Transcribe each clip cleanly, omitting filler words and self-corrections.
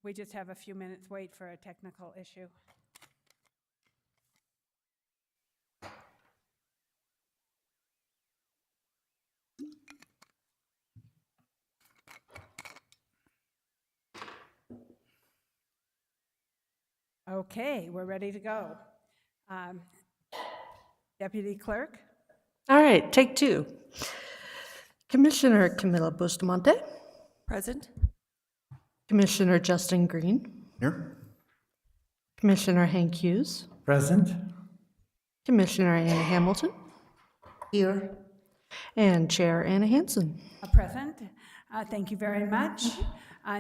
We just have a few minutes wait for a technical issue. Okay, we're ready to go. Deputy Clerk? All right, take two. Commissioner Camila Bustamante, Present. Commissioner Justin Green, Here. Commissioner Hank Hughes, Present. Commissioner Anna Hamilton, Here. and Chair Anna Hansen. Present. Thank you very much.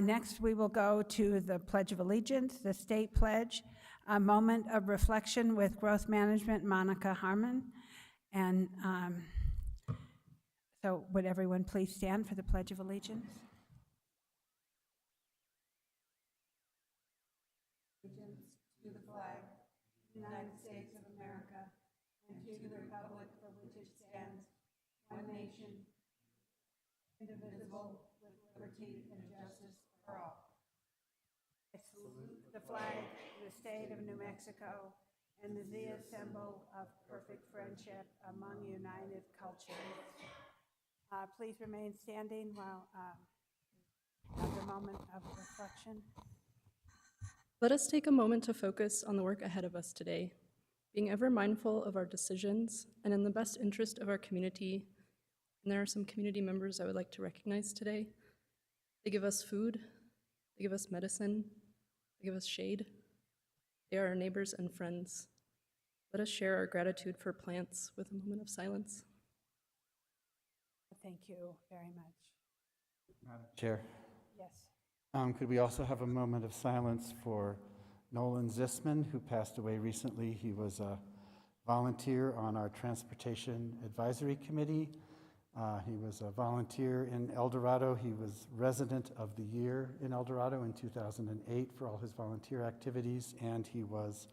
Next, we will go to the Pledge of Allegiance, the state pledge, a moment of reflection with Growth Management, Monica Harmon. And so would everyone please stand for the Pledge of Allegiance? Allegiance to the flag, United States of America, and to the republic for which it stands, one nation, indivisible, with liberty and justice for all. I salute the flag of the state of New Mexico and the symbol of perfect friendship among united cultures. Please remain standing while we have the moment of reflection. Let us take a moment to focus on the work ahead of us today, being ever mindful of our decisions and in the best interest of our community. And there are some community members I would like to recognize today. They give us food, they give us medicine, they give us shade. They are our neighbors and friends. Let us share our gratitude for plants with a moment of silence. Thank you very much. Madam Chair, Yes. could we also have a moment of silence for Nolan Zisman, who passed away recently? He was a volunteer on our Transportation Advisory Committee. He was a volunteer in El Dorado. He was Resident of the Year in El Dorado in 2008 for all his volunteer activities, and he was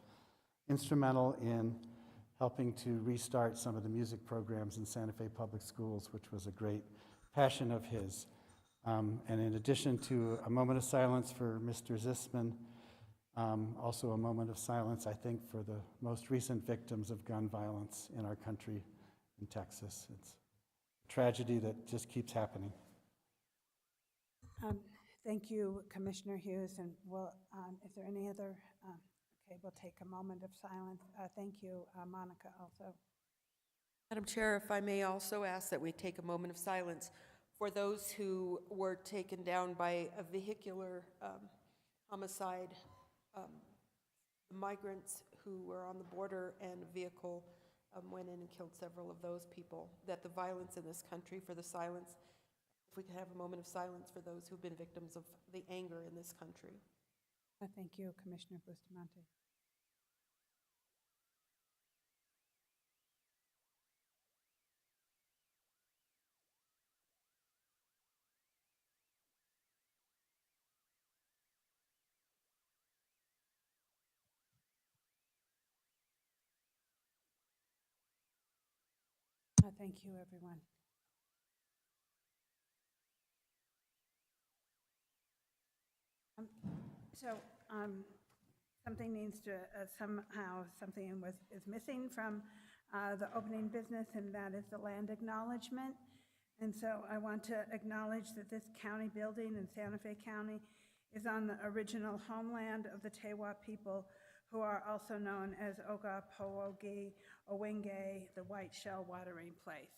instrumental in helping to restart some of the music programs in Santa Fe Public Schools, which was a great passion of his. And in addition to a moment of silence for Mr. Zisman, also a moment of silence, I think, for the most recent victims of gun violence in our country in Texas. It's a tragedy that just keeps happening. Thank you, Commissioner Hughes, and is there any other? Okay, we'll take a moment of silence. Thank you, Monica, also. Madam Chair, if I may also ask that we take a moment of silence for those who were taken down by a vehicular homicide, migrants who were on the border and a vehicle went in and killed several of those people, that the violence in this country, for the silence, if we could have a moment of silence for those who've been victims of the anger in this country. Thank you, Commissioner Bustamante. Thank you, everyone. Something needs to something is missing from the opening business, and that is the land acknowledgement. And so I want to acknowledge that this county building in Santa Fe County is on the original homeland of the Tewa people, who are also known as Ogapowogi Owenge, the White Shell Watering Place.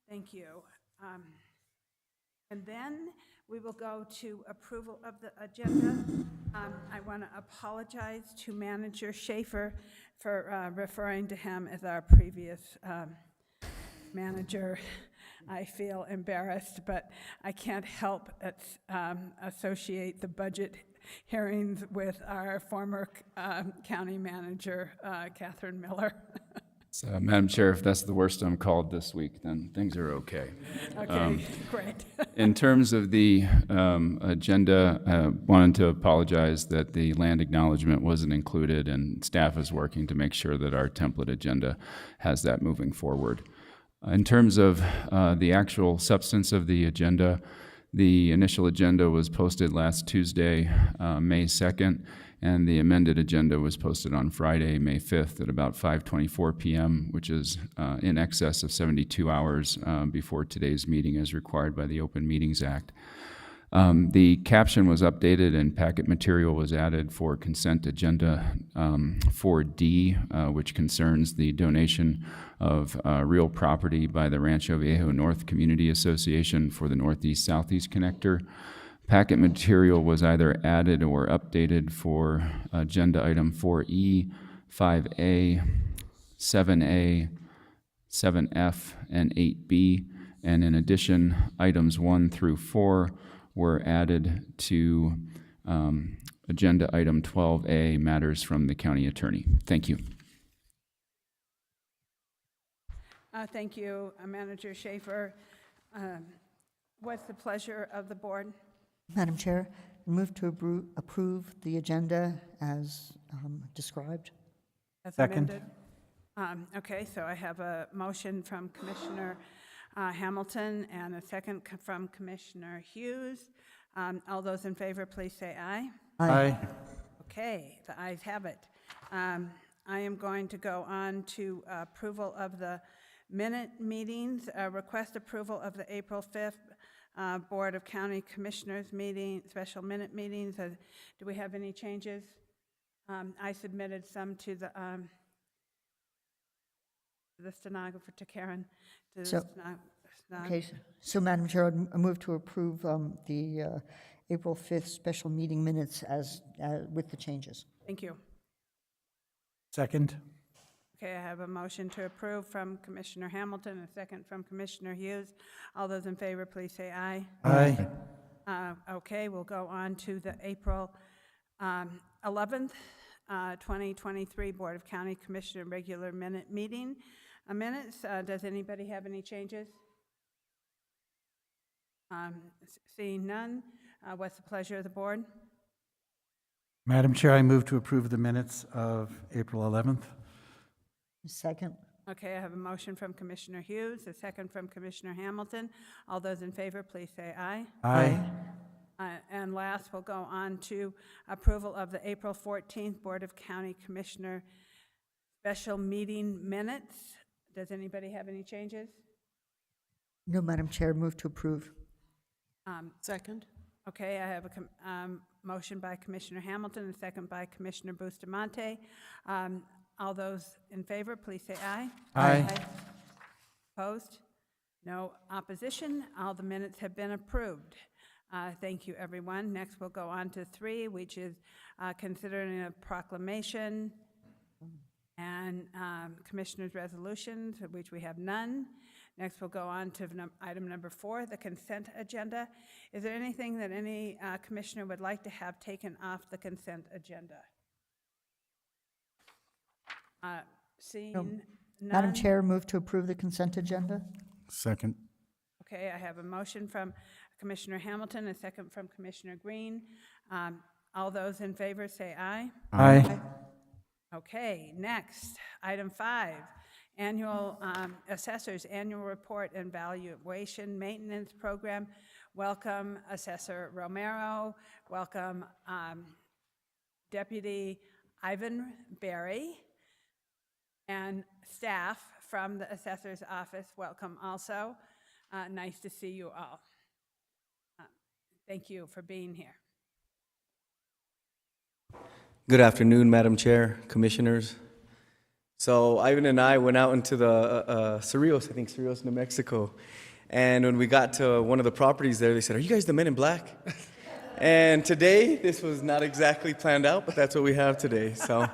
Thank you. And then we will go to approval of the agenda. I want to apologize to Manager Schaefer for referring to him as our previous manager. I feel embarrassed, but I can't help but associate the budget hearings with our former county manager, Catherine Miller. So, Madam Chair, if that's the worst I'm called this week, then things are okay. Okay, great. In terms of the agenda, I wanted to apologize that the land acknowledgement wasn't included, and staff is working to make sure that our template agenda has that moving forward. In terms of the actual substance of the agenda, The initial agenda was posted last Tuesday, May 2nd, and the amended agenda was posted on Friday, May 5th at about 5:24 p.m., which is in excess of 72 hours before today's meeting as required by the Open Meetings Act. The caption was updated and packet material was added for consent agenda 4D, which concerns the donation of real property by the Rancho Viejo North Community Association for the Northeast-Southeast Connector. Packet material was either added or updated for agenda item 4E, 5A, 7A, 7F, and 8B. And in addition, items 1 through 4 were added to agenda item 12A, matters from the county attorney. Thank you. Thank you, Manager Schaefer. What's the pleasure of the board? Madam Chair, I move to approve the agenda as described. As Second. amended? Okay, so I have a motion from Commissioner Hamilton and a second from Commissioner Hughes. All those in favor, please say aye. Aye. Okay, the ayes have it. I am going to go on to approval of the minute meetings. Request approval of the April 5th Board of County Commissioners meeting, special minute meetings. Do we have any changes? I submitted some to the stenographer, to Karen. To the So- Okay, so Madam Chair, I move to approve the April 5th special meeting minutes as with the changes. Thank you. Second. Okay, I have a motion to approve from Commissioner Hamilton, a second from Commissioner Hughes. All those in favor, please say aye. Aye. Okay, we'll go on to the April 11th, 2023 Board of County Commissioner regular minute meeting minutes. Does anybody have any changes? Seeing none, what's the pleasure of the board? Madam Chair, I move to approve the minutes of April 11th. Second. Okay, I have a motion from Commissioner Hughes, a second from Commissioner Hamilton. All those in favor, please say aye. Aye. And last, we'll go on to approval of the April 14th Board of County Commissioner special meeting minutes. Does anybody have any changes? No, Madam Chair, move to approve. Second? Okay, I have a motion by Commissioner Hamilton, a second by Commissioner Bustamante. All those in favor, please say aye. Aye. Opposed? No opposition. All the minutes have been approved. Thank you, everyone. Next, we'll go on to 3, which is considering a proclamation and commissioners' resolutions, of which we have none. Next, we'll go on to item number 4, the consent agenda. Is there anything that any commissioner would like to have taken off the consent agenda? Seeing none. Madam Chair, move to approve the consent agenda. Second. Okay, I have a motion from Commissioner Hamilton, a second from Commissioner Green. All those in favor say aye. Aye. Okay, next, item 5, annual assessor's annual report and valuation maintenance program. Welcome, Assessor Romero. Welcome, Deputy Ivan Berry. And staff from the assessor's office, welcome also. Nice to see you all. Thank you for being here. Good afternoon, Madam Chair, Commissioners. So Ivan and I went out into the Cerrillos, I think Cerrillos, New Mexico. And when we got to one of the properties there, they said, "Are you guys the Men in Black?" And today, this was not exactly planned out, but that's what we have today. So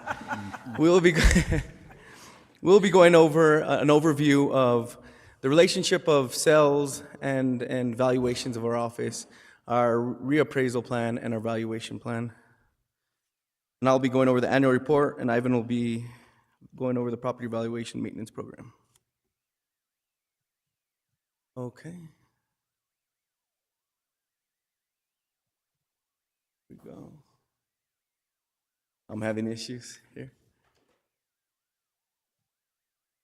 we'll be going over an overview of the relationship of sales and valuations of our office, our reappraisal plan, and our valuation plan. And I'll be going over the annual report, and Ivan will be going over the property valuation maintenance program. Okay. Here we go. I'm having issues here.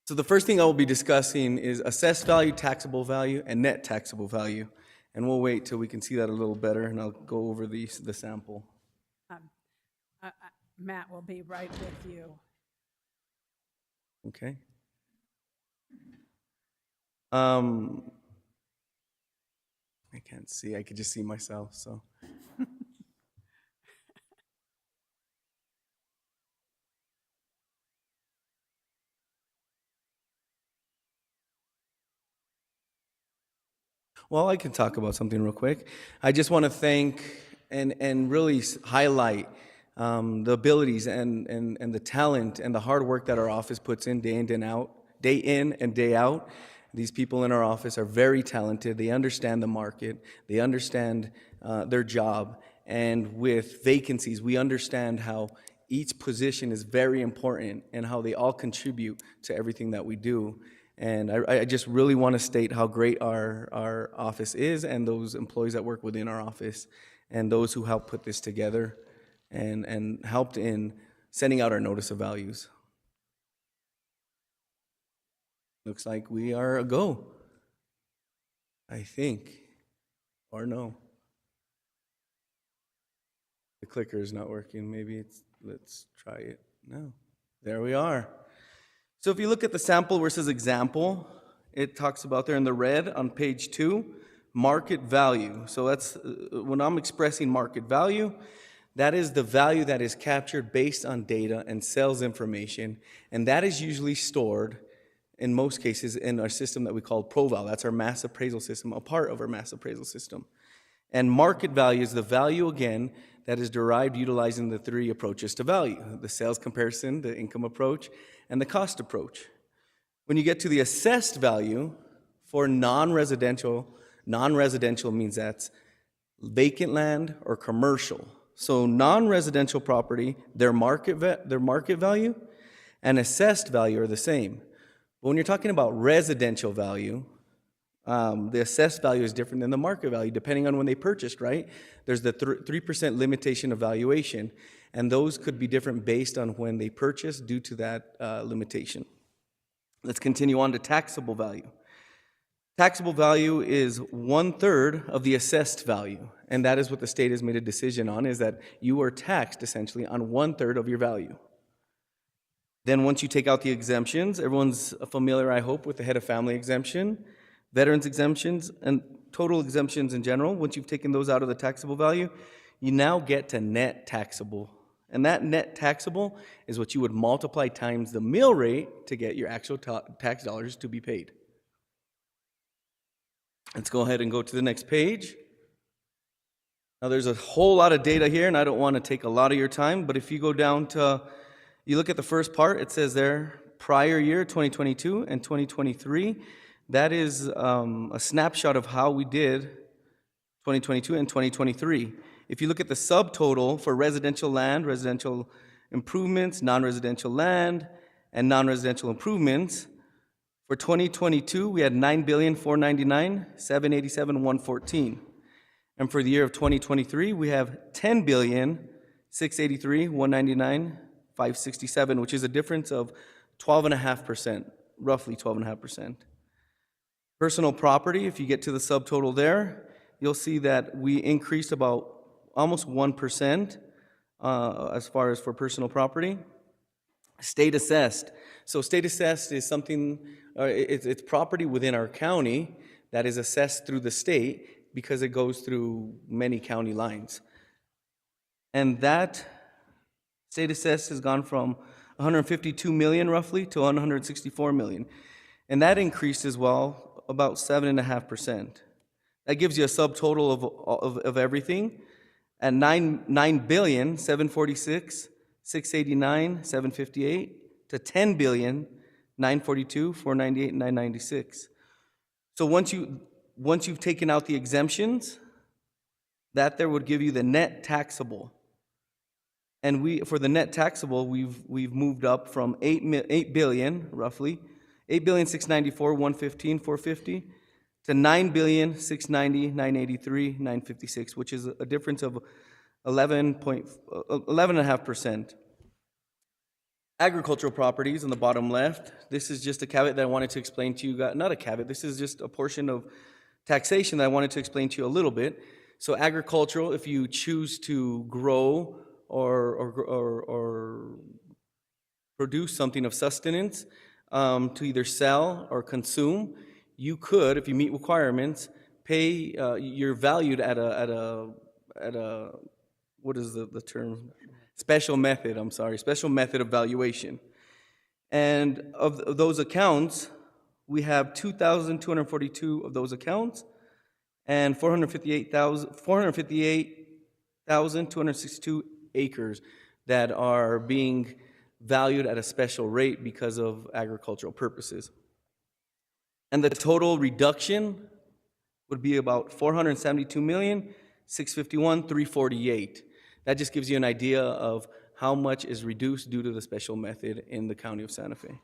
So the first thing I will be discussing is assessed value, taxable value, and net taxable value. And we'll wait till we can see that a little better, and I'll go over the sample. Matt will be right with you. Okay. I can't see. I could just see myself, so. Well, I can talk about something real quick. I just want to thank and really highlight the abilities and the talent and the hard work that our office puts in day in and day out. These people in our office are very talented. They understand the market. They understand their job. And with vacancies, we understand how each position is very important and how they all contribute to everything that we do. And I just really want to state how great our office is, and those employees that work within our office, and those who helped put this together and helped in sending out our notice of values. Looks like we are a go, I think, or no. The clicker is not working. Maybe let's try it. No, there we are. So if you look at the sample where it says example, it talks about there in the red on page 2, market value. So that's, when I'm expressing market value, that is the value that is captured based on data and sales information, and that is usually stored, in most cases, in our system that we call ProVal. That's our mass appraisal system, a part of our mass appraisal system. And market value is the value, again, that is derived utilizing the 3 approaches to value: the sales comparison, the income approach, and the cost approach. When you get to the assessed value for non-residential means that's vacant land or commercial. So non-residential property, their market value and assessed value are the same. But when you're talking about residential value, the assessed value is different than the market value, depending on when they purchased, right? There's the 3% limitation of valuation, and those could be different based on when they purchased due to that limitation. Let's continue on to taxable value. Taxable value is 1/3 of the assessed value, and that is what the state has made a decision on, is that you are taxed essentially on 1/3 of your value. Then once you take out the exemptions, everyone's familiar, I hope, with the head of family exemption, veterans exemptions, and total exemptions in general. Once you've taken those out of the taxable value, you now get to net taxable. And that net taxable is what you would multiply times the mill rate to get your actual tax dollars to be paid. Let's go ahead and go to the next page. Now there's a whole lot of data here, and I don't want to take a lot of your time, but if you go down to, you look at the first part, it says there, prior year, 2022 and 2023. That is a snapshot of how we did 2022 and 2023. If you look at the subtotal for residential land, residential improvements, non-residential land, and non-residential improvements, for 2022, we had $9,499,787,114. And for the year of 2023, we have $10,683,199,567, which is a difference of 12.5%, roughly 12.5%. Personal property, if you get to the subtotal there, you'll see that we increased about almost 1% as far as for personal property. State assessed. So state assessed is something, it's property within our county that is assessed through the state because it goes through many county lines. And that state assessed has gone from 152 million roughly to 164 million. And that increased as well about 7.5%. That gives you a subtotal of everything at $9,746,689,758 to $10,942,498,996. So once you've taken out the exemptions, that there would give you the net taxable. And for the net taxable, we've moved up from 8 billion roughly, 8,694,115,450 to 9,690,983,956, which is a difference of 11.5%. Agricultural properties on the bottom left. This is just a caveat that I wanted to explain to you guys. Not a caveat. This is just a portion of taxation that I wanted to explain to you a little bit. So agricultural, if you choose to grow or produce something of sustenance to either sell or consume, you could, if you meet requirements, pay. You're valued at a what is the term? Special method. I'm sorry, special method of valuation. And of those accounts, we have 2,242 of those accounts, and 458,262 acres that are being valued at a special rate because of agricultural purposes. And the total reduction would be about 472,651,348. That just gives you an idea of how much is reduced due to the special method in the county of Santa Fe.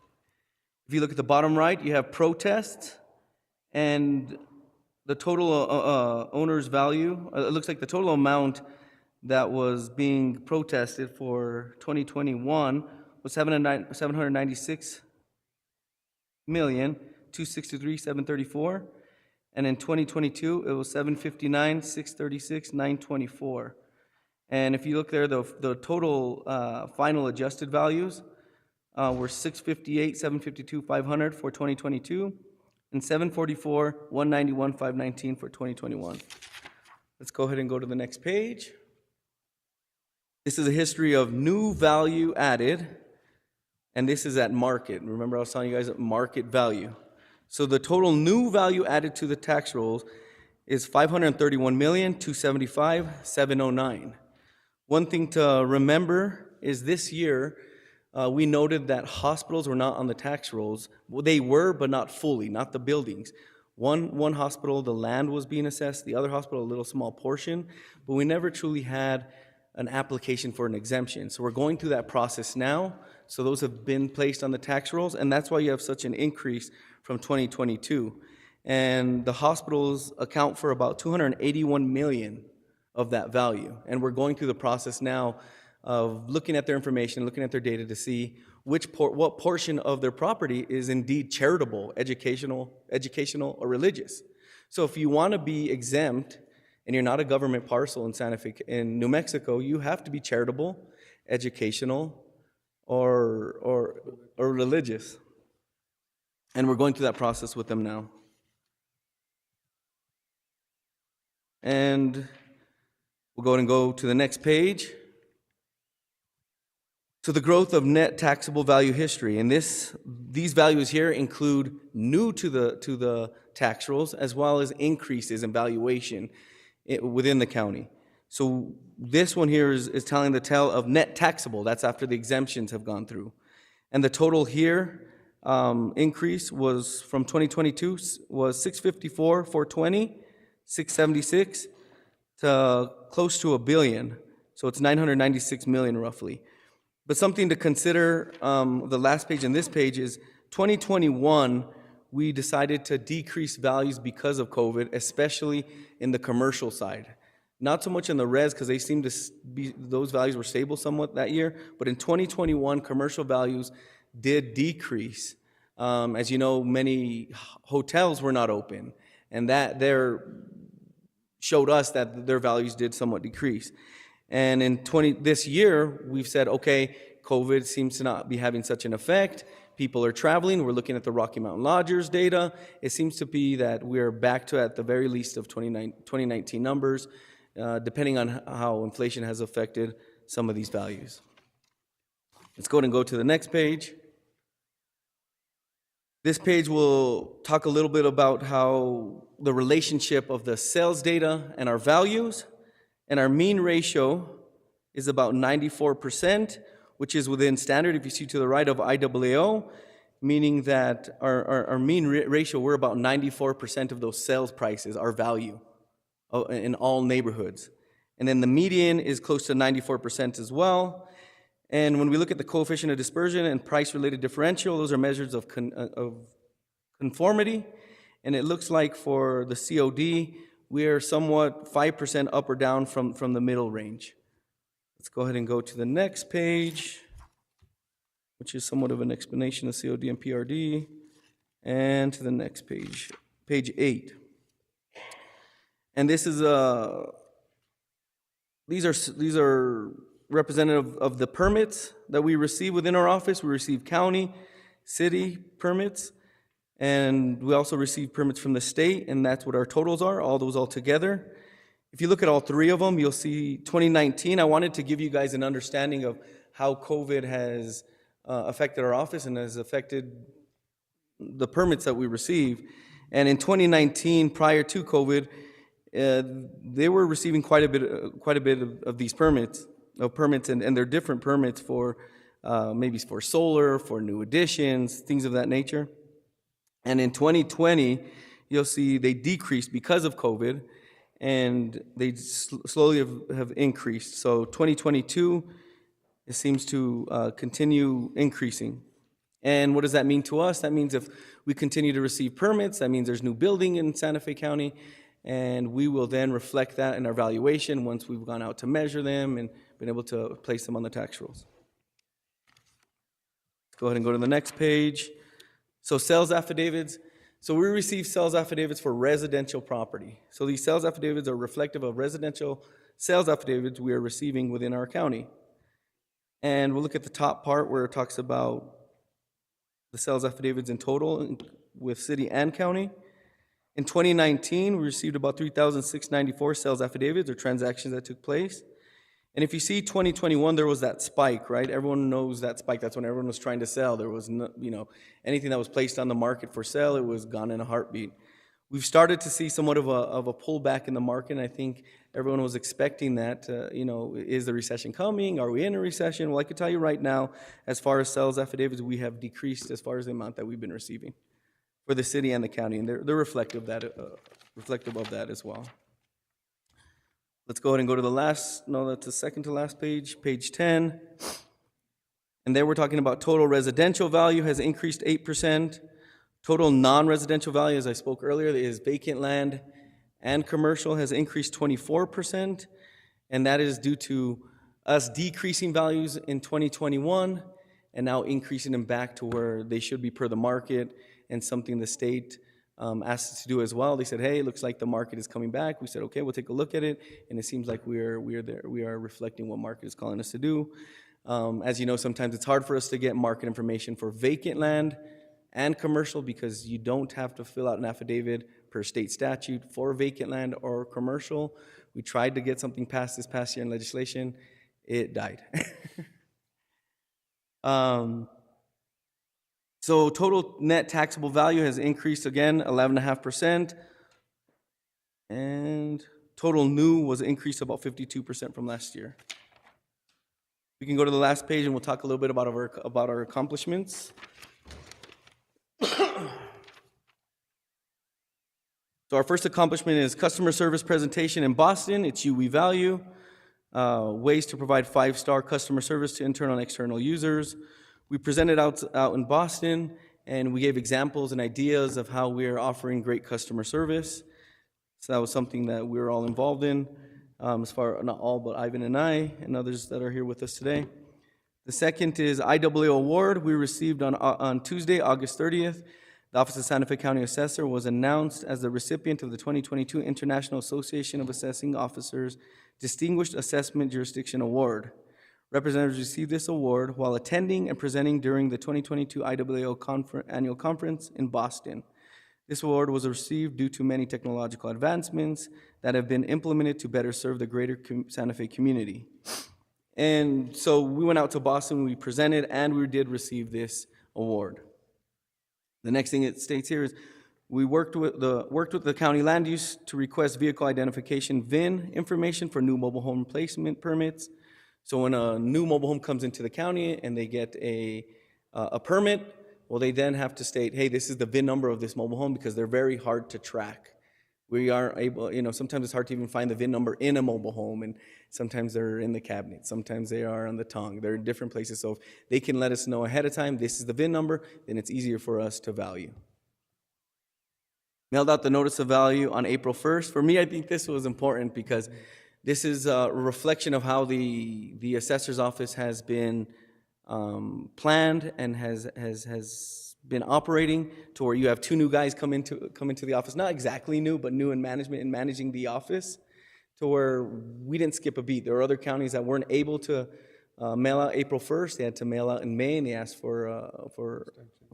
If you look at the bottom right, you have protests, and the total owner's value, it looks like the total amount that was being protested for 2021 was 796,263,734, and in 2022 it was 759,636,924. And if you look there, the total final adjusted values were 658, 752, 500 for 2022, and 744, 191, 519 for 2021. Let's go ahead and go to the next page. This is a history of new value added, and this is at market. Remember I was telling you guys market value. So the total new value added to the tax rolls is 531,275,709. One thing to remember is this year, we noted that hospitals were not on the tax rolls. Well, they were, but not fully, not the buildings. One hospital, the land was being assessed, the other hospital, a little small portion, but we never truly had an application for an exemption. So we're going through that process now. So those have been placed on the tax rolls, and that's why you have such an increase from 2022. And the hospitals account for about 281 million of that value. And we're going through the process now of looking at their information, looking at their data to see what portion of their property is indeed charitable, educational, or religious. So if you want to be exempt and you're not a government parcel in Santa Fe, in New Mexico, you have to be charitable, educational, or religious. And we're going through that process with them now. And we'll go ahead and go to the next page. So the growth of net taxable value history, and these values here include new to the tax rolls as well as increases in valuation within the county. So this one here is telling the tale of net taxable. That's after the exemptions have gone through, and the total here increase was from 2022 was 654, 420, 676 to close to $1 billion. So it's 996 million roughly. But something to consider, the last page and this page is 2021, we decided to decrease values because of COVID, especially in the commercial side. Not so much in the res, because they seem to be, those values were stable somewhat that year, but in 2021, commercial values did decrease. As you know, many hotels were not open, and that showed us that their values did somewhat decrease. And in this year, we've said, okay, COVID seems to not be having such an effect. People are traveling. We're looking at the Rocky Mountain Lodgers data. It seems to be that we're back to, at the very least, of 2019 numbers, depending on how inflation has affected some of these values. Let's go ahead and go to the next page. This page will talk a little bit about how the relationship of the sales data and our values. And our mean ratio is about 94%, which is within standard, if you see to the right, of IAAO, meaning that our mean ratio, we're about 94% of those sales prices, our value, in all neighborhoods. And then the median is close to 94% as well. And when we look at the coefficient of dispersion and price-related differential, those are measures of conformity. And it looks like for the COD, we are somewhat 5% up or down from the middle range. Let's go ahead and go to the next page, which is somewhat of an explanation of COD and PRD, and to the next page, page 8. And this is these are representative of the permits that we receive within our office. We receive county, city permits, and we also receive permits from the state, and that's what our totals are, all those all together. If you look at all three of them, you'll see 2019. I wanted to give you guys an understanding of how COVID has affected our office and has affected the permits that we receive. And in 2019, prior to COVID, they were receiving quite a bit of these permits, and they're different permits for maybe for solar, for new additions, things of that nature. And in 2020, you'll see they decreased because of COVID, and they slowly have increased. So 2022, it seems to continue increasing. And what does that mean to us? That means if we continue to receive permits, that means there's new building in Santa Fe County, and we will then reflect that in our valuation once we've gone out to measure them and been able to place them on the tax rolls. Let's go ahead and go to the next page. So sales affidavits. So we receive sales affidavits for residential property. So these sales affidavits are reflective of residential sales affidavits we are receiving within our county. And we'll look at the top part where it talks about the sales affidavits in total with city and county. In 2019, we received about 3,694 sales affidavits or transactions that took place. And if you see 2021, there was that spike, right? Everyone knows that spike. That's when everyone was trying to sell. There was no, anything that was placed on the market for sale, it was gone in a heartbeat. We've started to see somewhat of a pullback in the market, and I think everyone was expecting that. Is the recession coming? Are we in a recession? Well, I can tell you right now, as far as sales affidavits, we have decreased as far as the amount that we've been receiving for the city and the county, and they're reflective of that as well. Let's go ahead and go to that's the second to last page, page 10. And there we're talking about total residential value has increased 8%. Total non-residential value, as I spoke earlier, is vacant land and commercial has increased 24%. And that is due to us decreasing values in 2021 and now increasing them back to where they should be per the market, and something the state asked us to do as well. They said, hey, it looks like the market is coming back. We said, okay, we'll take a look at it. And it seems like we are there. We are reflecting what market is calling us to do. As you know, sometimes it's hard for us to get market information for vacant land and commercial because you don't have to fill out an affidavit per state statute for vacant land or commercial. We tried to get something passed this past year in legislation. It died. So total net taxable value has increased again 11.5%, and total new was increased about 52% from last year. We can go to the last page and we'll talk a little bit about our accomplishments. So our first accomplishment is customer service presentation in Boston. It's We Value, ways to provide 5-star customer service to internal and external users. We presented out in Boston, and we gave examples and ideas of how we are offering great customer service. So that was something that we were all involved in, not all, but Ivan and I and others that are here with us today. The second is IAA Award we received on Tuesday, August 30th. The Office of Santa Fe County Assessor was announced as the recipient of the 2022 International Association of Assessing Officers Distinguished Assessment Jurisdiction Award. Representatives received this award while attending and presenting during the 2022 IAAO Annual Conference in Boston. This award was received due to many technological advancements that have been implemented to better serve the greater Santa Fe community. And so we went out to Boston, we presented, and we did receive this award. The next thing it states here is we worked with the county land use to request vehicle identification VIN information for new mobile home placement permits. So when a new mobile home comes into the county and they get a permit, well, they then have to state, hey, this is the VIN number of this mobile home, because they're very hard to track. We aren't able, sometimes it's hard to even find the VIN number in a mobile home, and sometimes they're in the cabinet, sometimes they are on the tongue, they're in different places. So if they can let us know ahead of time, this is the VIN number, then it's easier for us to value. Mailed out the notice of value on April 1st. For me, I think this was important because this is a reflection of how the assessor's office has been planned and has been operating, to where you have 2 new guys come into the office, not exactly new, but new in management and managing the office, to where we didn't skip a beat. There were other counties that weren't able to mail out April 1st. They had to mail out in May, and they asked for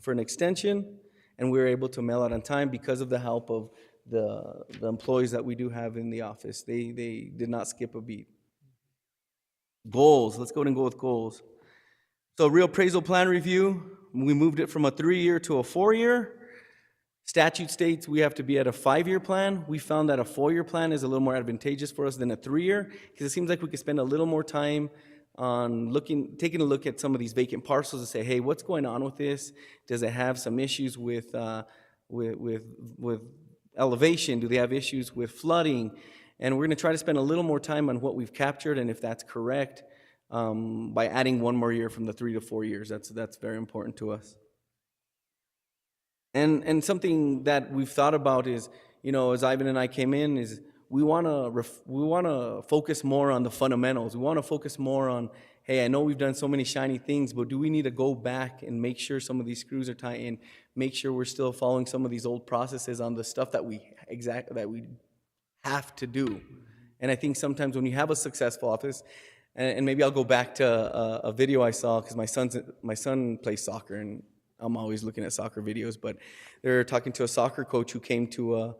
an extension, and we were able to mail out on time because of the help of the employees that we do have in the office. They did not skip a beat. Goals. Let's go ahead and go with goals. So reappraisal plan review, we moved it from a 3-year to a 4-year. Statute states we have to be at a 5-year plan. We found that a 4-year plan is a little more advantageous for us than a 3-year, because it seems like we could spend a little more time on taking a look at some of these vacant parcels and say, hey, what's going on with this? Does it have some issues with elevation? Do they have issues with flooding? And we're going to try to spend a little more time on what we've captured, and if that's correct, by adding 1 more year from the 3 to 4 years. That's very important to us. And something that we've thought about is, as Ivan and I came in, is we want to focus more on the fundamentals. We want to focus more on, hey, I know we've done so many shiny things, but do we need to go back and make sure some of these screws are tight in, make sure we're still following some of these old processes on the stuff that we have to do. And I think sometimes when you have a successful office, and maybe I'll go back to a video I saw, because my son plays soccer, and I'm always looking at soccer videos, but they're talking to a soccer coach who came to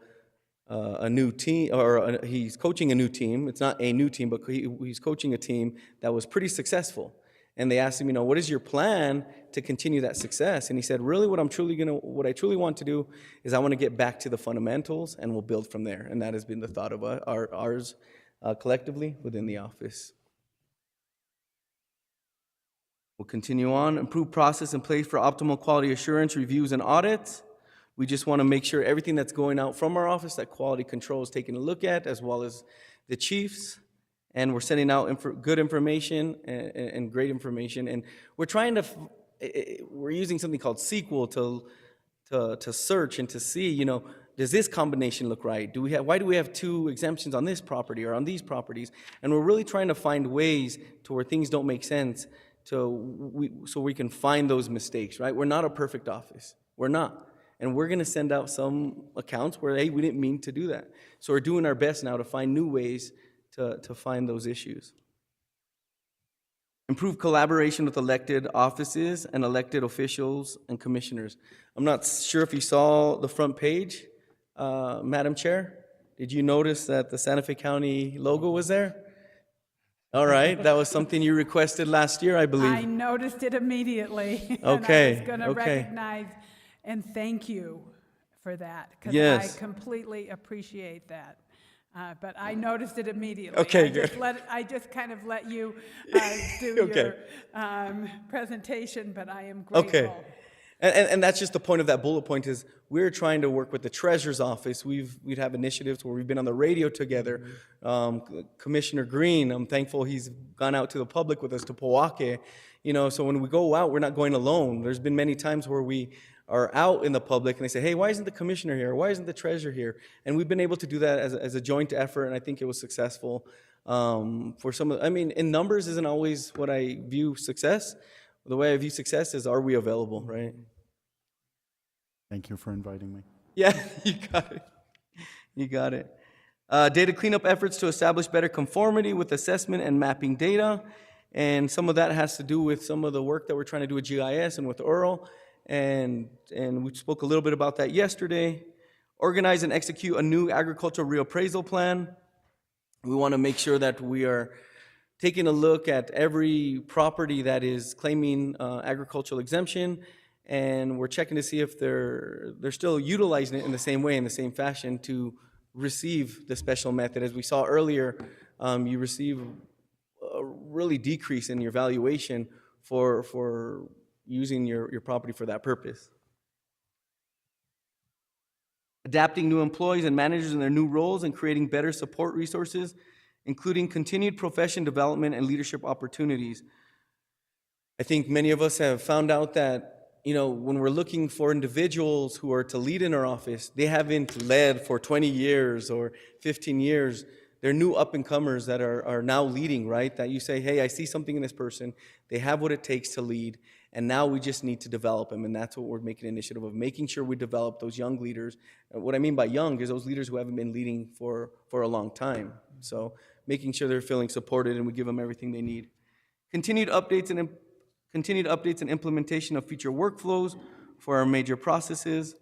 a new team, he's coaching a new team. It's not a new team, but he's coaching a team that was pretty successful. And they asked him, what is your plan to continue that success? And he said, really, what I truly want to do is I want to get back to the fundamentals, and we'll build from there. And that has been the thought of ours collectively within the office. We'll continue on. Improve process in place for optimal quality assurance, reviews, and audits. We just want to make sure everything that's going out from our office, that quality control is taking a look at, as well as the chiefs. And we're sending out good information and great information. And we're trying to, we're using something called SQL to search and to see, does this combination look right? Why do we have 2 exemptions on this property or on these properties? And we're really trying to find ways to where things don't make sense, so we can find those mistakes, right? We're not a perfect office. We're not. And we're going to send out some accounts where, hey, we didn't mean to do that. So we're doing our best now to find new ways to find those issues. Improve collaboration with elected offices and elected officials and commissioners. I'm not sure if you saw the front page, Madam Chair. Did you notice that the Santa Fe County logo was there? All right, that was something you requested last year, I believe. I noticed it immediately. Okay, And I was going to okay. recognize and thank you for that, because Yes. I completely appreciate that. But I noticed it immediately. Okay, I just kind of let you do Okay. your presentation, but I am grateful. Okay. And that's just the point of that bullet point is we're trying to work with the Treasurer's Office. We'd have initiatives where we've been on the radio together. Commissioner Green, I'm thankful he's gone out to the public with us to Poake. So when we go out, we're not going alone. There's been many times where we are out in the public and they say, hey, why isn't the commissioner here? Why isn't the treasurer here? And we've been able to do that as a joint effort, and I think it was successful. For some of, in numbers isn't always what I view success. The way I view success is, are we available, right? Thank you for inviting me. Yeah, you got it. You got it. Data cleanup efforts to establish better conformity with assessment and mapping data. And some of that has to do with some of the work that we're trying to do with GIS and with URL. And we spoke a little bit about that yesterday. Organize and execute a new agricultural reappraisal plan. We want to make sure that we are taking a look at every property that is claiming agricultural exemption, and we're checking to see if they're still utilizing it in the same way, in the same fashion, to receive the special method. As we saw earlier, you receive a really decrease in your valuation for using your property for that purpose. Adapting new employees and managers in their new roles and creating better support resources, including continued profession development and leadership opportunities. I think many of us have found out that, when we're looking for individuals who are to lead in our office, they haven't led for 20 years or 15 years. they're new up-and-comers that are now leading, right? That you say, hey, I see something in this person. They have what it takes to lead, and now we just need to develop them, and that's what we're making an initiative of, making sure we develop those young leaders. And what I mean by young is those leaders who haven't been leading for a long time. So making sure they're feeling supported and we give them everything they need. Continued updates and implementation of future workflows for our major processes.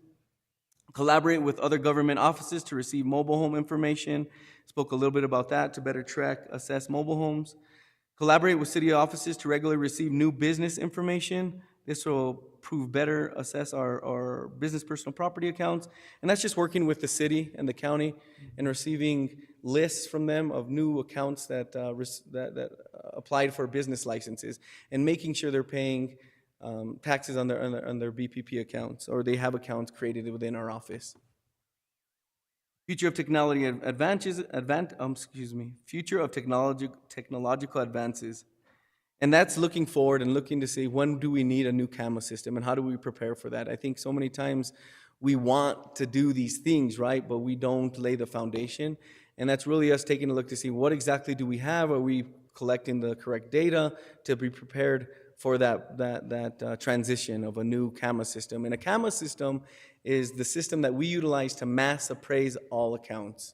Collaborate with other government offices to receive mobile home information. Spoke a little bit about that, to better track, assess mobile homes. Collaborate with city offices to regularly receive new business information. This will prove better assess our business personal property accounts. And that's just working with the city and the county and receiving lists from them of new accounts that applied for business licenses and making sure they're paying taxes on their BPP accounts, or they have accounts created within our office. Future of technology future of technological advances. And that's looking forward and looking to see, when do we need a new camera system and how do we prepare for that? I think so many times we want to do these things, right, but we don't lay the foundation. And that's really us taking a look to see, what exactly do we have? Are we collecting the correct data to be prepared for that transition of a new camera system? And a camera system is the system that we utilize to mass appraise all accounts.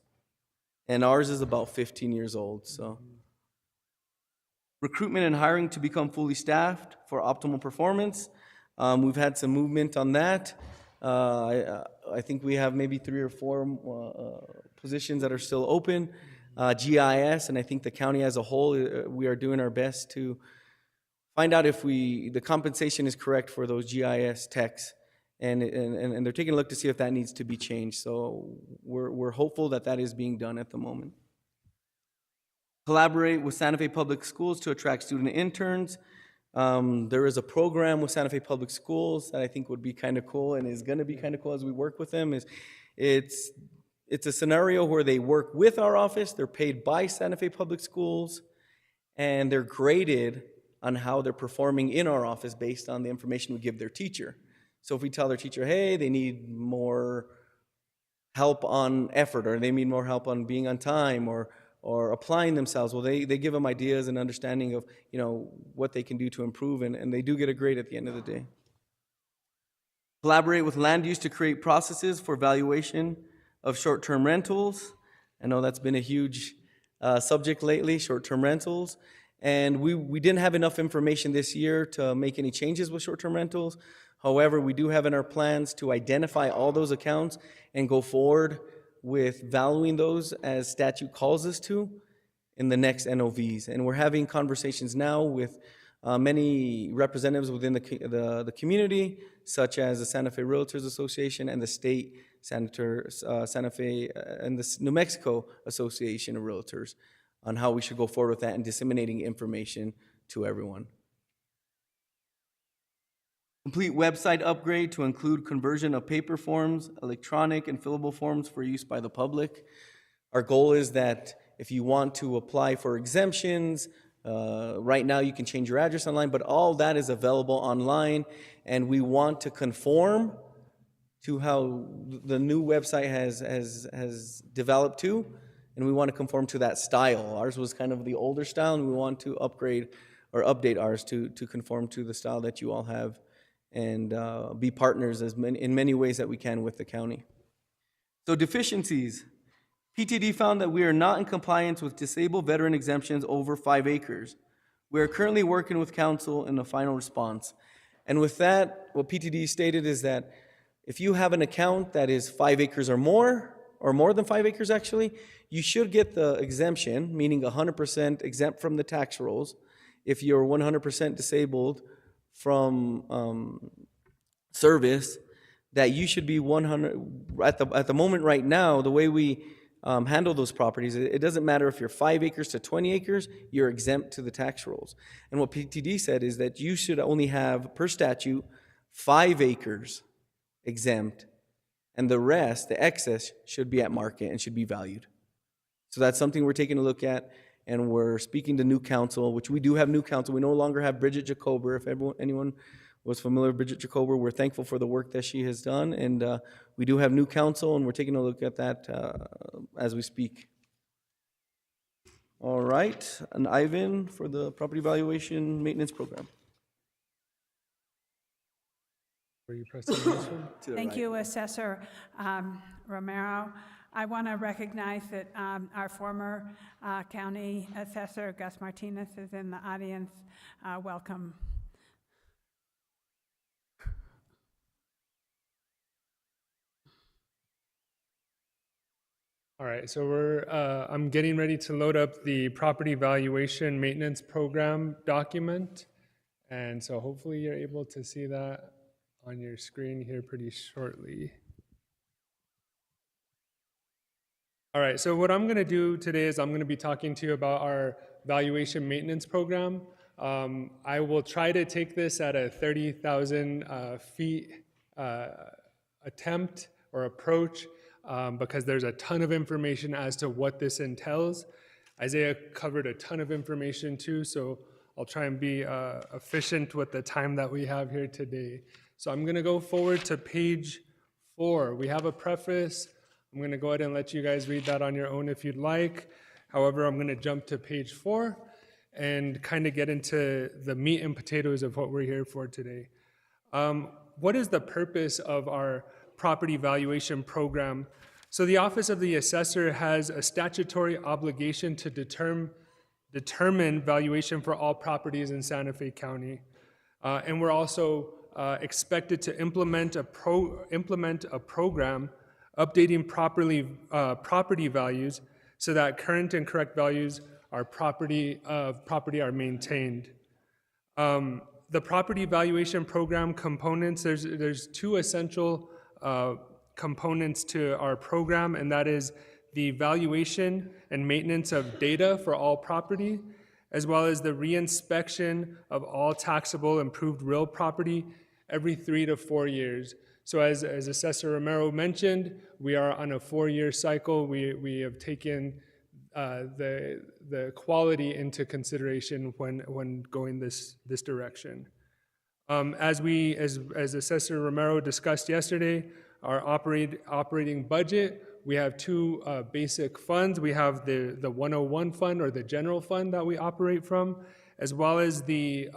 And ours is about 15 years old, so. Recruitment and hiring to become fully staffed for optimal performance. We've had some movement on that. I think we have maybe 3 or 4 positions that are still open. GIS, and I think the county as a whole, we are doing our best to find out if the compensation is correct for those GIS techs, and they're taking a look to see if that needs to be changed. So we're hopeful that that is being done at the moment. Collaborate with Santa Fe Public Schools to attract student interns. There is a program with Santa Fe Public Schools that I think would be kind of cool and is going to be kind of cool as we work with them. It's a scenario where they work with our office, they're paid by Santa Fe Public Schools, and they're graded on how they're performing in our office based on the information we give their teacher. So if we tell their teacher, hey, they need more help on effort, or they need more help on being on time, or applying themselves, well, they give them ideas and understanding of, what they can do to improve, and they do get a grade at the end of the day. Collaborate with land use to create processes for valuation of short-term rentals. I know that's been a huge subject lately, short-term rentals. And we didn't have enough information this year to make any changes with short-term rentals. However, we do have in our plans to identify all those accounts and go forward with valuing those as statute calls us to in the next NOVs. And we're having conversations now with many representatives within the community, such as the Santa Fe Realtors Association and the state Santa Fe and the New Mexico Association of Realtors, on how we should go forward with that and disseminating information to everyone. Complete website upgrade to include conversion of paper forms, electronic and fillable forms for use by the public. Our goal is that if you want to apply for exemptions, right now you can change your address online, but all that is available online, and we want to conform to how the new website has developed to, and we want to conform to that style. Ours was kind of the older style, and we want to upgrade or update ours to conform to the style that you all have, and be partners in many ways that we can with the county. So deficiencies. PTD found that we are not in compliance with disabled veteran exemptions over 5 acres. We are currently working with council in the final response. And with that, what PTD stated is that if you have an account that is 5 acres or more than 5 acres actually, you should get the exemption, meaning 100% exempt from the tax rolls. If you're 100% disabled from service, that you should be 100, at the moment right now, the way we handle those properties, it doesn't matter if you're 5 acres to 20 acres, you're exempt to the tax rolls. And what PTD said is that you should only have, per statute, 5 acres exempt, and the rest, the excess, should be at market and should be valued. So that's something we're taking a look at, and we're speaking to new council, which we do have new council. We no longer have Bridget Jacober. If anyone was familiar with Bridget Jacober, we're thankful for the work that she has done, and we do have new council, and we're taking a look at that as we speak. All right, and Ivan for the property valuation maintenance program. Were you pressing this one? To the Thank right. you, Assessor Romero. I want to recognize that our former county assessor, Gus Martinez, is in the audience. Welcome. All right, so I'm getting ready to load up the property valuation maintenance program document. And so hopefully you're able to see that on your screen here pretty shortly. All right, so what I'm gonna do today is I'm gonna be talking to you about our valuation maintenance program. I will try to take this at a 30,000 feet attempt or approach because there's a ton of information as to what this entails. Isaiah covered a ton of information too, so I'll try and be efficient with the time that we have here today. So I'm gonna go forward to page 4. We have a preface. I'm gonna go ahead and let you guys read that on your own if you'd like. However, I'm gonna jump to page 4 and kind of get into the meat and potatoes of what we're here for today. What is the purpose of our property valuation program? So the Office of the Assessor has a statutory obligation to determine valuation for all properties in Santa Fe County. And we're also expected to implement a program updating property values so that current and correct values of property are maintained. The property valuation program components, there's 2 essential components to our program, and that is the valuation and maintenance of data for all property, as well as the reinspection of all taxable improved real property every 3 to 4 years. So as Assessor Romero mentioned, we are on a 4-year cycle. We have taken the quality into consideration when going this direction. As Assessor Romero discussed yesterday, our operating budget, we have 2 basic funds. We have the 101 fund, or the general fund that we operate from, as well as the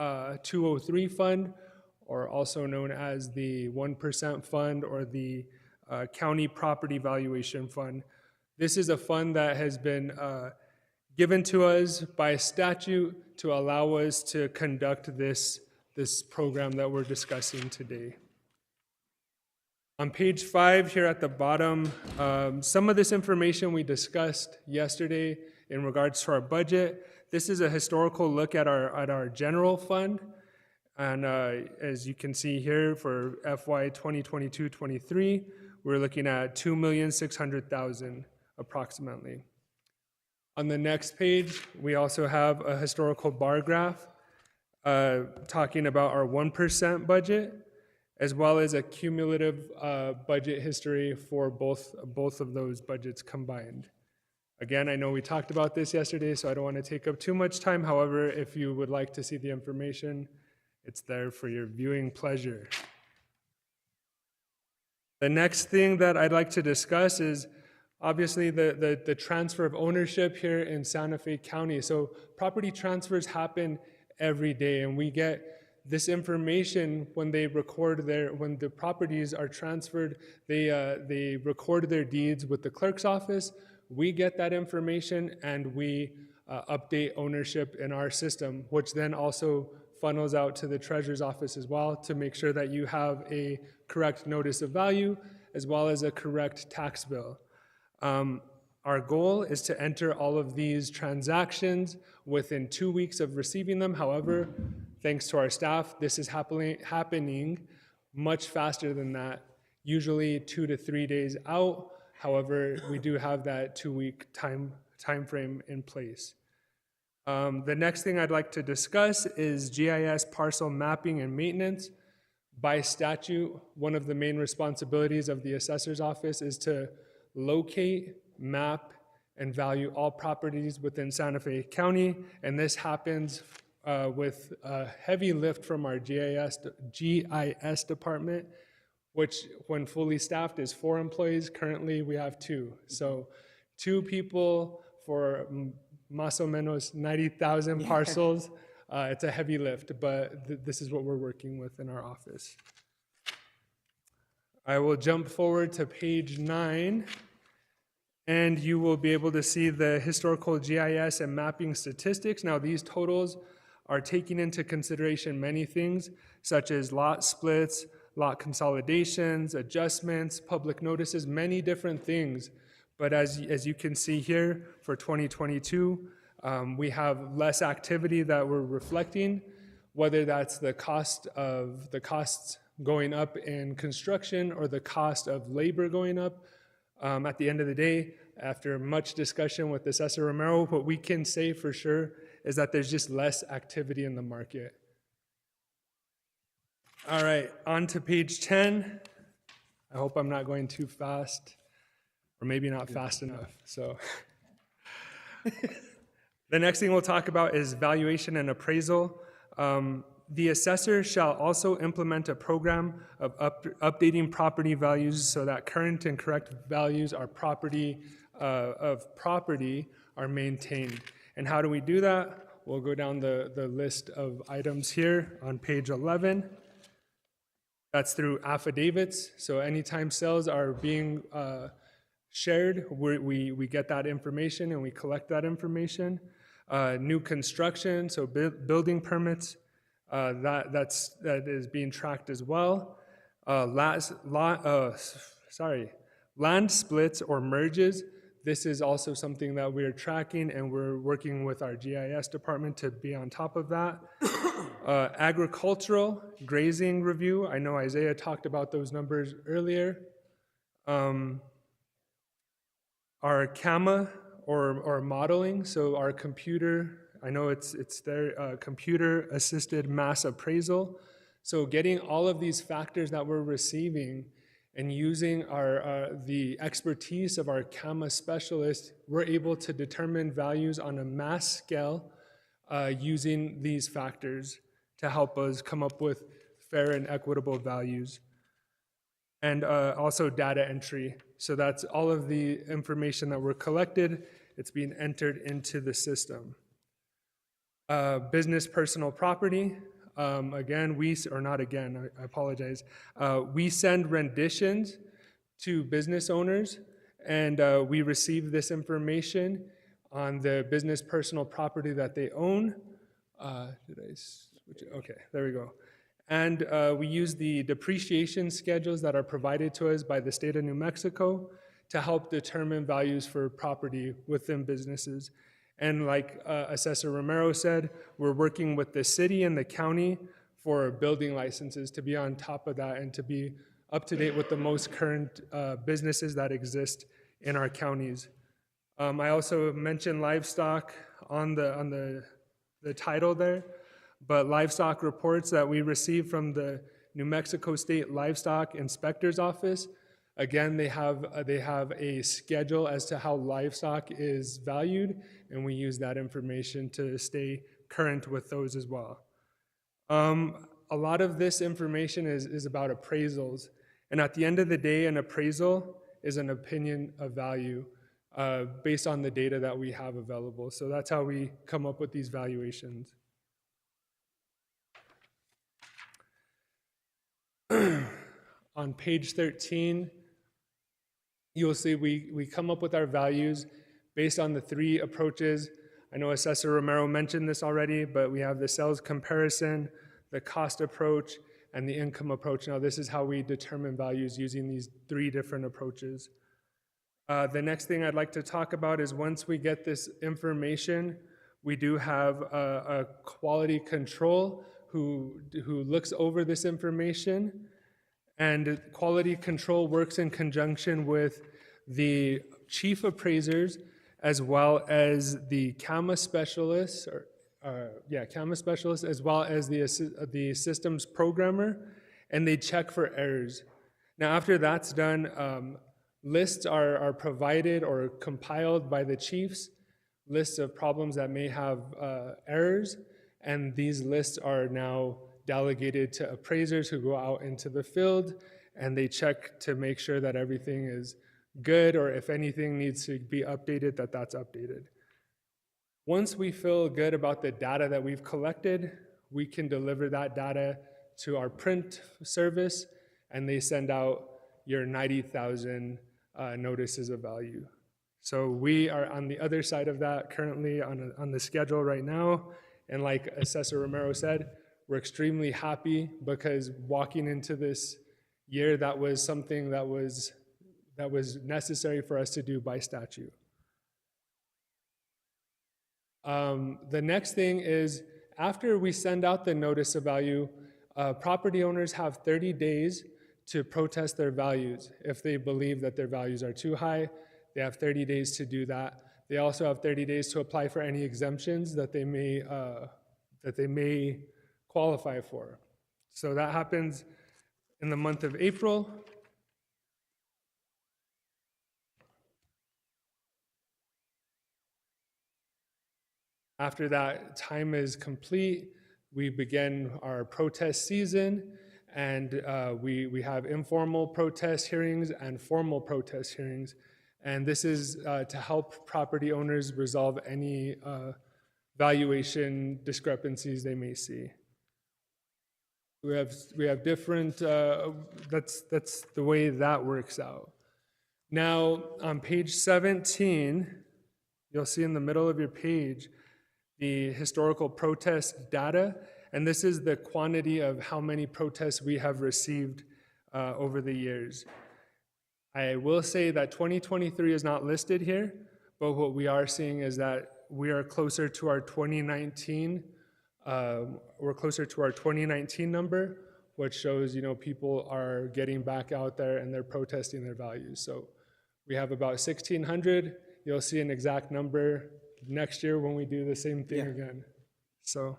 203 fund, or also known as the 1% fund, or the county property valuation fund. This is a fund that has been given to us by statute to allow us to conduct this program that we're discussing today. On page 5 here at the bottom, some of this information we discussed yesterday in regards to our budget. This is a historical look at our general fund. And as you can see here for FY 2022-23, we're looking at $2,600,000 approximately. On the next page, we also have a historical bar graph talking about our 1% budget, as well as a cumulative budget history for both of those budgets combined. Again, I know we talked about this yesterday, so I don't want to take up too much time. However, if you would like to see the information, it's there for your viewing pleasure. The next thing that I'd like to discuss is obviously the transfer of ownership here in Santa Fe County. So property transfers happen every day, and we get this information when the properties are transferred. They record their deeds with the clerk's office. We get that information and we update ownership in our system, which then also funnels out to the treasurer's office as well to make sure that you have a correct notice of value as well as a correct tax bill. Our goal is to enter all of these transactions within 2 weeks of receiving them. However, thanks to our staff, this is happening much faster than that, usually 2 to 3 days out. However, we do have that 2-week time frame in place. The next thing I'd like to discuss is GIS parcel mapping and maintenance. By statute, one of the main responsibilities of the assessor's office is to locate, map, and value all properties within Santa Fe County, and this happens with a heavy lift from our GIS department, which when fully staffed is 4 employees. Currently, we have 2. So 2 people for más o menos 90,000 parcels. It's a heavy lift, but this is what we're working with in our office. I will jump forward to page 9, and you will be able to see the historical GIS and mapping statistics. Now, these totals are taking into consideration many things, such as lot splits, lot consolidations, adjustments, public notices, many different things. But as you can see here, for 2022, we have less activity that we're reflecting, whether that's the costs going up in construction or the cost of labor going up. At the end of the day, after much discussion with Assessor Romero, what we can say for sure is that there's just less activity in the market. All right, on to page 10. I hope I'm not going too fast, or maybe not fast enough. So the next thing we'll talk about is valuation and appraisal. The assessor shall also implement a program of updating property values so that current and correct values of property are maintained. And how do we do that? We'll go down the list of items here on page 11. That's through affidavits. So anytime sales are being shared, we get that information and we collect that information. New construction, so building permits, that is being tracked as well. Land splits or merges. This is also something that we're tracking, and we're working with our GIS department to be on top of that. Agricultural grazing review. I know Isaiah talked about those numbers earlier. Our CAMA or modeling, so our computer, I know it's their computer-assisted mass appraisal. So getting all of these factors that we're receiving and using the expertise of our CAMA specialists, we're able to determine values on a mass scale using these factors to help us come up with fair and equitable values. And also data entry. So that's all of the information that were collected. It's being entered into the system. Business personal property. Again, I apologize. We send renditions to business owners, and we receive this information on the business personal property that they own. Did I switch it? Okay, there we go. And we use the depreciation schedules that are provided to us by the state of New Mexico to help determine values for property within businesses. And like Assessor Romero said, we're working with the city and the county for building licenses to be on top of that and to be up to date with the most current businesses that exist in our counties. I also mentioned livestock on the title there, but livestock reports that we receive from the New Mexico State Livestock Inspector's Office, again, they have a schedule as to how livestock is valued, and we use that information to stay current with those as well. A lot of this information is about appraisals, and at the end of the day, an appraisal is an opinion of value based on the data that we have available. So that's how we come up with these valuations. On page 13, you'll see we come up with our values based on the 3 approaches. I know Assessor Romero mentioned this already, but we have the sales comparison, the cost approach, and the income approach. Now, this is how we determine values using these 3 different approaches. The next thing I'd like to talk about is once we get this information, we do have a quality control who looks over this information. And quality control works in conjunction with the chief appraisers as well as the CAMA specialists, CAMA specialists, as well as the systems programmer, and they check for errors. Now, after that's done, lists are provided or compiled by the chiefs, lists of problems that may have errors, and these lists are now delegated to appraisers who go out into the field, and they check to make sure that everything is good, or if anything needs to be updated, that's updated. Once we feel good about the data that we've collected, we can deliver that data to our print service, and they send out your 90,000 notices of value. So we are on the other side of that currently on the schedule right now. And like Assessor Romero said, we're extremely happy because walking into this year, that was something that was necessary for us to do by statute. The next thing is, after we send out the notice of value, property owners have 30 days to protest their values. If they believe that their values are too high, they have 30 days to do that. They also have 30 days to apply for any exemptions that they may qualify for. So that happens in the month of April. After that time is complete, we begin our protest season, and we have informal protest hearings and formal protest hearings. And this is to help property owners resolve any valuation discrepancies they may see. We have different, that's the way that works out. Now, on page 17, you'll see in the middle of your page the historical protest data, and this is the quantity of how many protests we have received over the years. I will say that 2023 is not listed here, but what we are seeing is that we are closer to our 2019. We're closer to our 2019 number, which shows, people are getting back out there and they're protesting their values. So we have about 1,600. You'll see an exact number next year when we do the same thing again. So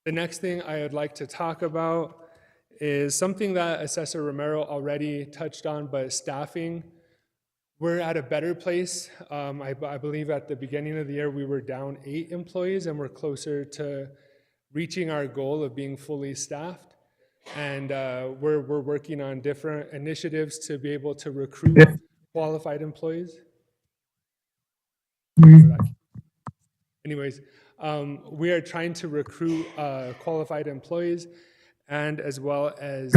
the next thing I would like to talk about is something that Assessor Romero already touched on, but staffing. We're at a better place. I believe at the beginning of the year we were down 8 employees, and we're closer to reaching our goal of being fully staffed. And we're working on different initiatives to be able to recruit qualified employees. Anyways, we are trying to recruit qualified employees, and as well as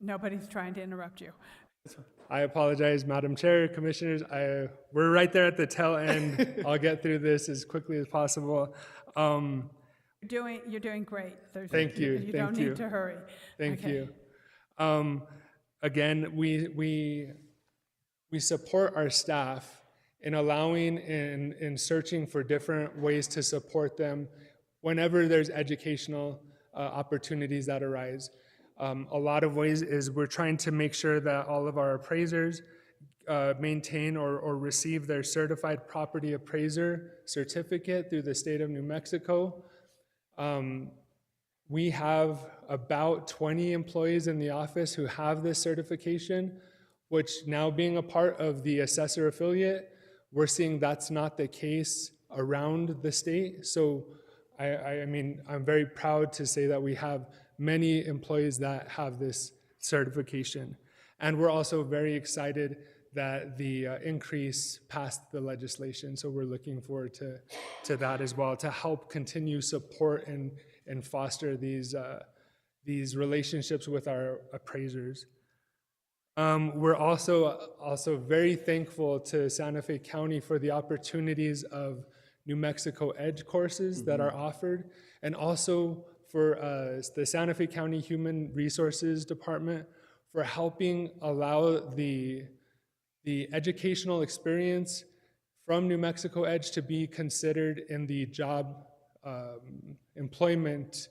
nobody's trying to interrupt you. I apologize, Madam Chair, Commissioners. We're right there at the tail end. I'll get through this as quickly as possible. You're doing great. Thank you. You don't need to hurry. Thank Okay. you. Again, we support our staff in allowing and in searching for different ways to support them whenever there's educational opportunities that arise. A lot of ways is we're trying to make sure that all of our appraisers maintain or receive their certified property appraiser certificate through the state of New Mexico. We have about 20 employees in the office who have this certification, which now being a part of the assessor affiliate, we're seeing that's not the case around the state. So I mean, I'm very proud to say that we have many employees that have this certification. And we're also very excited that the increase passed the legislation. So we're looking forward to that as well, to help continue support and foster these relationships with our appraisers. We're also very thankful to Santa Fe County for the opportunities of New Mexico Edge courses that are offered, and also for the Santa Fe County Human Resources Department for helping allow the educational experience from New Mexico Edge to be considered in the job employment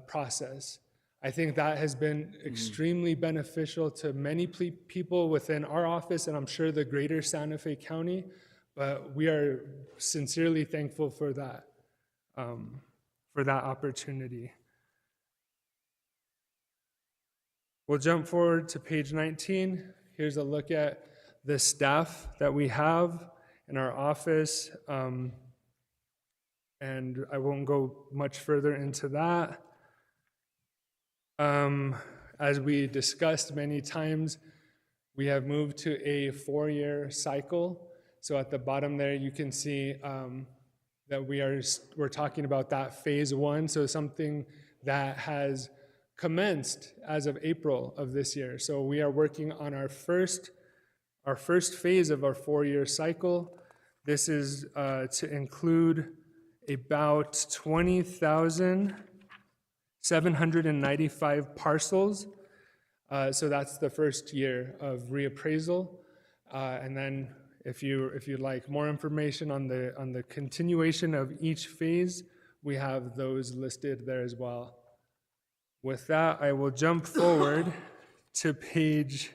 process. I think that has been extremely beneficial to many people within our office, and I'm sure the greater Santa Fe County, but we are sincerely thankful for that opportunity. We'll jump forward to page 19. Here's a look at the staff that we have in our office, and I won't go much further into that. As we discussed many times, we have moved to a 4-year cycle. So at the bottom there, you can see that we're talking about that phase 1, so something that has commenced as of April of this year. So we are working on our first phase of our 4-year cycle. This is to include about 20,795 parcels. So that's the first year of reappraisal. And then if you'd like more information on the continuation of each phase, we have those listed there as well. With that, I will jump forward to page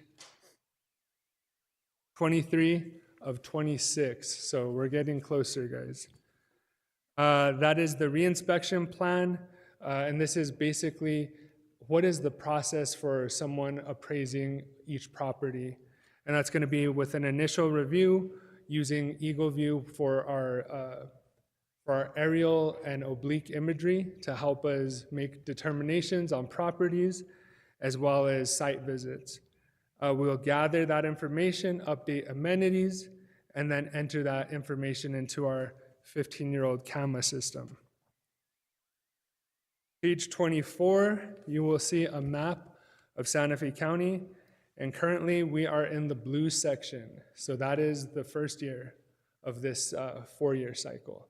23 of 26. So we're getting closer, guys. That is the reinspection plan, and this is basically what is the process for someone appraising each property. And that's going to be with an initial review using Eagle View for our aerial and oblique imagery to help us make determinations on properties as well as site visits. We'll gather that information, update amenities, and then enter that information into our 15-year-old CAMA system. Page 24, you will see a map of Santa Fe County, and currently we are in the blue section. So that is the first year of this 4-year cycle.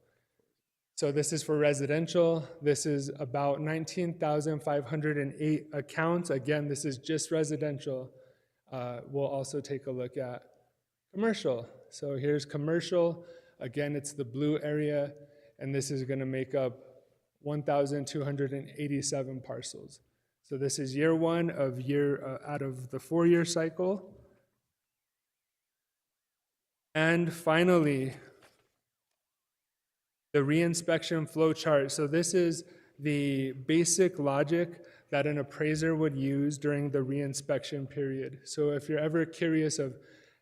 So this is for residential. This is about 19,508 accounts. Again, this is just residential. We'll also take a look at commercial. So here's commercial. Again, it's the blue area, and this is going to make up 1,287 parcels. So this is year 1 of out of the 4-year cycle. And finally, the reinspection flow chart. So this is the basic logic that an appraiser would use during the reinspection period. So if you're ever curious of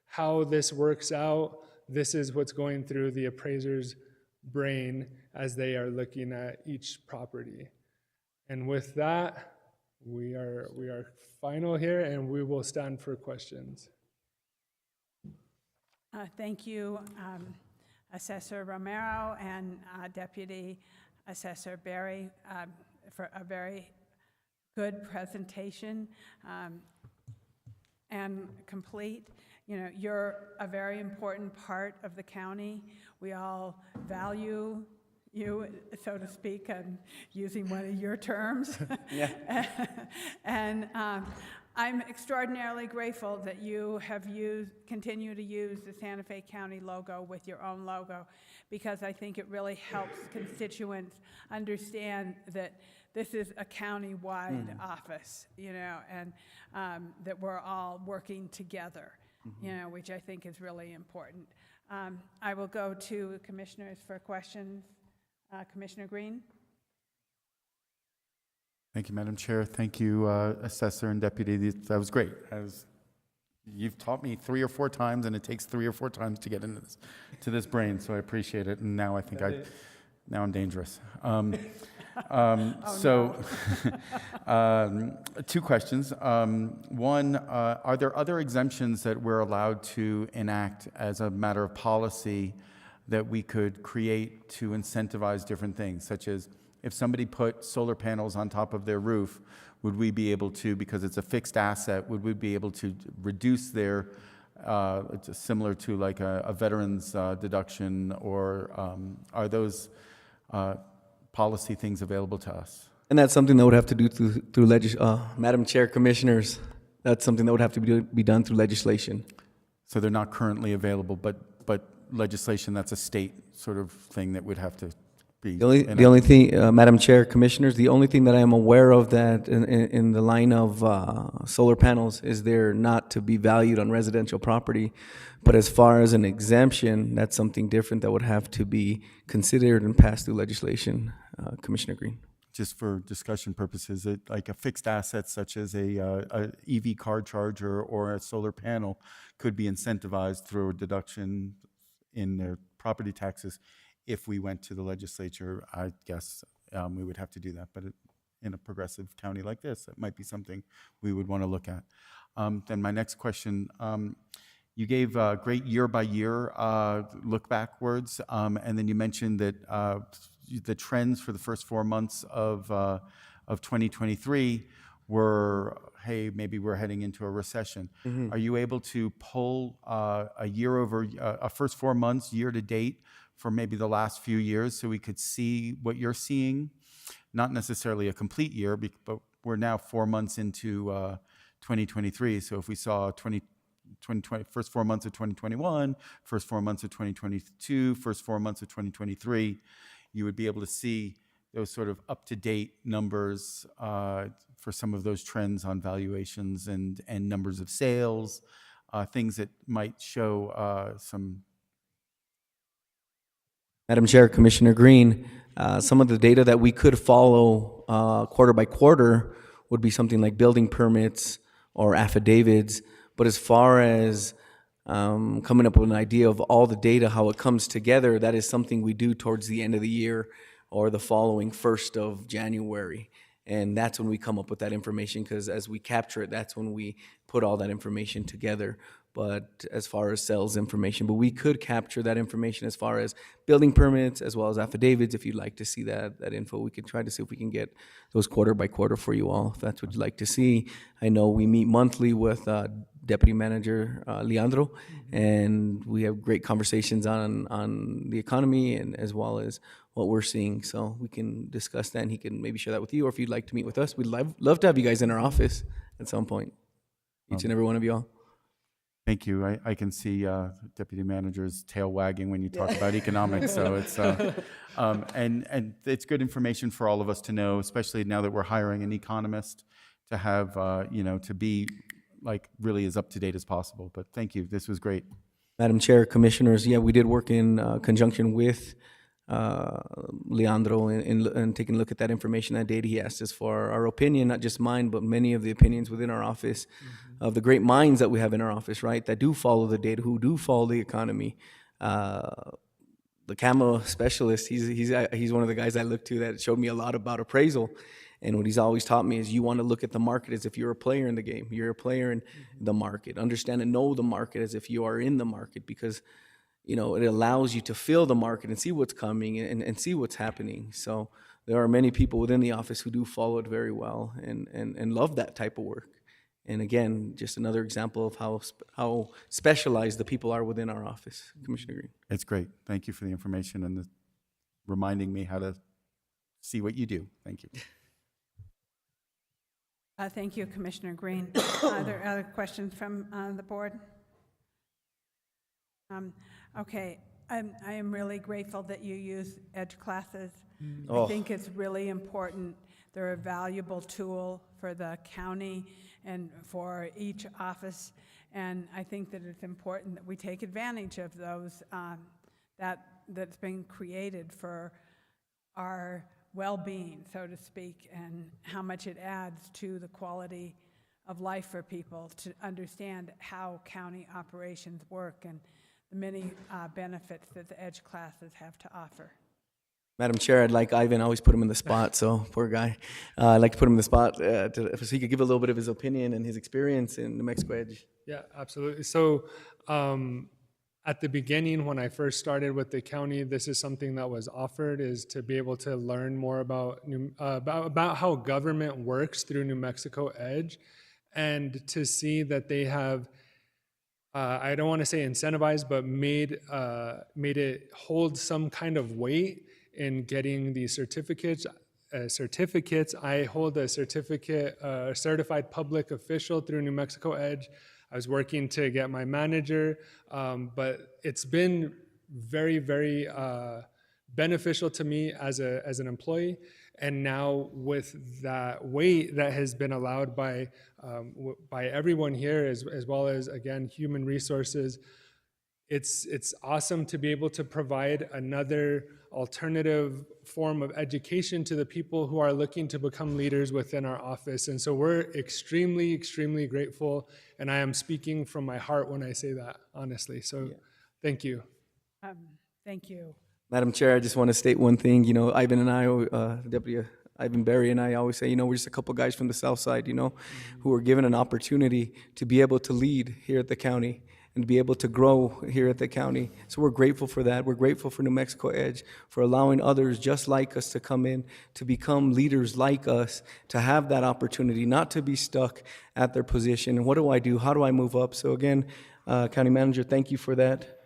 how this works out, this is what's going through the appraiser's brain as they are looking at each property. And with that, we are final here, and we will stand for questions. Thank you, Assessor Romero and Deputy Assessor Berry, for a very good presentation and complete. You know, you're a very important part of the county. We all value you, so to speak, and using one of your terms. Yeah. And I'm extraordinarily grateful that you have continue to use the Santa Fe County logo with your own logo, because I think it really helps constituents understand that this is a county-wide office, you know, and that we're all working together, you know, which I think is really important. I will go to commissioners for questions. Commissioner Green? Thank you, Madam Chair. Thank you, Assessor and Deputy. That was great. You've taught me 3 or 4 times, and it takes 3 or 4 times to get into this brain, so I appreciate it. And now I think now I'm dangerous. So, 2 questions. One, are there other exemptions that we're allowed to enact as a matter of policy that we could create to incentivize different things, such as if somebody put solar panels on top of their roof, would we be able to, because it's a fixed asset, would we be able to reduce their, it's similar to like a veteran's deduction, or are those policy things available to us? And that's something that would have to do through Madam Chair, Commissioners, that's something that would have to be done through legislation. So they're not currently available, but legislation, that's a state sort of thing that would have to be. The only thing, Madam Chair, Commissioners, the only thing that I am aware of that in the line of solar panels is they're not to be valued on residential property. But as far as an exemption, that's something different that would have to be considered and passed through legislation, Commissioner Green. just for discussion purposes, like a fixed asset such as a EV car charger or a solar panel could be incentivized through a deduction in their property taxes. If we went to the legislature, I guess we would have to do that. But in a progressive county like this, it might be something we would want to look at. Then my next question, you gave great year-by-year look backwards, and then you mentioned that the trends for the first 4 months of 2023 were, hey, maybe we're heading into a recession. Are you able to pull a first 4 months year to date for maybe the last few years so we could see what you're seeing? Not necessarily a complete year, but we're now 4 months into 2023. So if we saw 2020, first 4 months of 2021, first 4 months of 2022, first 4 months of 2023, you would be able to see those sort of up-to-date numbers for some of those trends on valuations and numbers of sales, things that might show some. Madam Chair, Commissioner Green, some of the data that we could follow quarter by quarter would be something like building permits or affidavits. But as far as coming up with an idea of all the data, how it comes together, that is something we do towards the end of the year or the following 1st of January. And that's when we come up with that information, because as we capture it, that's when we put all that information together. But as far as sales information, but we could capture that information as far as building permits as well as affidavits. If you'd like to see that info, we can try to see if we can get those quarter by quarter for you all, if that's what you'd like to see. I know we meet monthly with Deputy Manager Leandro, and we have great conversations on the economy and as well as what we're seeing. So we can discuss that, and he can maybe share that with you, or if you'd like to meet with us, we'd love to have you guys in our office at some point, each and every one of you all. Thank you. I can see Deputy Manager's tail wagging when you talk about economics. So it's and it's good information for all of us to know, especially now that we're hiring an economist to have to be like really as up to date as possible. But thank you. This was great. Madam Chair, Commissioners, yeah, we did work in conjunction with Leandro in taking a look at that information, that data. He asked us for our opinion, not just mine, but many of the opinions within our office of the great minds that we have in our office, right, that do follow the data, who do follow the economy. The CAMA specialist, he's one of the guys I look to that showed me a lot about appraisal. And what he's always taught me is you want to look at the market as if you're a player in the game. You're a player in the market. Understand and know the market as if you are in the market, because it allows you to feel the market and see what's coming and see what's happening. So there are many people within the office who do follow it very well and love that type of work. And again, just another example of how specialized the people are within our office, Commissioner Green. It's great. Thank you for the information and reminding me how to see what you do. Thank you. Thank you, Commissioner Green. Are there other questions from the board? Okay, I am really grateful that you use EDGE classes. I think it's really important. They're a valuable tool for the county and for each office, and I think that it's important that we take advantage of those that's been created for our well-being, so to speak, and how much it adds to the quality of life for people to understand how county operations work and the many benefits that the EDGE classes have to offer. Madam Chair, I'd like Ivan, I always put him in the spot, so poor guy. I'd like to put him in the spot so he could give a little bit of his opinion and his experience in New Mexico EDGE. Yeah, absolutely. So at the beginning, when I first started with the county, this is something that was offered, is to be able to learn more about how government works through New Mexico EDGE, and to see that they have, I don't want to say incentivized, but made it hold some kind of weight in getting these certificates. I hold a certificate, certified public official through New Mexico EDGE. I was working to get my manager, but it's been very, very beneficial to me as an employee. And now with that weight that has been allowed by everyone here, as well as, again, human resources, It's awesome to be able to provide another alternative form of education to the people who are looking to become leaders within our office. And so we're extremely, extremely grateful. And I am speaking from my heart when I say that, honestly. So thank you. Thank you. Madam Chair, I just want to state one thing. You know, Ivan and I, Deputy Ivan Berry and I always say, you know, we're just a couple guys from the South Side, you know, who were given an opportunity to be able to lead here at the county and be able to grow here at the county. So we're grateful for that. We're grateful for New Mexico Edge for allowing others just like us to come in, to become leaders like us, to have that opportunity, not to be stuck at their position. And what do I do? How do I move up? So again, County Manager, thank you for that.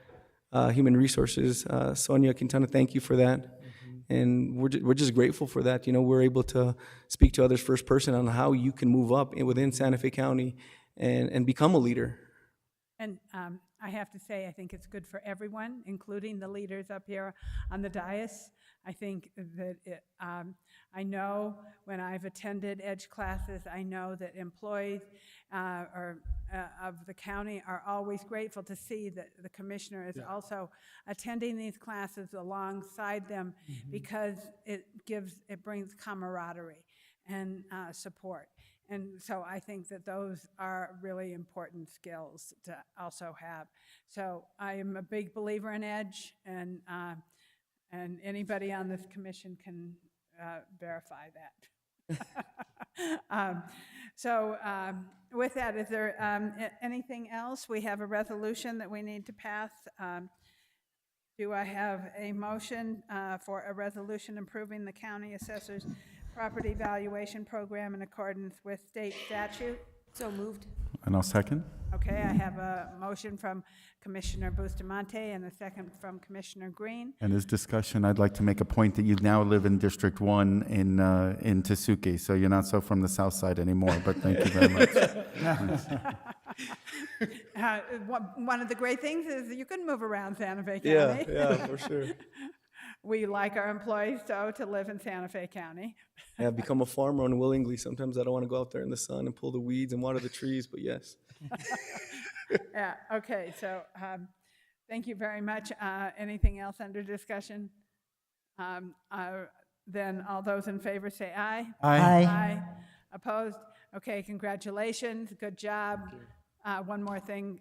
Human Resources, Sonia Quintana, thank you for that. And we're just grateful for that. You know, we're able to speak to others first person on how you can move up within Santa Fe County and become a leader. And I have to say, I think it's good for everyone, including the leaders up here on the dais. I think that I know when I've attended EDGE classes, I know that employees of the county are always grateful to see that the commissioner is also attending these classes alongside them because it brings camaraderie and support. And so I think that those are really important skills to also have. So I am a big believer in EDGE, and anybody on this commission can verify that. With that, is there anything else? We have a resolution that we need to pass. Do I have a motion for a resolution improving the county assessor's property valuation program in accordance with state statute? So moved. And I'll second. Okay, I have a motion from Commissioner Bustamante and a second from Commissioner Green. And as discussion, I'd like to make a point that you now live in District 1 in Tesuque, so you're not so from the south side anymore, but thank you very much. One of the great things is that you can move around Santa Fe County. Yeah, for sure. We like our employees, though, to live in Santa Fe County. I've become a farmer unwillingly. Sometimes I don't want to go out there in the sun and pull the weeds and water the trees, but yes. Yeah, okay, so thank you very much. Anything else under discussion? Then all those in favor say aye. Aye. Opposed? Okay, congratulations, good job. One more thing,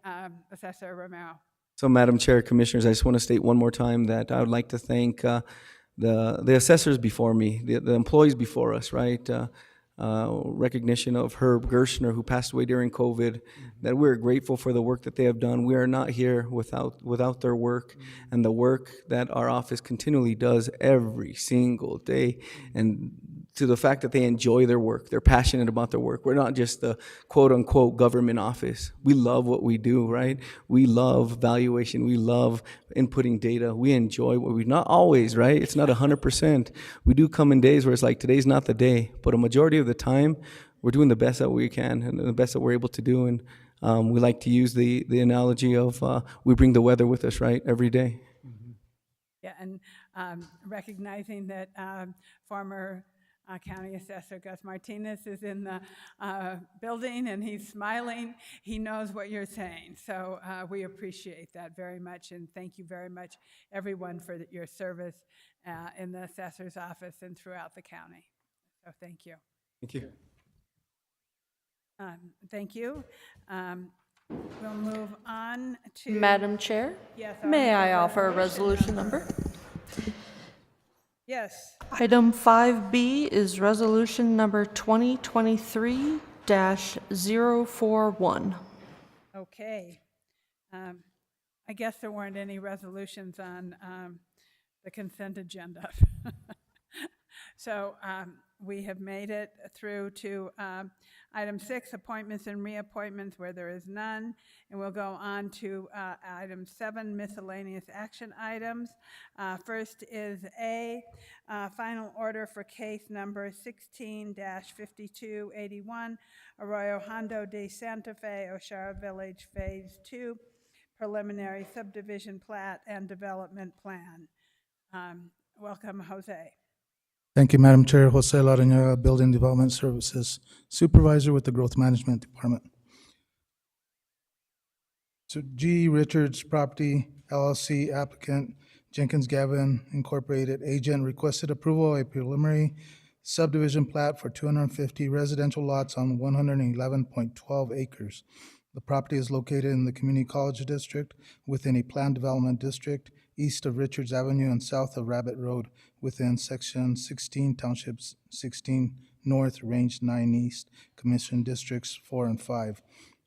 Assessor Romero. So, Madam Chair, Commissioners, I just want to state one more time that I would like to thank the assessors before me, the employees before us, right? Recognition of Herb Gershner, who passed away during COVID, that we're grateful for the work that they have done. We are not here without their work and the work that our office continually does every single day. And to the fact that they enjoy their work, they're passionate about their work. We're not just the quote-unquote government office. We love what we do, right? We love valuation. We love inputting data. We enjoy what we, not always, right? It's not 100%. We do come in days where it's like, today's not the day, but a majority of the time, we're doing the best that we can and the best that we're able to do. And we like to use the analogy of we bring the weather with us, right, every day. Yeah, and recognizing that former County Assessor Gus Martinez is in the building and he's smiling. He knows what you're saying. So we appreciate that very much, and thank you very much, everyone, for your service in the assessor's office and throughout the county. So thank you. Thank you. Thank you. We'll move on to... Madam Chair, Yes. may I offer a resolution number? Yes. Item 5B is resolution number 2023-041. Okay. I guess there weren't any resolutions on the consent agenda. So we have made it through to item 6, appointments and reappointments, where there is none. And we'll go on to item 7, miscellaneous action items. First is A, final order for case number 16-5281, Arroyo Hondo de Santa Fe, Oshara Village Phase 2, preliminary subdivision plat and development plan. Welcome, Jose. Thank you, Madam Chair. Jose Larrañaga, Building Development Services Supervisor with the Growth Management Department. So G. Richards Property LLC applicant Jenkins Gavin Incorporated agent requested approval of a preliminary subdivision plat for 250 residential lots on 111.12 acres. The property is located in the Community College District within a planned development district east of Richards Avenue and south of Rabbit Road within Section 16, Townships 16 North, Range 9 East, Commission Districts 4 and 5.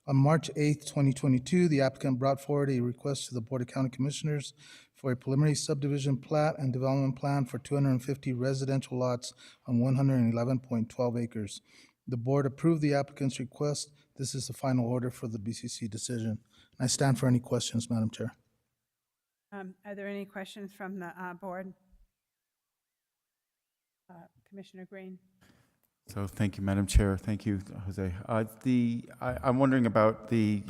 On March 8th, 2022, the applicant brought forward a request to the Board of County Commissioners for a preliminary subdivision plat and development plan for 250 residential lots on 111.12 acres. The board approved the applicant's request. This is the final order for the BCC decision. I stand for any questions, Madam Chair. Are there any questions from the board? Commissioner Green? So thank you, Madam Chair. Thank you, Jose. I'm wondering about the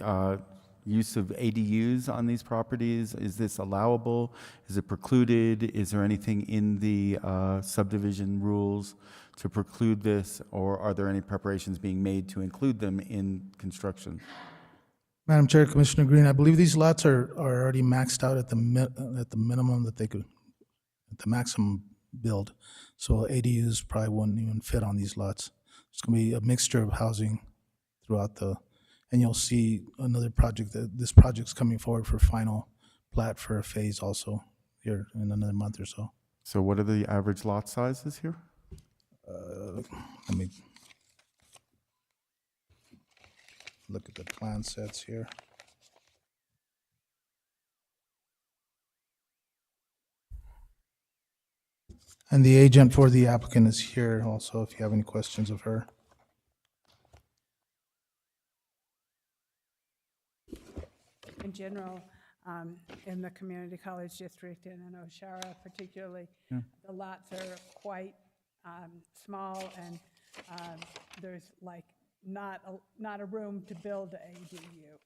use of ADUs on these properties. Is this allowable? Is it precluded? Is there anything in the subdivision rules to preclude this, or are there any preparations being made to include them in construction? Madam Chair, Commissioner Green, I believe these lots are already maxed out at the minimum that they could, at the maximum build. So ADUs probably wouldn't even fit on these lots. It's going to be a mixture of housing throughout and you'll see another project, this project's coming forward for final plat for a phase also here in another month or so. So what are the average lot sizes here? Let me look at the plan sets here. And the agent for the applicant is here also, if you have any questions of her. In general, in the community college district and in Oshara particularly, the lots are quite small, and there's like not a room to build an ADU,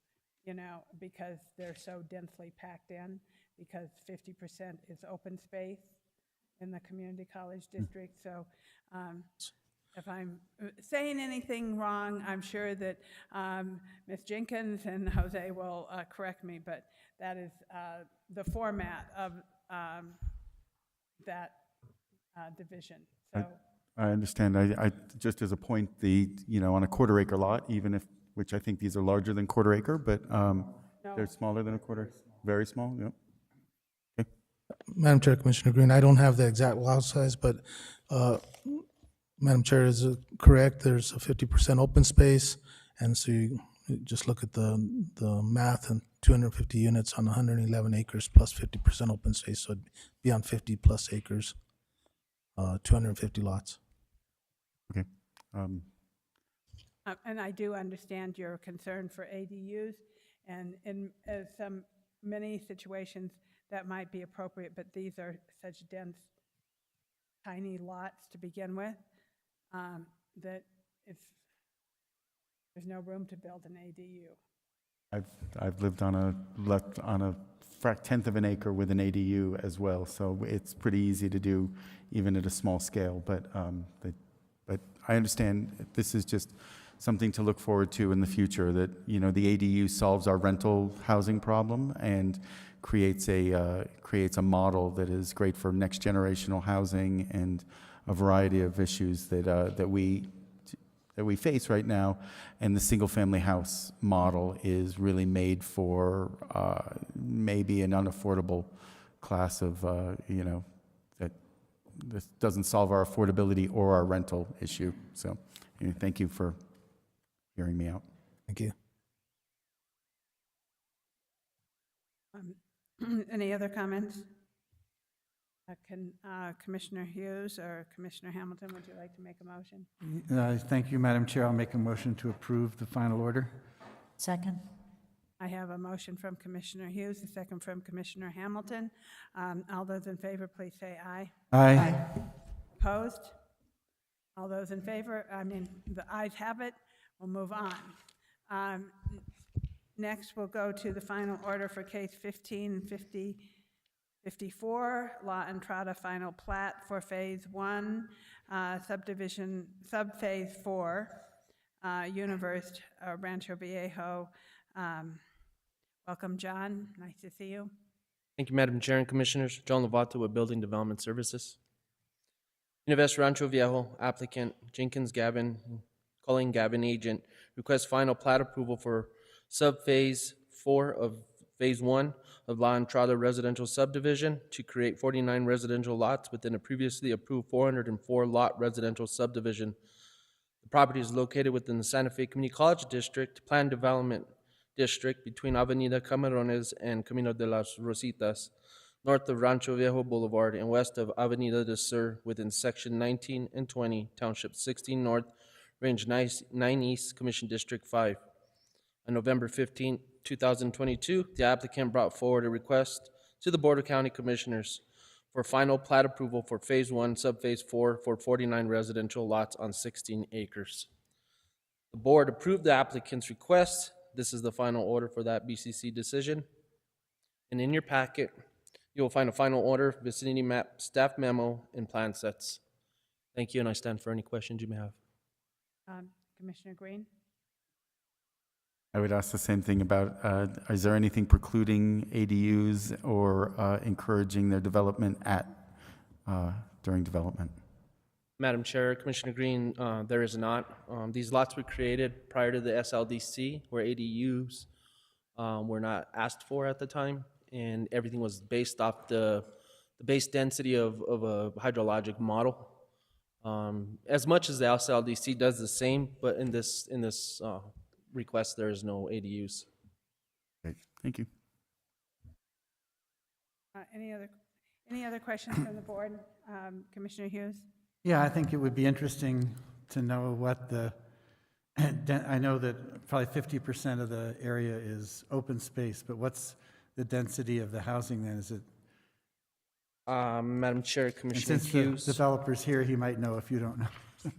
you know, because they're so densely packed in, because 50% is open space in the community college district. So if I'm saying anything wrong, I'm sure that Ms. Jenkins and Jose will correct me, but that is the format of that division. So I understand. I just as a point, on a quarter acre lot, even if, which I think these are larger than quarter acre, but they're smaller than a quarter, very small, yep. Madam Chair, Commissioner Green, I don't have the exact lot size, but Madam Chair is correct. There's a 50% open space, and so you just look at the math, and 250 units on 111 acres plus 50% open space, so it'd be on 50 plus acres, 250 lots. Okay. and I do understand your concern for ADUs, and in many situations, that might be appropriate, but these are such dense, tiny lots to begin with, that there's no room to build an ADU. I've lived on a tenth of an acre with an ADU as well, so it's pretty easy to do even at a small scale. But I understand this is just something to look forward to in the future. That the ADU solves our rental housing problem and creates a model that is great for next generational housing and a variety of issues that we face right now. And the single family house model is really made for maybe an unaffordable class of that this doesn't solve our affordability or our rental issue. So thank you for hearing me out. Thank you. Any other comments? Commissioner Hughes or Commissioner Hamilton, would you like to make a motion? Thank you, Madam Chair. I'll make a motion to approve the final order. Second. I have a motion from Commissioner Hughes, a second from Commissioner Hamilton. All those in favor, please say aye. Aye. Opposed? All those in favor, the ayes have it. We'll move on. Next, we'll go to the final order for case 1554, La Entrada final plat for Phase 1, subdivision, sub-phase 4, Universe Rancho Viejo. Welcome, John. Nice to see you. Thank you, Madam Chair and Commissioners. John Lovato with Building Development Services. Univest Rancho Viejo applicant Jenkins Gavin, Colleen Gavin agent, requests final plat approval for sub-phase 4 of Phase 1 of La Entrada residential subdivision to create 49 residential lots within a previously approved 404-lot residential subdivision. The property is located within the Santa Fe Community College District Plan Development District between Avenida Camarones and Camino de las Rositas, north of Rancho Viejo Boulevard and west of Avenida de Sur within Section 19 and 20, Township 16 North, Range 9 East, Commission District 5. On November 15, 2022, the applicant brought forward a request to the Board of County Commissioners for final plat approval for Phase 1, Subphase 4 for 49 residential lots on 16 acres. The board approved the applicant's request. This is the final order for that BCC decision. And in your packet, you will find a final order, vicinity map, staff memo, and plan sets. Thank you, and I stand for any questions you may have. Commissioner Green? I would ask the same thing about, is there anything precluding ADUs or encouraging their development during development? Madam Chair, Commissioner Green, there is not. These lots were created prior to the SLDC, where ADUs were not asked for at the time, and everything was based off the base density of a hydrologic model. As much as the SLDC does the same, but in this request, there is no ADUs. Great, thank you. Any other questions from the board? Commissioner Hughes? Yeah, I think it would be interesting to know what I know that probably 50% of the area is open space, but what's the density of the housing then? Is it? Madam Chair, And Commissioner since Hughes. the developer's here, he might know if you don't know.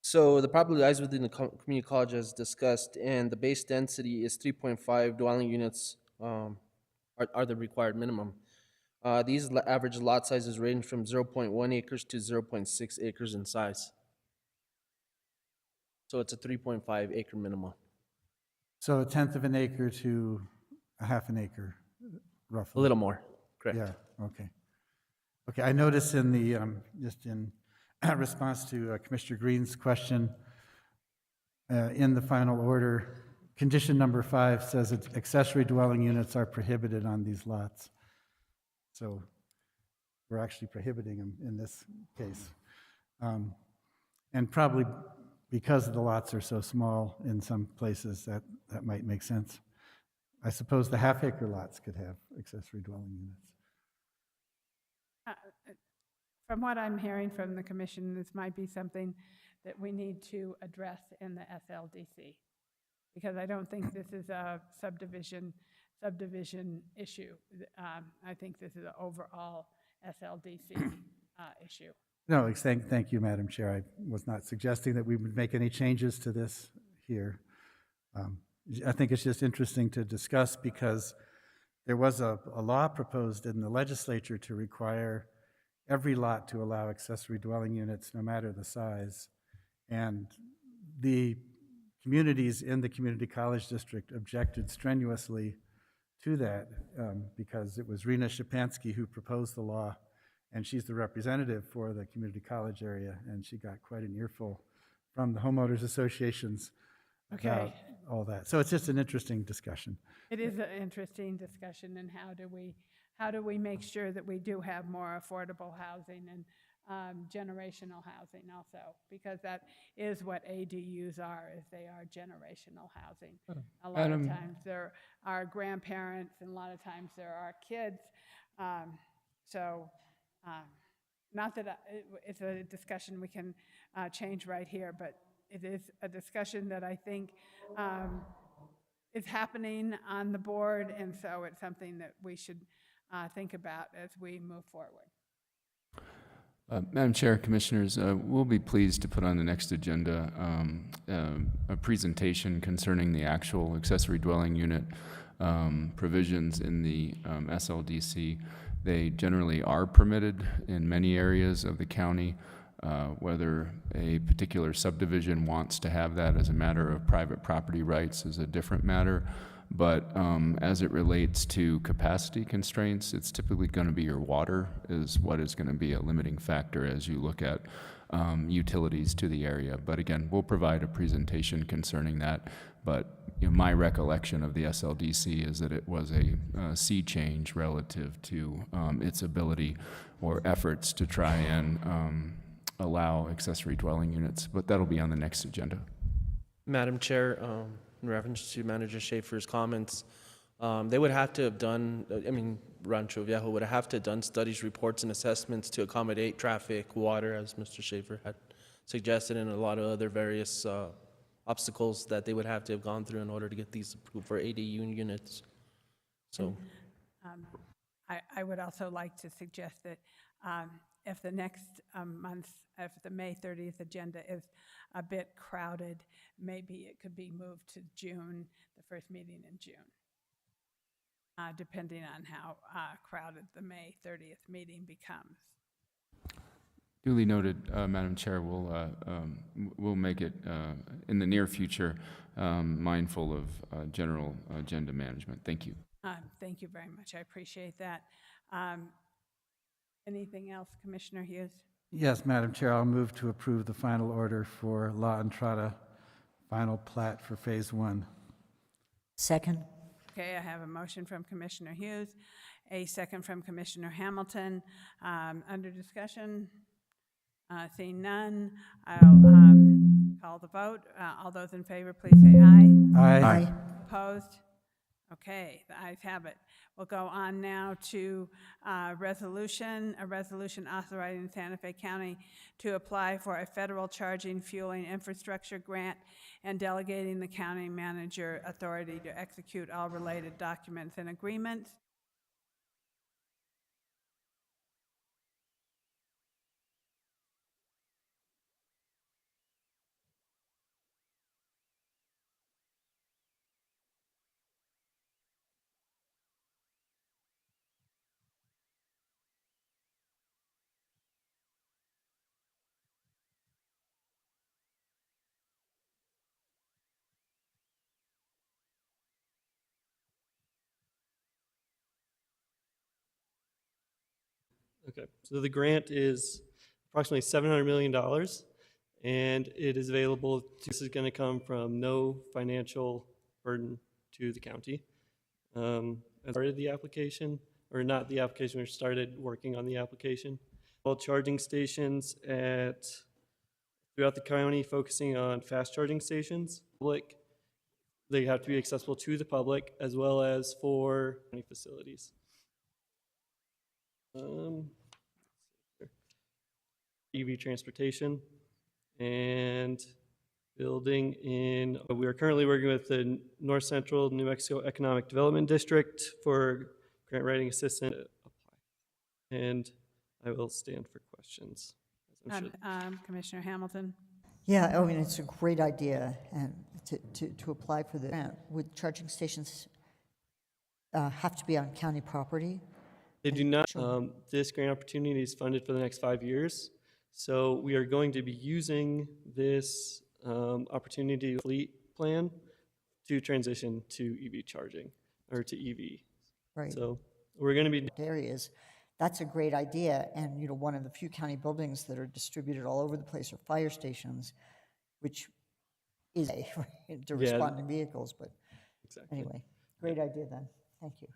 So the property lies within the community college as discussed, and the base density is 3.5 dwelling units are the required minimum. These average lot sizes range from 0.1 acres to 0.6 acres in size. So it's a 3.5 acre minimum. So 1/10 of an acre to 1/2 an acre, roughly? A little more, correct. Yeah, okay. Okay, I noticed in the, just in response to Commissioner Green's question, in the final order, condition number 5 says that accessory dwelling units are prohibited on these lots. So we're actually prohibiting them in this case. And probably because the lots are so small in some places, that might make sense. I suppose the 1/2 acre lots could have accessory dwelling units. From what I'm hearing from the commission, this might be something that we need to address in the SLDC, because I don't think this is a subdivision issue. I think this is an overall SLDC issue. No, thank you, Madam Chair. I was not suggesting that we would make any changes to this here. I think it's just interesting to discuss because there was a law proposed in the legislature to require every lot to allow accessory dwelling units, no matter the size. And the communities in the community college district objected strenuously to that because it was Rena Shapansky who proposed the law, and she's the representative for the community college area, and she got quite an earful from the homeowners associations about all that. So it's just an interesting discussion. It is an interesting discussion, and how do we make sure that we do have more affordable housing and generational housing also, because that is what ADUs are, is they are generational housing. A lot of times there are grandparents, and a lot of times there are kids. Not that it's a discussion we can change right here, but it is a discussion that I think is happening on the board, and so it's something that we should think about as we move forward. Madam Chair, Commissioners, we'll be pleased to put on the next agenda a presentation concerning the actual accessory dwelling unit provisions in the SLDC. They generally are permitted in many areas of the county. Whether a particular subdivision wants to have that as a matter of private property rights is a different matter. But as it relates to capacity constraints, it's typically going to be your water is what is going to be a limiting factor as you look at utilities to the area. But again, we'll provide a presentation concerning that. But my recollection of the SLDC is that it was a sea change relative to its ability or efforts to try and allow accessory dwelling units. But that'll be on the next agenda. Madam Chair, in reference to Manager Schaefer's comments, they would have to have done, Rancho Viejo would have to have done studies, reports, and assessments to accommodate traffic, water, as Mr. Schaefer had suggested, and a lot of other various obstacles that they would have to have gone through in order to get these approved for ADU units. So, I would also like to suggest that if the next month, if the May 30th agenda is a bit crowded, maybe it could be moved to June, the first meeting in June, depending on how crowded the May 30th meeting becomes. Duly noted, Madam Chair. We'll make it in the near future mindful of general agenda management. Thank you. Thank you very much. I appreciate that. Anything else, Commissioner Hughes? Yes, Madam Chair, I'll move to approve the final order for La Entrada, final plat for Phase 1. Second? Okay, I have a motion from Commissioner Hughes, a second from Commissioner Hamilton. Under discussion, seeing none, I'll call the vote. All those in favor, please say aye. Aye. Opposed? Okay, the ayes have it. We'll go on now to a resolution authorizing Santa Fe County to apply for a federal charging fueling infrastructure grant and delegating the county manager authority to execute all related documents and agreements. Okay, so the grant is approximately $700 million, and it is available. This is going to come from no financial burden to the county. As part of the application, or not the application, we started working on the application. All charging stations throughout the county, focusing on fast charging stations. They have to be accessible to the public as well as for county facilities. EV transportation and building in, we are currently working with the North Central New Mexico Economic Development District for grant writing assistant. And I will stand for questions. Commissioner Hamilton? Yeah, I mean, it's a great idea, and to apply for the grant. Would charging stations have to be on county property? They do not. This grant opportunity is funded for the next 5 years. So we are going to be using this opportunity fleet plan to transition to EV charging, or to EV. Right. So we're going to be areas. That's a great idea, and one of the few county buildings that are distributed all over the place are fire stations, which is to respond to vehicles. But exactly. Anyway, great idea then. Thank you.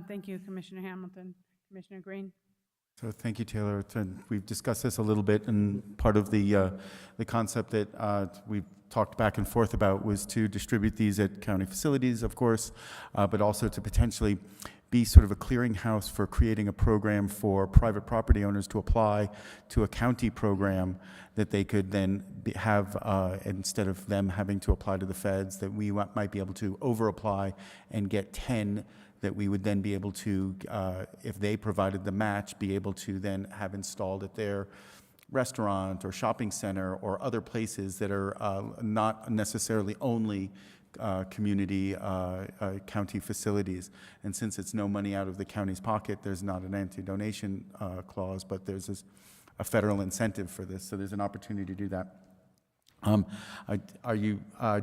Thank you, Commissioner Hamilton. Commissioner Green? So thank you, Taylor. We've discussed this a little bit, and part of the concept that we've talked back and forth about was to distribute these at county facilities, of course, but also to potentially be sort of a clearinghouse for creating a program for private property owners to apply to a county program that they could then have, instead of them having to apply to the feds, that we might be able to over-apply and get 10 that we would then be able to, if they provided the match, be able to then have installed at their restaurant or shopping center or other places that are not necessarily only community county facilities. And since it's no money out of the county's pocket, there's not an anti-donation clause, but there's a federal incentive for this, so there's an opportunity to do that. Do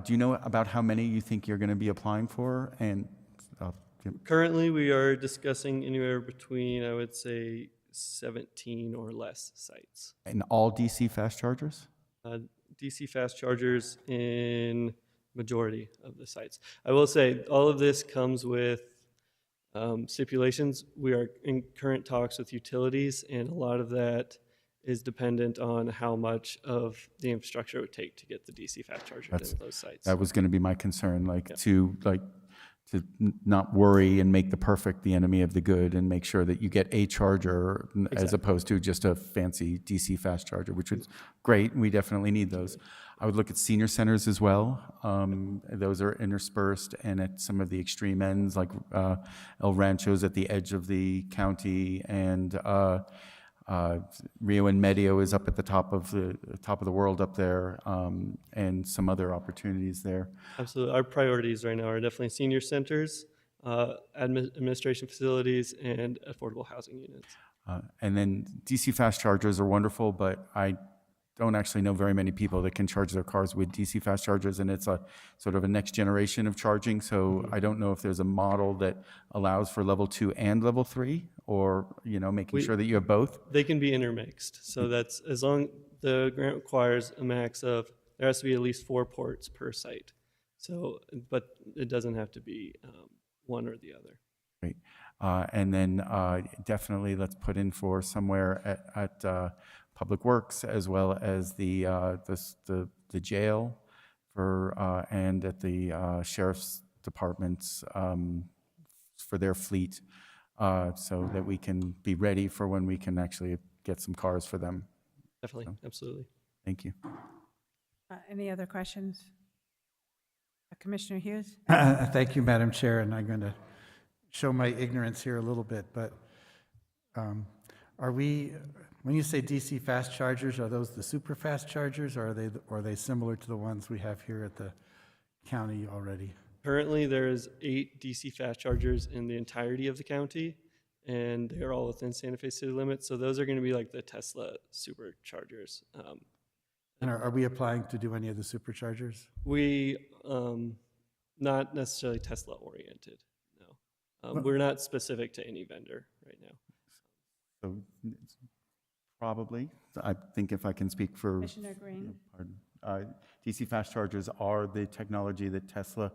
you know about how many you think you're going to be applying for? And Currently, we are discussing anywhere between, I would say, 17 or less sites. And all DC fast chargers? DC fast chargers in majority of the sites. I will say, all of this comes with stipulations. We are in current talks with utilities, and a lot of that is dependent on how much of the infrastructure it would take to get the DC fast chargers into those sites. That was going to be my concern, to not worry and make the perfect the enemy of the good, and make sure that you get a charger as opposed to just a fancy DC fast charger, which is great. We definitely need those. I would look at senior centers as well. Those are interspersed and at some of the extreme ends, like El Rancho's at the edge of the county, and Rio and Medio is up at the top of the world up there, and some other opportunities there. Absolutely. Our priorities right now are definitely senior centers, administration facilities, and affordable housing units. And then DC fast chargers are wonderful, but I don't actually know very many people that can charge their cars with DC fast chargers, and it's a sort of a next generation of charging. So I don't know if there's a model that allows for level 2 and level 3, or making sure that you have both. They can be intermixed. So that's as long the grant requires a max of, there has to be at least 4 ports per site. So, but it doesn't have to be one or the other. Great. And then definitely let's put in for somewhere at Public Works, as well as the jail and at the sheriff's departments for their fleet, so that we can be ready for when we can actually get some cars for them. Definitely, So, absolutely. thank you. Any other questions? Commissioner Hughes? Thank you, Madam Chair, and I'm going to show my ignorance here a little bit, but when you say DC fast chargers, are those the super fast chargers, or are they similar to the ones we have here at the county already? Currently, there is 8 DC fast chargers in the entirety of the county, and they are all within Santa Fe city limits. So those are going to be like the Tesla superchargers. And are we applying to do any of the superchargers? We, not necessarily Tesla oriented, no. We're not specific to any vendor right now. So probably, I think if I can speak for... Commissioner Green? DC fast chargers are the technology that Tesla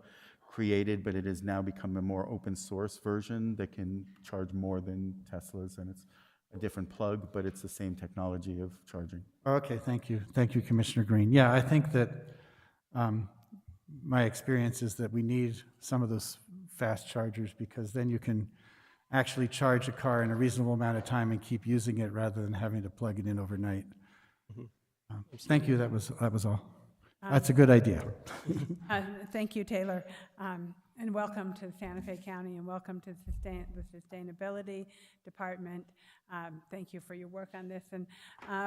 created, but it has now become a more open source version that can charge more than Tesla's, and it's a different plug, but it's the same technology of charging. Okay, thank you. Thank you, Commissioner Green. Yeah, I think that my experience is that we need some of those fast chargers, because then you can actually charge a car in a reasonable amount of time and keep using it rather than having to plug it in overnight. Thank you, that was all. That's a good idea. Thank you, Taylor. And welcome to Santa Fe County, and welcome to the Sustainability Department. Thank you for your work on this. And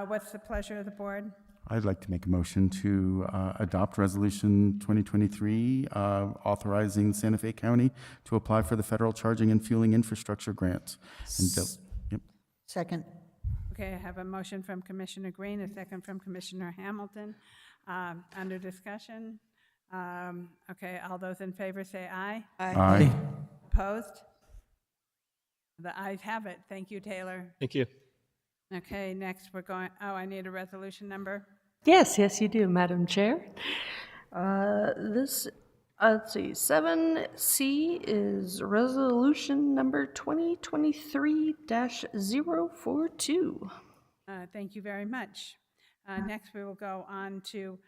what's the pleasure of the board? I'd like to make a motion to adopt Resolution 2023 authorizing Santa Fe County to apply for the Federal Charging and Fueling Infrastructure Grant. Yep. Second. Okay, I have a motion from Commissioner Green, a second from Commissioner Hamilton. Under discussion. Okay, all those in favor say aye. Aye. Opposed? The ayes have it. Thank you, Taylor. Thank you. Okay, next we're going, I need a resolution number. Yes, you do, Madam Chair. Let's see, 7C is resolution number 2023-042. Thank you very much. Next, we will go on to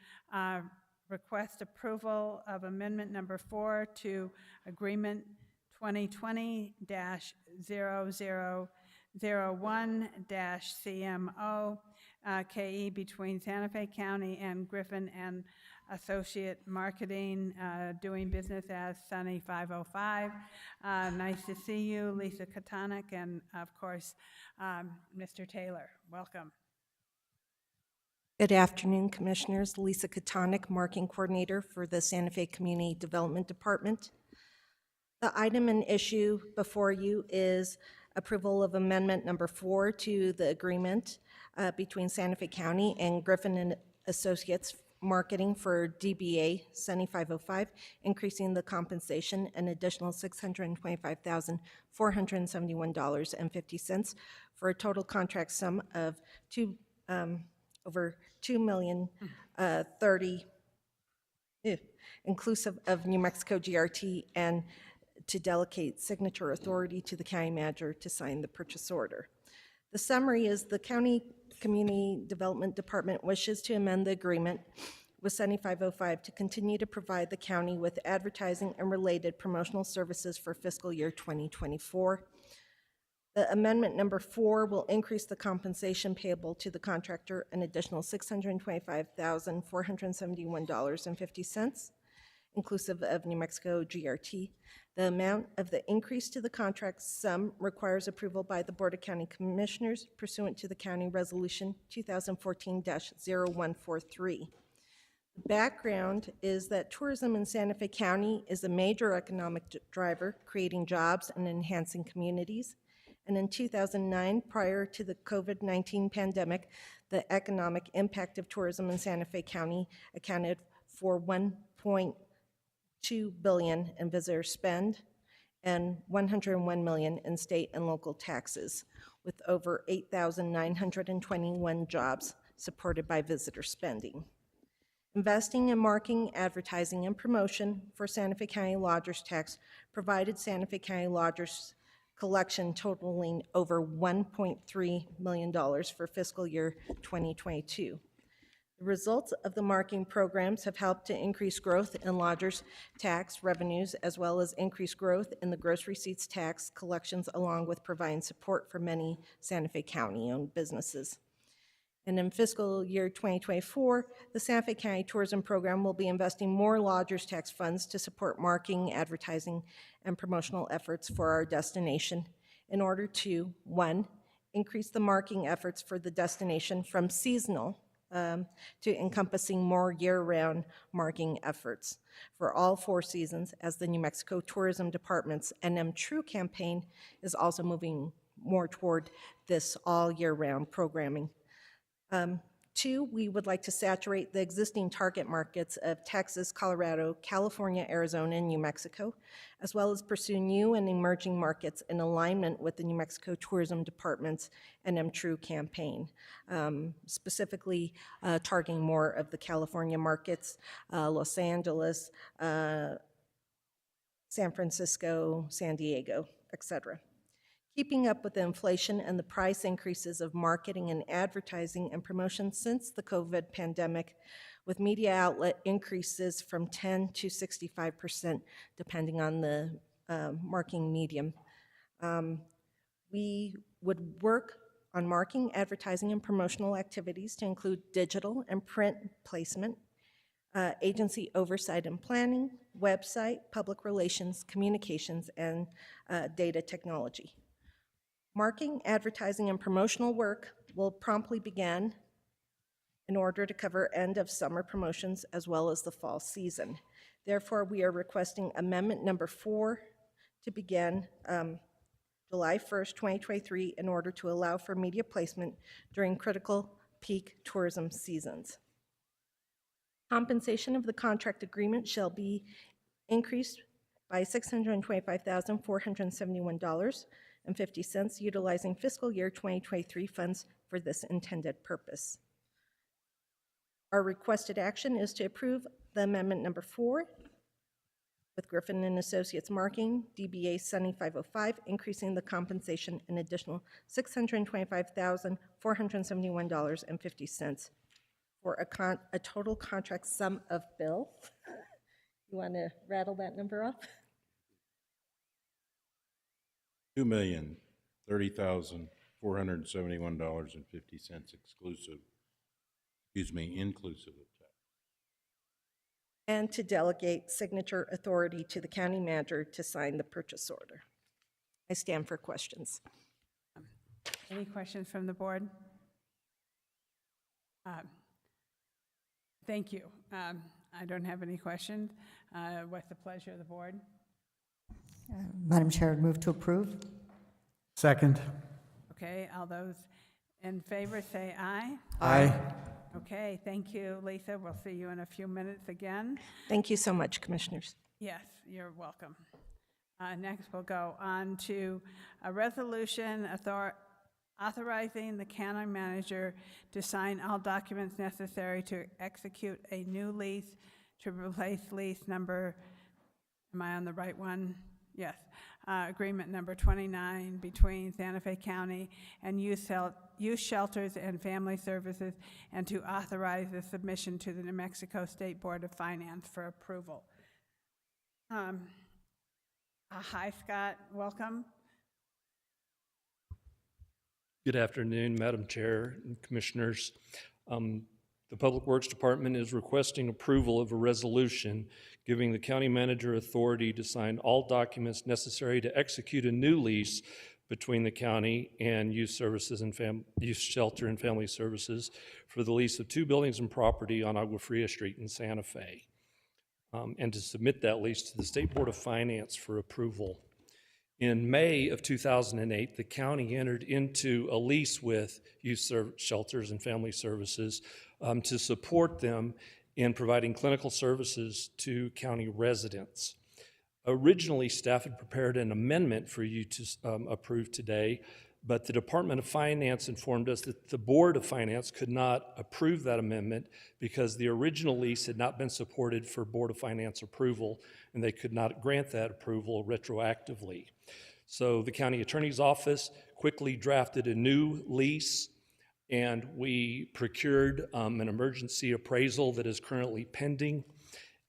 request approval of amendment number 4 to agreement 2020-0001-CMO KE between Santa Fe County and Griffin and Associate Marketing, doing business as Sunny 505. Nice to see you, Lisa Katanik, and of course, Mr. Taylor. Welcome. Good afternoon, Commissioners. Lisa Katanik, Marketing Coordinator for the Santa Fe Community Development Department. The item and issue before you is approval of amendment number 4 to the agreement between Santa Fe County and Griffin and Associates marketing for DBA 7505, increasing the compensation an additional $625,471.50 for a total contract sum of over $2,030,000, inclusive of New Mexico GRT, and to delegate signature authority to the county manager to sign the purchase order. The summary is the County Community Development Department wishes to amend the agreement with 7505 to continue to provide the county with advertising and related promotional services for fiscal year 2024. The amendment number 4 will increase the compensation payable to the contractor an additional $625,471.50, inclusive of New Mexico GRT. The amount of the increase to the contract sum requires approval by the Board of County Commissioners pursuant to the County Resolution 2014-0143. The background is that tourism in Santa Fe County is a major economic driver, creating jobs and enhancing communities. And in 2009, prior to the COVID-19 pandemic, the economic impact of tourism in Santa Fe County accounted for $1.2 billion in visitor spend and $101 million in state and local taxes, with over 8,921 jobs supported by visitor spending. Investing in marketing, advertising, and promotion for Santa Fe County Lodgers Tax provided Santa Fe County Lodgers collection totaling over $1.3 million for fiscal year 2022. The results of the marketing programs have helped to increase growth in lodgers tax revenues, as well as increase growth in the gross receipts tax collections, along with providing support for many Santa Fe County-owned businesses. And in fiscal year 2024, the Santa Fe County Tourism Program will be investing more lodgers tax funds to support marketing, advertising, and promotional efforts for our destination in order to, 1, increase the marketing efforts for the destination from seasonal to encompassing more year-round marketing efforts for all 4 seasons, as the New Mexico Tourism Department's NM True campaign is also moving more toward this all year-round programming. 2, we would like to saturate the existing target markets of Texas, Colorado, California, Arizona, and New Mexico, as well as pursue new and emerging markets in alignment with the New Mexico Tourism Department's NM True campaign, specifically targeting more of the California markets, Los Angeles, San Francisco, San Diego, etc. Keeping up with the inflation and the price increases of marketing and advertising and promotion since the COVID pandemic, with media outlet increases from 10 to 65%, depending on the marketing medium. We would work on marketing, advertising, and promotional activities to include digital and print placement, agency oversight and planning, website, public relations, communications, and data technology. Marketing, advertising, and promotional work will promptly begin in order to cover end of summer promotions as well as the fall season. Therefore, we are requesting amendment number 4 to begin July 1st, 2023, in order to allow for media placement during critical peak tourism seasons. Compensation of the contract agreement shall be increased by $625,471.50, utilizing fiscal year 2023 funds for this intended purpose. Our requested action is to approve the amendment number 4 with Griffin and Associates Marketing, DBA 7505, increasing the compensation an additional $625,471.50 for a total contract sum of, Bill, you want to rattle that number off? $2,030,471.50 inclusive of tax. And to delegate signature authority to the county manager to sign the purchase order. I stand for questions. Any questions from the board? Thank you. I don't have any questions. What's the pleasure of the board? Madam Chair, I'd move to approve. Second. Okay, all those in favor say aye. Aye. Okay, thank you, Lisa. We'll see you in a few minutes again. Thank you so much, Commissioners. Yes, you're welcome. Next, we'll go on to a resolution authorizing the county manager to sign all documents necessary to execute a new lease to replace lease number, am I on the right one? Yes. Agreement number 29 between Santa Fe County and Youth Shelters and Family Services, and to authorize the submission to the New Mexico State Board of Finance for approval. Hi, Scott. Welcome. Good afternoon, Madam Chair and Commissioners. The Public Works Department is requesting approval of a resolution giving the county manager authority to sign all documents necessary to execute a new lease between the county and Youth Services and Youth Shelter and Family Services for the lease of 2 buildings and property on Agua Fria Street in Santa Fe, and to submit that lease to the State Board of Finance for approval. In May of 2008, the county entered into a lease with Youth Shelters and Family Services to support them in providing clinical services to county residents. Originally, staff had prepared an amendment for you to approve today, but the Department of Finance informed us that the Board of Finance could not approve that amendment because the original lease had not been supported for Board of Finance approval, and they could not grant that approval retroactively. So the county attorney's office quickly drafted a new lease, and we procured an emergency appraisal that is currently pending,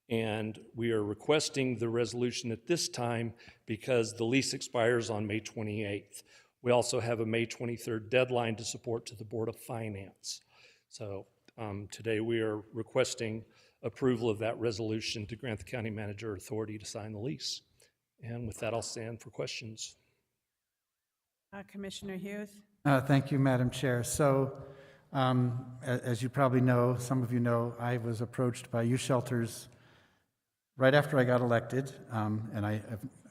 and we are requesting the resolution at this time because the lease expires on May 28th. We also have a May 23rd deadline to support to the Board of Finance. So today we are requesting approval of that resolution to grant the county manager authority to sign the lease. And with that, I'll stand for questions. Commissioner Hughes? Thank you, Madam Chair. So, as you probably know, some of you know, I was approached by Youth Shelters right after I got elected, and I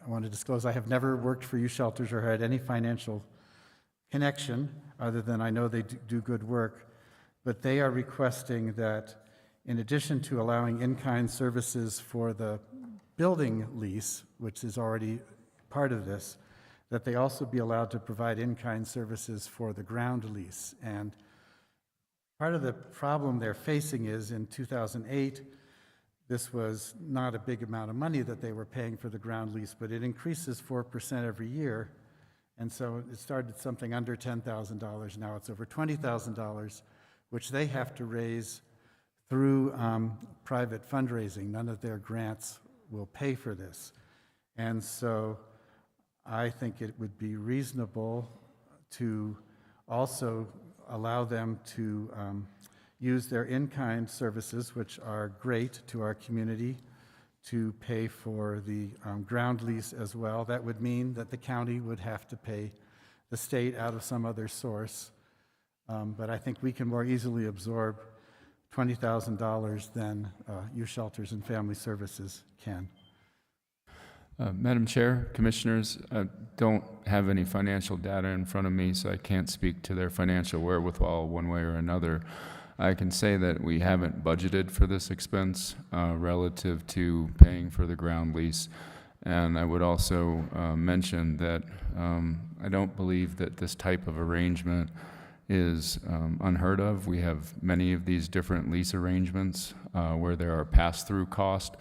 want to disclose I have never worked for Youth Shelters or had any financial connection, other than I know they do good work, but they are requesting that in addition to allowing in-kind services for the building lease, which is already part of this, that they also be allowed to provide in-kind services for the ground lease. And part of the problem they're facing is in 2008, this was not a big amount of money that they were paying for the ground lease, but it increases 4% every year. And so it started something under $10,000. Now it's over $20,000, which they have to raise through private fundraising. None of their grants will pay for this. And so I think it would be reasonable to also allow them to use their in-kind services, which are great to our community, to pay for the ground lease as well. That would mean that the county would have to pay the state out of some other source. But I think we can more easily absorb $20,000 than Youth Shelters and Family Services can. Madam Chair, Commissioners, I don't have any financial data in front of me, so I can't speak to their financial wherewithal one way or another. I can say that we haven't budgeted for this expense relative to paying for the ground lease. And I would also mention that I don't believe that this type of arrangement is unheard of. We have many of these different lease arrangements where there are pass-through costs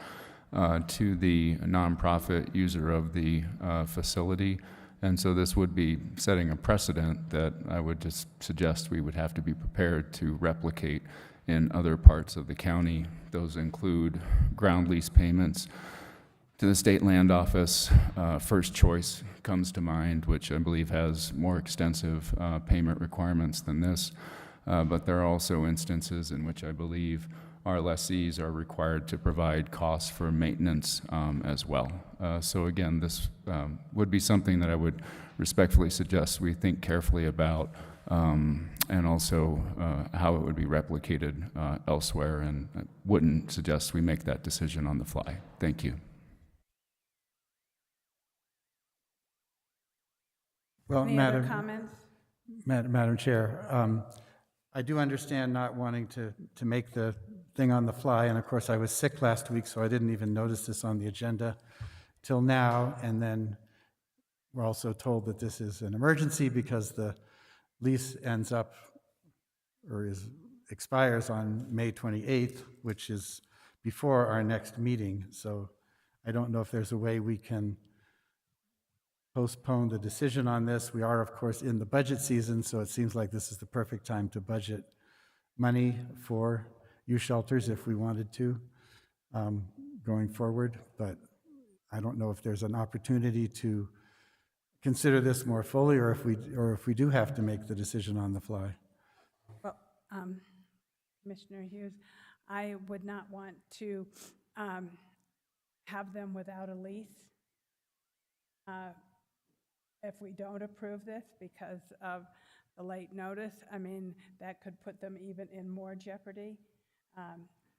to the nonprofit user of the facility. And so this would be setting a precedent that I would just suggest we would have to be prepared to replicate in other parts of the county. Those include ground lease payments to the state land office. First Choice comes to mind, which I believe has more extensive payment requirements than this. But there are also instances in which I believe our lessees are required to provide costs for maintenance as well. So again, this would be something that I would respectfully suggest we think carefully about, and also how it would be replicated elsewhere, and I wouldn't suggest we make that decision on the fly. Thank you. Well, Any other comments? Madam Chair, I do understand not wanting to make the thing on the fly, and of course, I was sick last week, so I didn't even notice this on the agenda till now, and then we're also told that this is an emergency because the lease ends up, or expires on May 28th, which is before our next meeting, so I don't know if there's a way we can postpone the decision on this. We are, of course, in the budget season, so it seems like this is the perfect time to budget money for youth shelters if we wanted to going forward. But I don't know if there's an opportunity to consider this more fully, or if we do have to make the decision on the fly. Well, Commissioner Hughes, I would not want to have them without a lease if we don't approve this because of the late notice. I mean, that could put them even in more jeopardy,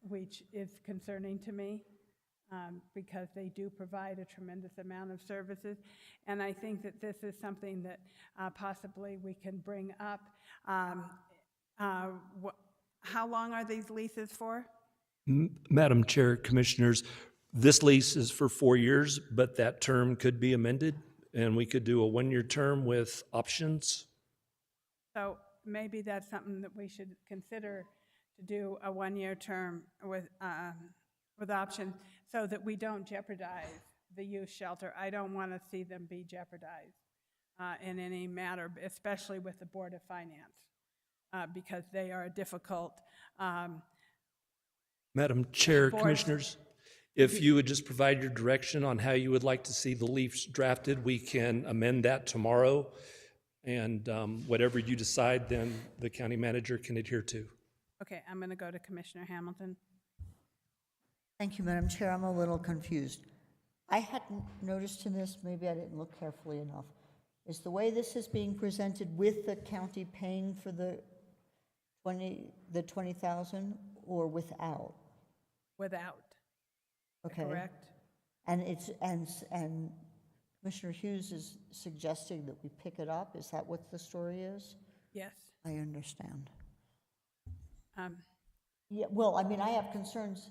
which is concerning to me because they do provide a tremendous amount of services. And I think that this is something that possibly we can bring up. How long are these leases for? Madam Chair, Commissioners, this lease is for 4 years, but that term could be amended, and we could do a 1-year term with options. So maybe that's something that we should consider, to do a 1-year term with options so that we don't jeopardize the youth shelter. I don't want to see them be jeopardized in any matter, especially with the Board of Finance, because they are a difficult Madam Chair, Board. Commissioners, if you would just provide your direction on how you would like to see the lease drafted, we can amend that tomorrow. And whatever you decide, then the county manager can adhere to. Okay, I'm going to go to Commissioner Hamilton. Thank you, Madam Chair. I'm a little confused. I hadn't noticed in this, maybe I didn't look carefully enough. Is the way this is being presented with the county paying for the 20,000 or without? Without. Okay. Correct. And Commissioner Hughes is suggesting that we pick it up. Is that what the story is? Yes. I understand. Um, Yeah, well, I mean, I have concerns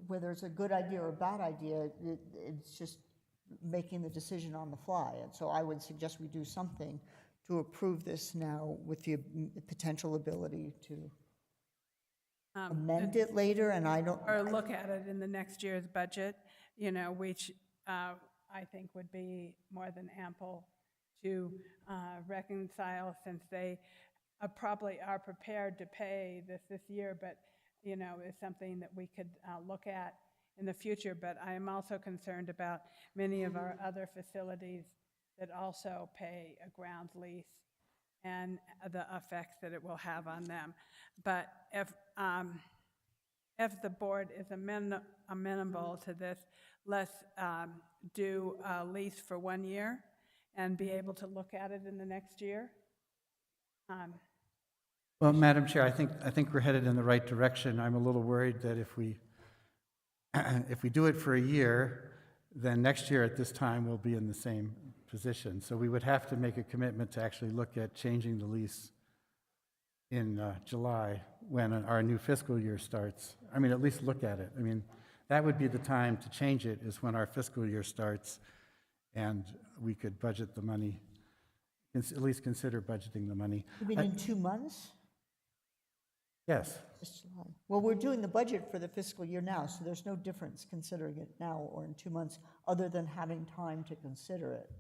whether it's a good idea or a bad idea. It's just making the decision on the fly. And so I would suggest we do something to approve this now with the potential ability to amend it later, and I don't... Or look at it in the next year's budget, you know, which I think would be more than ample to reconcile, since they probably are prepared to pay this year, but, you know, is something that we could look at in the future. But I am also concerned about many of our other facilities that also pay a ground lease and the effects that it will have on them. But if the board is amenable to this, let's do a lease for 1 year and be able to look at it in the next year. Well, Madam Chair, I think we're headed in the right direction. I'm a little worried that if we do it for a year, then next year at this time we'll be in the same position. So we would have to make a commitment to actually look at changing the lease in July when our new fiscal year starts. I mean, at least look at it. I mean, that would be the time to change it, is when our fiscal year starts, and we could budget the money, at least consider budgeting the money. You mean in 2 months? Yes. This July. Well, we're doing the budget for the fiscal year now, so there's no difference considering it now or in 2 months, other than having time to consider it.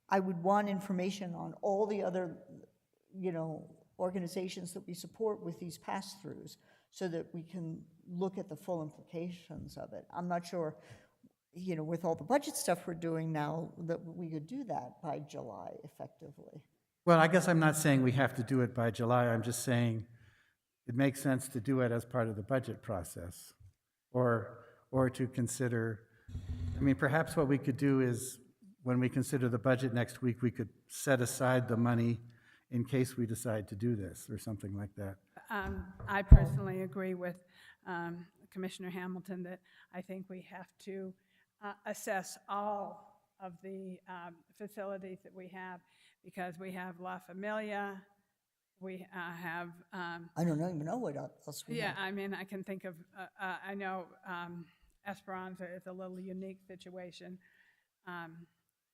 I would want information on all the other, you know, organizations that we support with these pass-throughs, so that we can look at the full implications of it. I'm not sure, you know, with all the budget stuff we're doing now, that we could do that by July effectively. Well, I guess I'm not saying we have to do it by July. I'm just saying it makes sense to do it as part of the budget process, or to consider. I mean, perhaps what we could do is, when we consider the budget next week, we could set aside the money in case we decide to do this, or something like that. I personally agree with Commissioner Hamilton that I think we have to assess all of the facilities that we have, because we have La Familia, we have, I don't even know what else we yeah, have. I mean, I can think of, I know Esperanza is a little unique situation,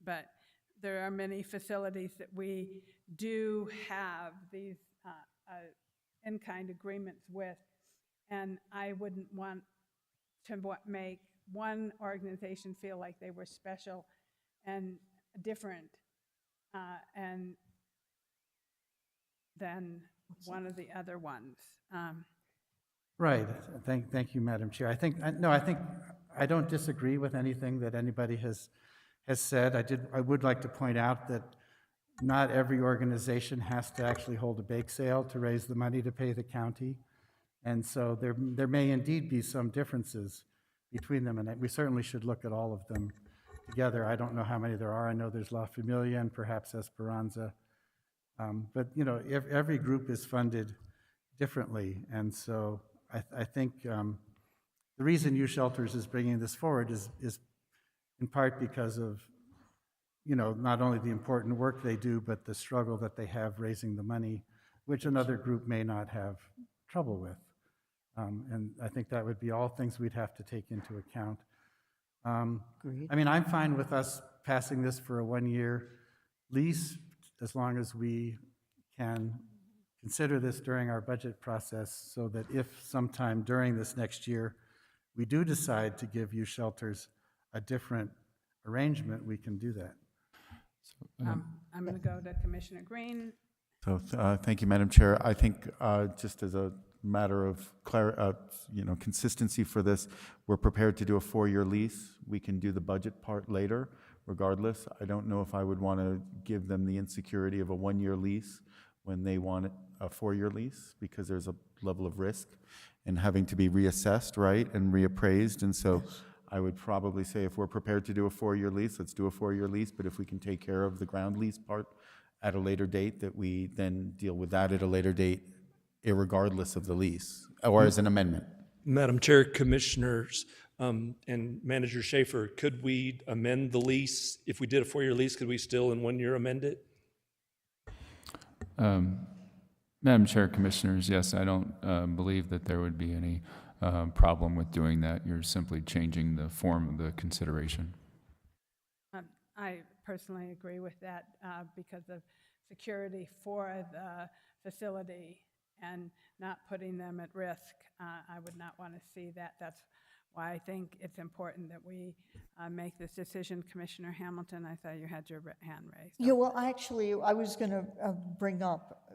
but there are many facilities that we do have these in-kind agreements with, and I wouldn't want to make one organization feel like they were special and different and than one of the other ones. Right. Thank you, Madam Chair. I think I don't disagree with anything that anybody has said. I would like to point out that not every organization has to actually hold a bake sale to raise the money to pay the county. And so there may indeed be some differences between them, and we certainly should look at all of them together. I don't know how many there are. I know there's La Familia and perhaps Esperanza. But, you know, every group is funded differently. And so I think the reason U Shelters is bringing this forward is in part because of, you know, not only the important work they do, but the struggle that they have raising the money, which another group may not have trouble with. And I think that would be all things we'd have to take into account. I mean, I'm fine with us passing this for a one-year lease, as long as we can consider this during our budget process, so that if sometime during this next year we do decide to give U Shelters a different arrangement, we can do that. I'm going to go to Commissioner Green. So, thank you, Madam Chair. I think just as a matter of consistency for this, we're prepared to do a 4-year lease. We can do the budget part later, regardless. I don't know if I would want to give them the insecurity of a 1-year lease when they want a 4-year lease, because there's a level of risk in having to be reassessed, right, and reappraised. And so I would probably say, if we're prepared to do a 4-year lease, let's do a 4-year lease. But if we can take care of the ground lease part at a later date, that we then deal with that at a later date, irregardless of the lease, or as an amendment. Madam Chair, Commissioners, and Manager Schaefer, could we amend the lease? If we did a 4-year lease, could we still in 1 year amend it? Madam Chair, Commissioners, yes, I don't believe that there would be any problem with doing that. You're simply changing the form of the consideration. I personally agree with that because of security for the facility and not putting them at risk. I would not want to see that. That's why I think it's important that we make this decision. Commissioner Hamilton, I thought you had your hand raised. Yeah, well, actually, I was going to bring up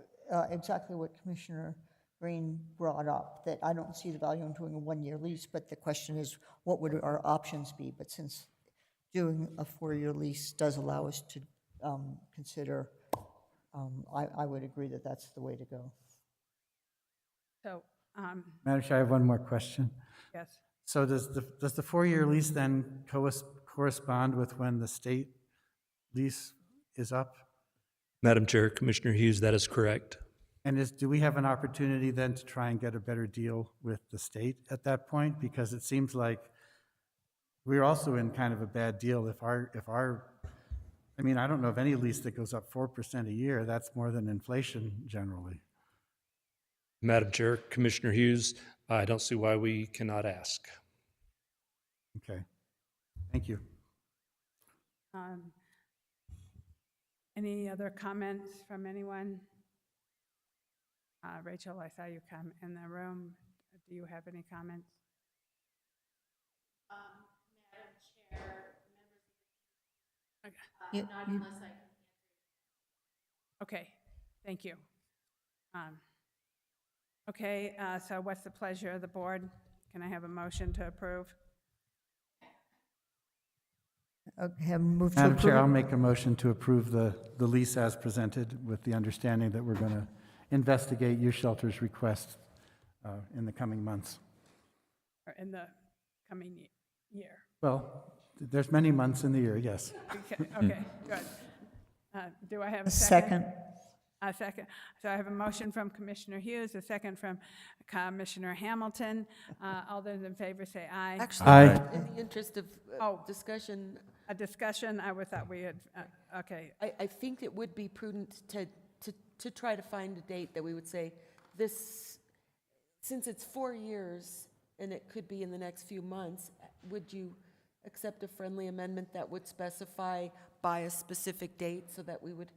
exactly what Commissioner Green brought up, that I don't see the value in doing a 1-year lease, but the question is, what would our options be? But since doing a 4-year lease does allow us to consider, I would agree that that's the way to go. So, Madam Chair, I have one more question. yes. So does the 4-year lease then correspond with when the state lease is up? Madam Chair, Commissioner Hughes, that is correct. And do we have an opportunity then to try and get a better deal with the state at that point? Because it seems like we're also in kind of a bad deal if our I mean, I don't know of any lease that goes up 4% a year. That's more than inflation generally. Madam Chair, Commissioner Hughes, I don't see why we cannot ask. Okay. Thank you. Any other comments from anyone? Rachel, I saw you come in the room. Do you have any comments? Madam Chair, Okay. not unless I can. Okay, thank you. Okay, so what's the pleasure of the board? Can I have a motion to approve? Okay, move to Madam approve. Chair, I'll make a motion to approve the lease as presented, with the understanding that we're going to investigate U Shelter's request in the coming months. Or in the coming year? Well, there's many months in the year, yes. Okay, good. Do I have a Second. second? A second. So I have a motion from Commissioner Hughes, a second from Commissioner Hamilton. All those in favor say aye. Actually, Aye. in the interest of discussion, a discussion? I would thought we had, okay. I think it would be prudent to try to find a date that we would say, this, since it's 4 years and it could be in the next few months, would you accept a friendly amendment that would specify by a specific date so that we would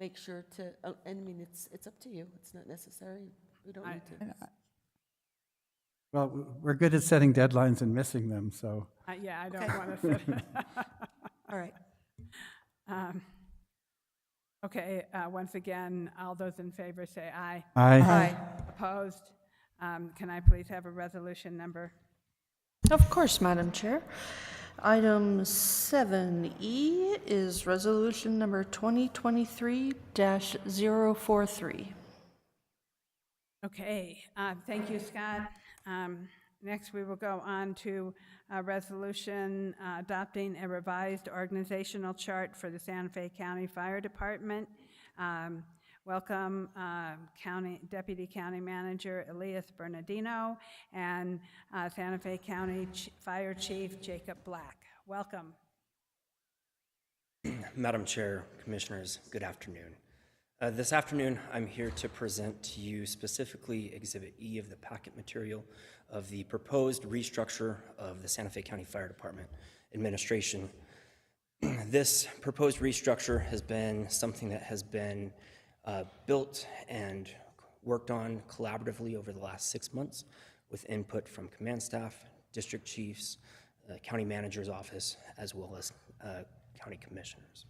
make sure to, I mean, it's up to you. It's not necessary. We don't need to. Well, we're good at setting deadlines and missing them, so. Yeah, I don't want to. All right. Okay, once again, all those in favor say aye. Aye. Aye. Opposed? Can I please have a resolution number? Of course, Madam Chair. Item 7E is resolution number 2023-043. Okay, thank you, Scott. Next, we will go on to a resolution adopting a revised organizational chart for the Santa Fe County Fire Department. Welcome Deputy County Manager Elias Bernardino and Santa Fe County Fire Chief Jacob Black. Welcome. Madam Chair, Commissioners, good afternoon. This afternoon, I'm here to present to you specifically Exhibit E of the packet material of the proposed restructure of the Santa Fe County Fire Department administration. This proposed restructure has been something that has been built and worked on collaboratively over the last 6 months with input from command staff, district chiefs, county manager's office, as well as county commissioners.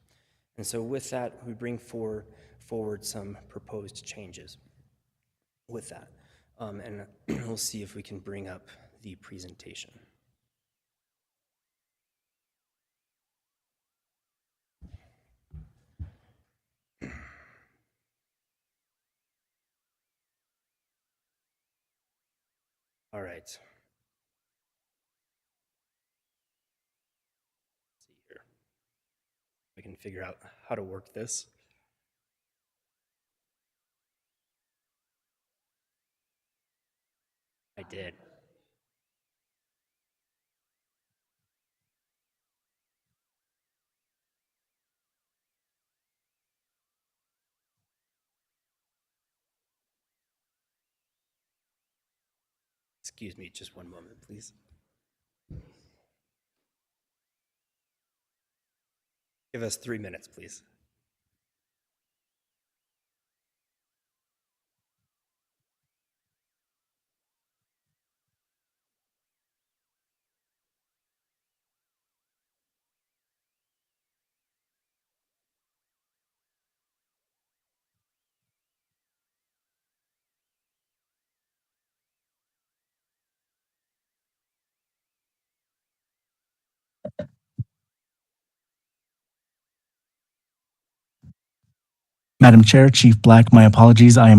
And so with that, we bring forward some proposed changes with that. And we'll see if we can bring up the presentation. All right. Let's see here. We can figure out how to work this. I did. Excuse me, just one moment, please. Give us 3 minutes, please. Madam Chair, Chief Black, my apologies. I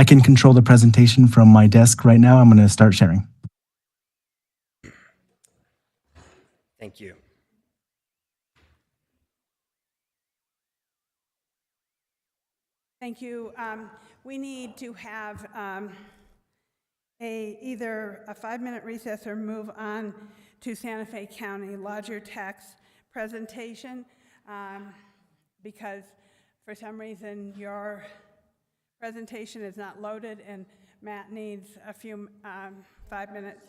can control the presentation from my desk right now. I'm going to start sharing. Thank you. Thank you. We need to have either a 5-minute recess or move on to Santa Fe County lodger tax presentation because for some reason your presentation is not loaded and Matt needs a few 5 minutes.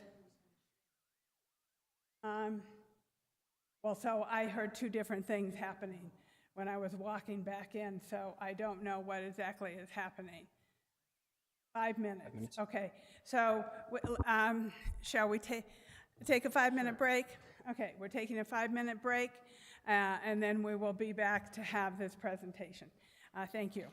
Well, so I heard 2 different things happening when I was walking back in, so I don't know what exactly is happening. 5 minutes. Okay, so shall we take a 5-minute break? Okay, we're taking a 5-minute break, and then we will be back to have this presentation. Thank you.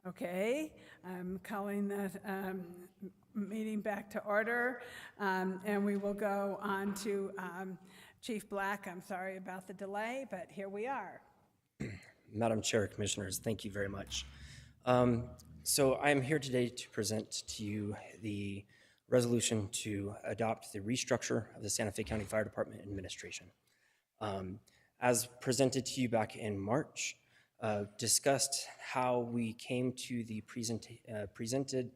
Okay, I'm calling the meeting back to order, and we will go on to Chief Black. I'm sorry about the delay, but here we are. Madam Chair, Commissioners, thank you very much. So I am here today to present to you the resolution to adopt the restructure of the Santa Fe County Fire Department Administration. As presented to you back in March, discussed how we came to the presented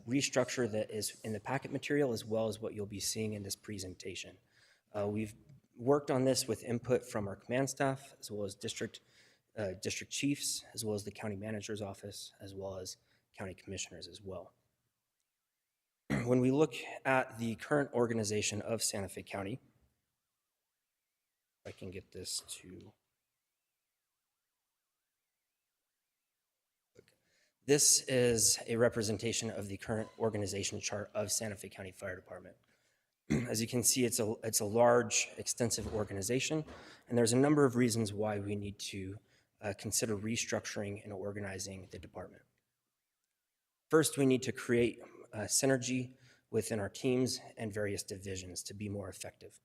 restructure that is in the packet material, as well as what you'll be seeing in this presentation. We've worked on this with input from our command staff, as well as district chiefs, as well as the county manager's office, as well as county commissioners as well. When we look at the current organization of Santa Fe County, if I can get this to... This is a representation of the current organization chart of Santa Fe County Fire Department. As you can see, it's a large, extensive organization, and there's a number of reasons why we need to consider restructuring and organizing the department. First, we need to create synergy within our teams and various divisions to be more effective.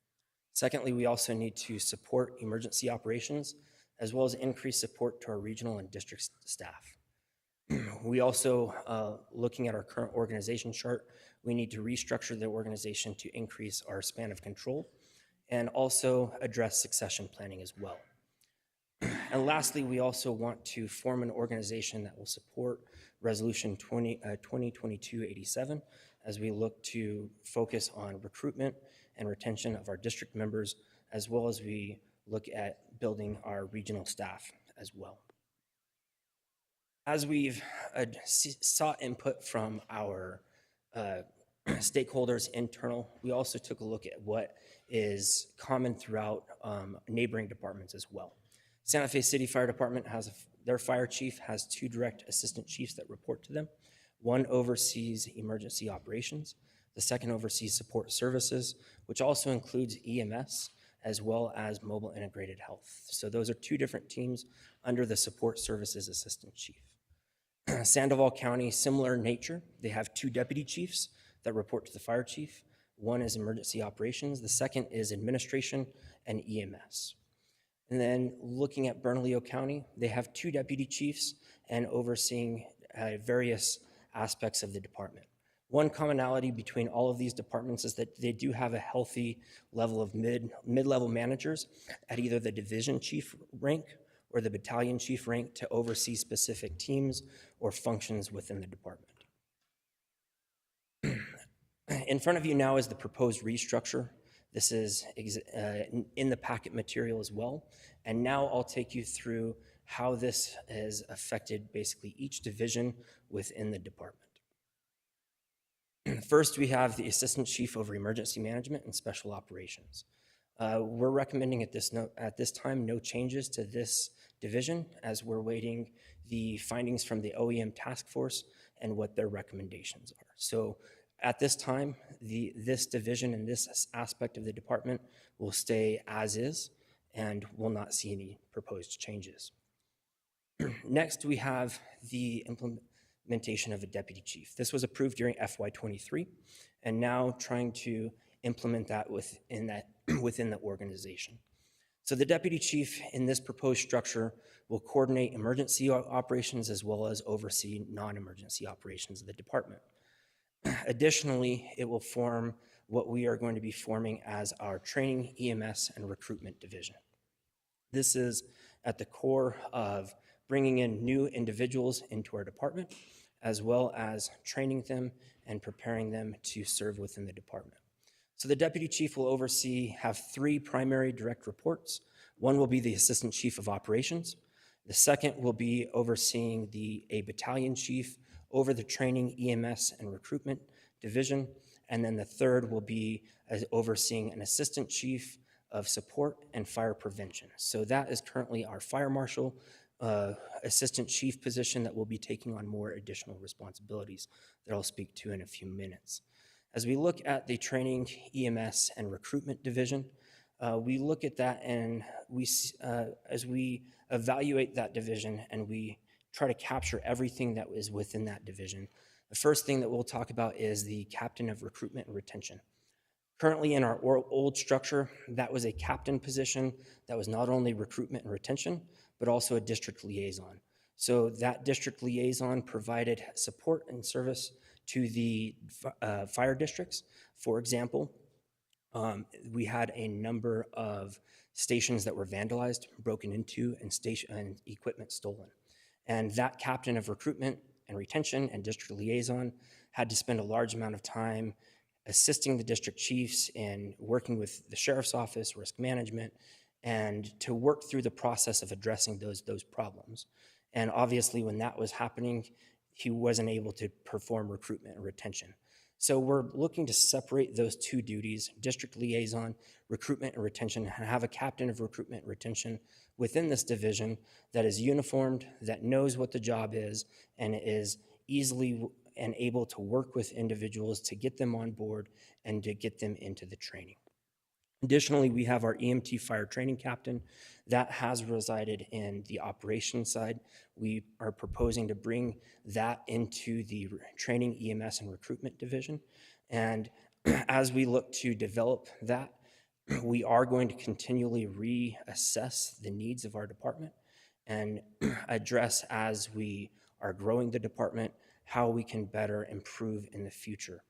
Secondly, we also need to support emergency operations, as well as increase support to our regional and district staff. We also, looking at our current organization chart, we need to restructure the organization to increase our span of control and also address succession planning as well. And lastly, we also want to form an organization that will support Resolution 2022-87 as we look to focus on recruitment and retention of our district members, as well as we look at building our regional staff as well. As we've sought input from our stakeholders internal, we also took a look at what is common throughout neighboring departments as well. Santa Fe City Fire Department their fire chief has 2 direct assistant chiefs that report to them. One oversees emergency operations. The second oversees support services, which also includes EMS, as well as mobile integrated health. So those are 2 different teams under the support services assistant chief. Sandoval County, similar nature. They have 2 deputy chiefs that report to the fire chief. One is emergency operations. The second is administration and EMS. And then looking at Bernalillo County, they have 2 deputy chiefs and overseeing various aspects of the department. One commonality between all of these departments is that they do have a healthy level of mid-level managers at either the division chief rank or the battalion chief rank to oversee specific teams or functions within the department. In front of you now is the proposed restructure. This is in the packet material as well. And now I'll take you through how this has affected basically each division within the department. First, we have the Assistant Chief over Emergency Management and Special Operations. We're recommending at this time no changes to this division, as we're waiting the findings from the OEM task force and what their recommendations are. So at this time, this division and this aspect of the department will stay as is and will not see any proposed changes. Next, we have the implementation of a deputy chief. This was approved during FY23, and now trying to implement that within the organization. So the deputy chief in this proposed structure will coordinate emergency operations as well as oversee non-emergency operations of the department. Additionally, it will form what we are going to be forming as our training, EMS, and recruitment division. This is at the core of bringing in new individuals into our department, as well as training them and preparing them to serve within the department. So the deputy chief will have 3 primary direct reports. One will be the assistant chief of operations. The second will be overseeing a battalion chief over the training, EMS, and recruitment division. And then the third will be overseeing an assistant chief of support and fire prevention. So that is currently our fire marshal assistant chief position that will be taking on more additional responsibilities that I'll speak to in a few minutes. As we look at the training, EMS, and recruitment division, we look at that and as we evaluate that division and we try to capture everything that is within that division. The first thing that we'll talk about is the captain of recruitment and retention. Currently in our old structure, that was a captain position that was not only recruitment and retention, but also a district liaison. So that district liaison provided support and service to the fire districts. For example, we had a number of stations that were vandalized, broken into, and equipment stolen. And that captain of recruitment and retention and district liaison had to spend a large amount of time assisting the district chiefs in working with the sheriff's office, risk management, and to work through the process of addressing those problems. And obviously when that was happening, he wasn't able to perform recruitment and retention. So we're looking to separate those two duties, district liaison, recruitment and retention, and have a captain of recruitment and retention within this division that is uniformed, that knows what the job is, and is easily and able to work with individuals to get them on board and to get them into the training. Additionally, we have our EMT fire training captain that has resided in the operations side. We are proposing to bring that into the training, EMS, and recruitment division. And as we look to develop that, we are going to continually reassess the needs of our department and address, as we are growing the department, how we can better improve in the future.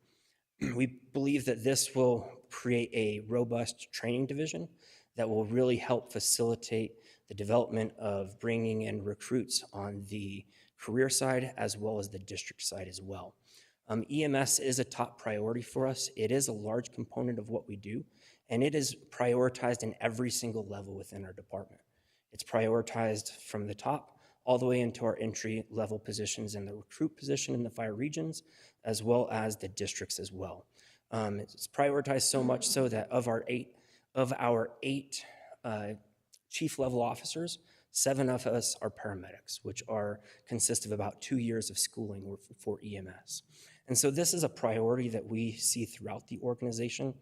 We believe that this will create a robust training division that will really help facilitate the development of bringing in recruits on the career side as well as the district side as well. EMS is a top priority for us. It is a large component of what we do, and it is prioritized in every single level within our department. It's prioritized from the top all the way into our entry-level positions in the recruit position in the fire regions, as well as the districts as well. It's prioritized so much so that of our eight chief-level officers, 7 of us are paramedics, which consist of about 2 years of schooling for EMS. And so this is a priority that we see throughout the organization,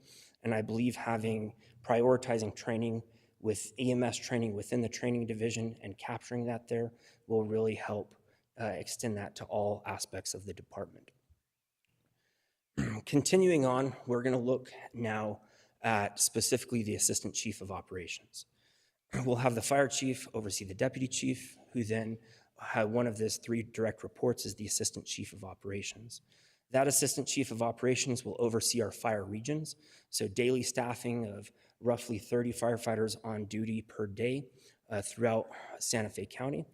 and I believe prioritizing training with EMS training within the training division and capturing that there will really help extend that to all aspects of the department. Continuing on, we're going to look now at specifically the Assistant Chief of Operations. We'll have the fire chief oversee the deputy chief, who then one of his 3 direct reports is the Assistant Chief of Operations. That Assistant Chief of Operations will oversee our fire regions, so daily staffing of roughly 30 firefighters on duty per day throughout Santa Fe County.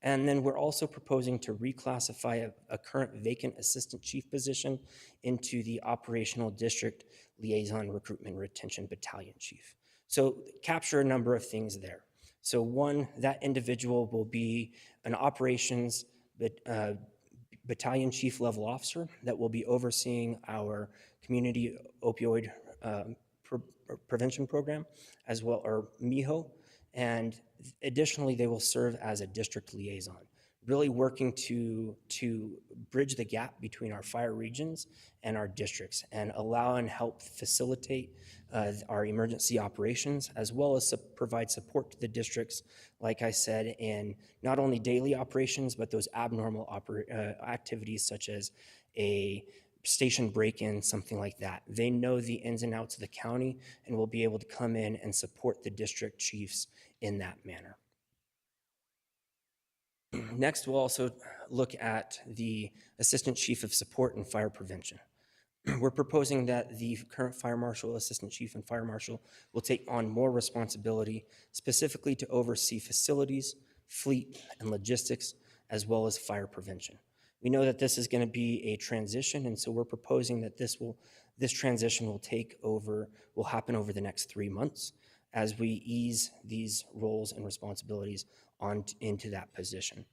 And then we're also proposing to reclassify a current vacant assistant chief position into the operational district liaison recruitment and retention battalion chief. So capture a number of things there. So one, that individual will be an operations battalion chief level officer that will be overseeing our community opioid prevention program, as well, or MIHO, and additionally they will serve as a district liaison, really working to bridge the gap between our fire regions and our districts and allow and help facilitate our emergency operations, as well as provide support to the districts, like I said, in not only daily operations, but those abnormal activities such as a station break-in, something like that. They know the ins and outs of the county and will be able to come in and support the district chiefs in that manner. Next, we'll also look at the Assistant Chief of Support and Fire Prevention. We're proposing that the current Fire Marshal, Assistant Chief, and Fire Marshal will take on more responsibility, specifically to oversee facilities, fleet, and logistics, as well as fire prevention. We know that this is going to be a transition, and so we're proposing that this transition will happen over the next 3 months as we ease these roles and responsibilities into that position.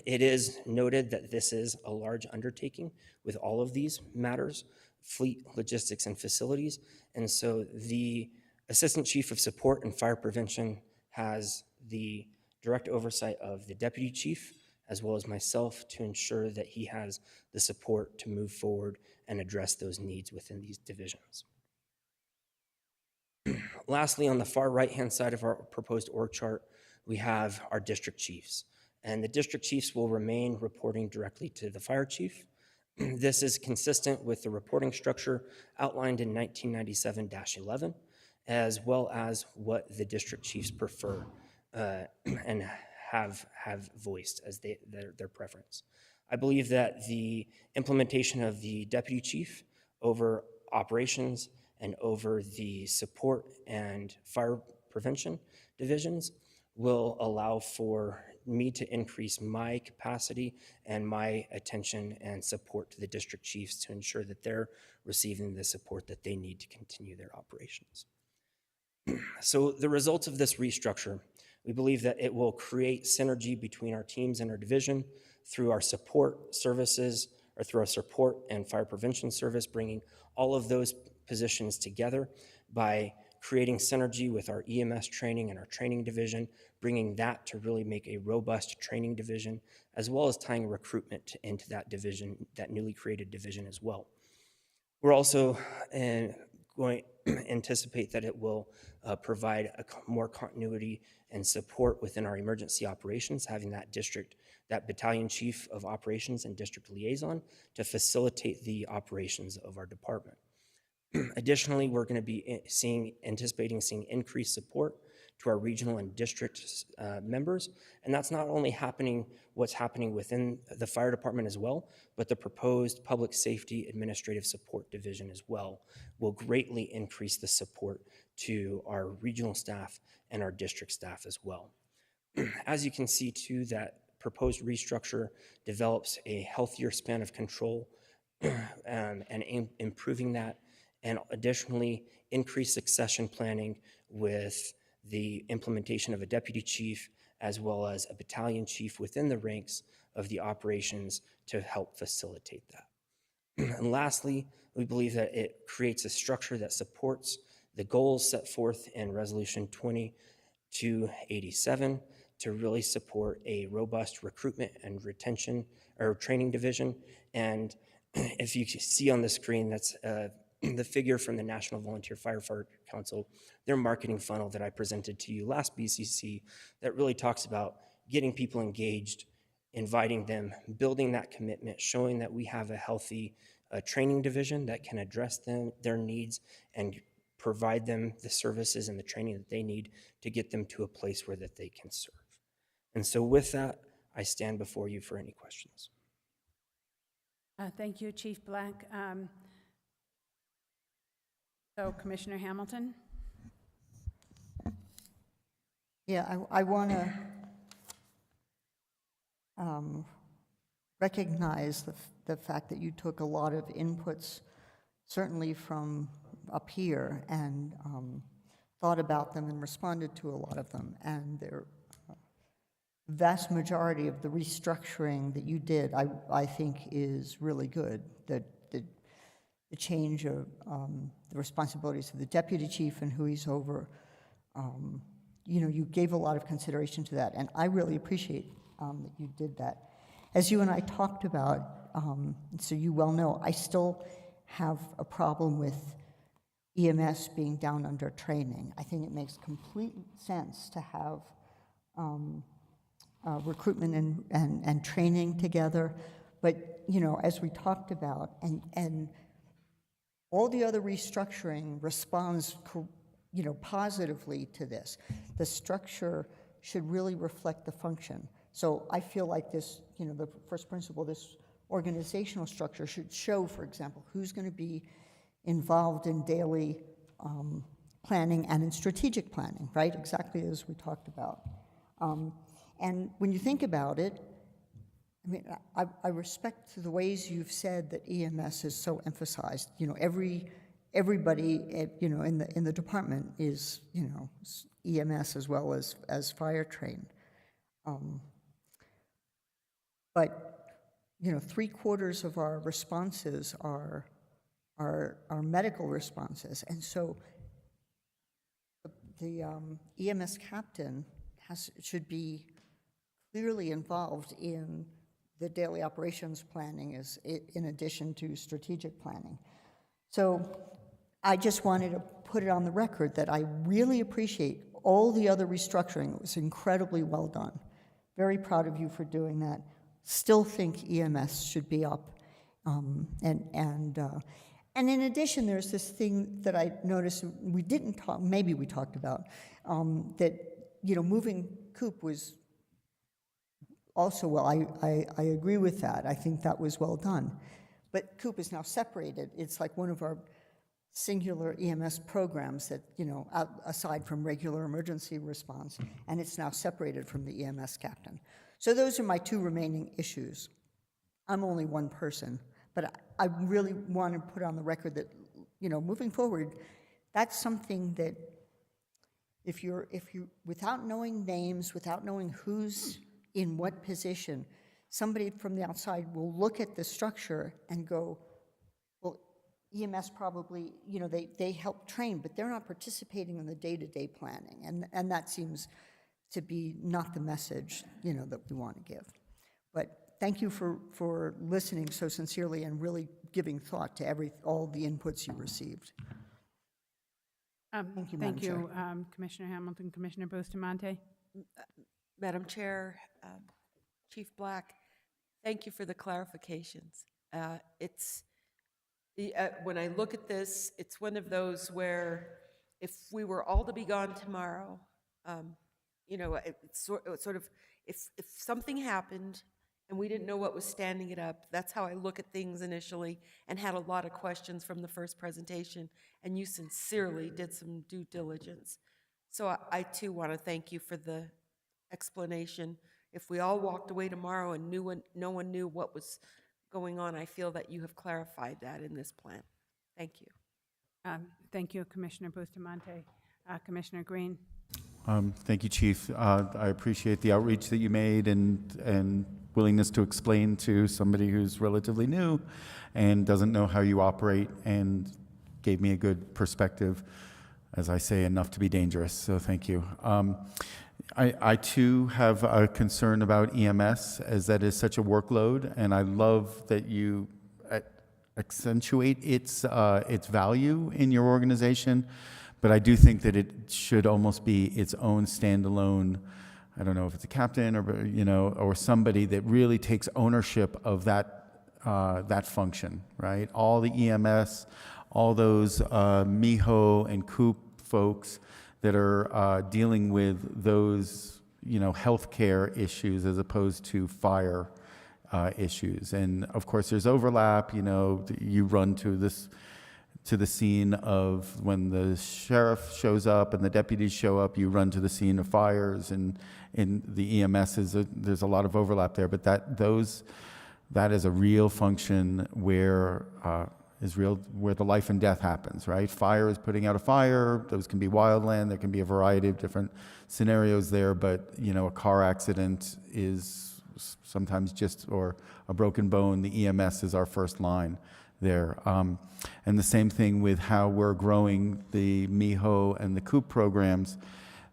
It is noted that this is a large undertaking with all of these matters, fleet, logistics, and facilities, and so the Assistant Chief of Support and Fire Prevention has the direct oversight of the Deputy Chief, as well as myself, to ensure that he has the support to move forward and address those needs within these divisions. Lastly, on the far right-hand side of our proposed org chart, we have our district chiefs. and the district chiefs will remain reporting directly to the fire chief. This is consistent with the reporting structure outlined in 1997-11, as well as what the district chiefs prefer and have voiced as their preference. I believe that the implementation of the deputy chief over operations and over the support and fire prevention divisions will allow for me to increase my capacity and my attention and support to the district chiefs to ensure that they're receiving the support that they need to continue their operations. So the results of this restructure, we believe that it will create synergy between our teams and our division through our support services, or through our support and fire prevention service, bringing all of those positions together by creating synergy with our EMS training and our training division, bringing that to really make a robust training division, as well as tying recruitment into that division, that newly created division as well. We're also going to anticipate that it will provide more continuity and support within our emergency operations, having that battalion chief of operations and district liaison to facilitate the operations of our department. Additionally, we're going to be anticipating seeing increased support to our regional and district members, and that's not only what's happening within the fire department as well, but the proposed public safety administrative support division as well will greatly increase the support to our regional staff and our district staff as well. As you can see too, that proposed restructure develops a healthier span of control and improving that, and additionally increase succession planning with the implementation of a deputy chief as well as a battalion chief within the ranks of the operations to help facilitate that. And lastly, we believe that it creates a structure that supports the goals set forth in Resolution 2287 to really support a robust recruitment and retention or training division. And if you see on the screen, that's the figure from the National Volunteer Firefighter Council, their marketing funnel that I presented to you last BCC, that really talks about getting people engaged, inviting them, building that commitment, showing that we have a healthy training division that can address their needs and provide them the services and the training that they need to get them to a place where that they can serve. And so with that, I stand before you for any questions. Thank you, Chief Black. So Commissioner Hamilton? Yeah, I want to recognize the fact that you took a lot of inputs, certainly from up here, and thought about them and responded to a lot of them. And the vast majority of the restructuring that you did, I think, is really good. The change of the responsibilities of the deputy chief and who he's over, you gave a lot of consideration to that, and I really appreciate that you did that. As you and I talked about, so you well know, I still have a problem with EMS being down under training. I think it makes complete sense to have recruitment and training together, but as we talked about, and all the other restructuring responds positively to this. The structure should really reflect the function. So I feel like this, the first principle, this organizational structure should show, for example, who's going to be involved in daily planning and in strategic planning, right? Exactly as we talked about. And when you think about it, I mean, I respect the ways you've said that EMS is so emphasized. Everybody in the department is EMS as well as fire trained. But 3/4 of our responses are medical responses, and so the EMS captain should be clearly involved in the daily operations planning, is in addition to strategic planning. So I just wanted to put it on the record that I really appreciate all the other restructuring. It was incredibly well done. Very proud of you for doing that. Still think EMS should be up. And in addition, there's this thing that I noticed we didn't talk, maybe we talked about, that, moving Coop was also, well, I agree with that. I think that was well done. But Coop is now separated. It's like one of our singular EMS programs that, aside from regular emergency response, and it's now separated from the EMS captain. So those are my two remaining issues. I'm only one person, but I really want to put on the record that, moving forward, that's something that if you, without knowing names, without knowing who's in what position, somebody from the outside will look at the structure and go, well, EMS probably, they help train, but they're not participating in the day-to-day planning. And that seems to be not the message, that we want to give. But thank you for listening so sincerely and really giving thought to all the inputs you received. Thank you, Madam Chair. Commissioner Hamilton, Commissioner Bustamante. Madam Chair, Chief Black, thank you for the clarifications. When I look at this, it's one of those where if we were all to be gone tomorrow, it's sort of, if something happened and we didn't know what was standing it up, that's how I look at things initially, and had a lot of questions from the first presentation, and you sincerely did some due diligence. So I too want to thank you for the explanation. If we all walked away tomorrow and no one knew what was going on, I feel that you have clarified that in this plan. Thank you. Thank you, Commissioner Bustamante. Commissioner Green. Thank you, Chief. I appreciate the outreach that you made and willingness to explain to somebody who's relatively new and doesn't know how you operate, and gave me a good perspective, as I say, enough to be dangerous, so thank you. I too have a concern about EMS, as that is such a workload, and I love that you accentuate its value in your organization, but I do think that it should almost be its own standalone. I don't know if it's a captain or somebody that really takes ownership of that function, right? All the EMS, all those MIHO and COOP folks that are dealing with those, healthcare issues as opposed to fire issues. And of course, there's overlap. You run to the scene of when the sheriff shows up and the deputies show up. You run to the scene of fires, and in the EMS there's a lot of overlap there. But that is a real function where the life and death happens, right? Fire is putting out a fire. Those can be wildland. There can be a variety of different scenarios there, but a car accident is sometimes or a broken bone. The EMS is our first line there. And the same thing with how we're growing the MIHO and the COOP programs.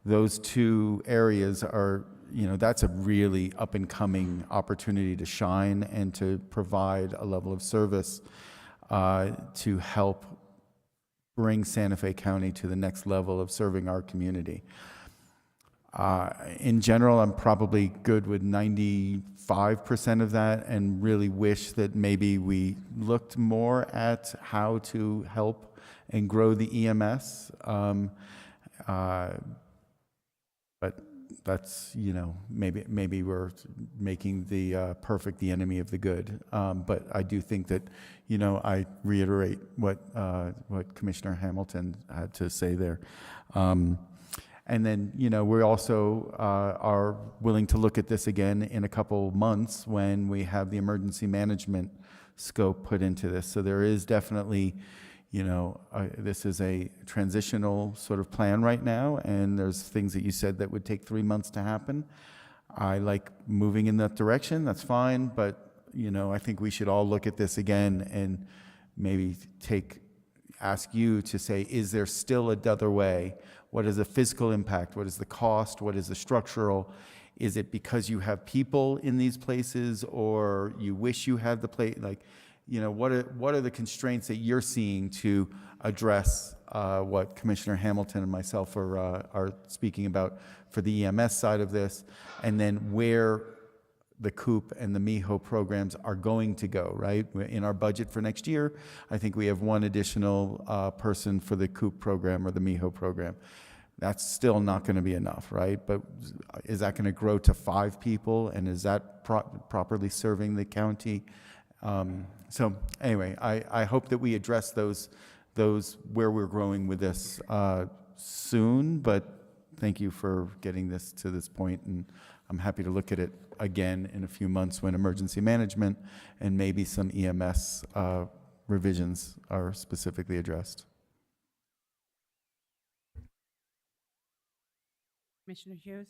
Those two areas are, that's a really up and coming opportunity to shine and to provide a level of service to help bring Santa Fe County to the next level of serving our community. In general, I'm probably good with 95% of that, and really wish that maybe we looked more at how to help and grow the EMS. But that's, maybe we're making the perfect the enemy of the good. But I do think that, I reiterate what Commissioner Hamilton had to say there. And then, we also are willing to look at this again in a couple months when we have the emergency management scope put into this. So there is definitely, this is a transitional sort of plan right now, and there's things that you said that would take 3 months to happen. I like moving in that direction, that's fine, but, I think we should all look at this again and maybe ask you to say, is there still another way? What is the physical impact? What is the cost? What is the structural? Is it because you have people in these places, or you wish you had the place? what are the constraints that you're seeing to address what Commissioner Hamilton and myself are speaking about for the EMS side of this, and then where the COOP and the MIHO programs are going to go, right? In our budget for next year, I think we have one additional person for the COOP program or the MIHO program. That's still not going to be enough, right? But is that going to grow to 5 people, and is that properly serving the county? So anyway, I hope that we address those where we're growing with this soon, but thank you for getting this to this point, and I'm happy to look at it again in a few months when emergency management and maybe some EMS revisions are specifically addressed. Commissioner Hughes?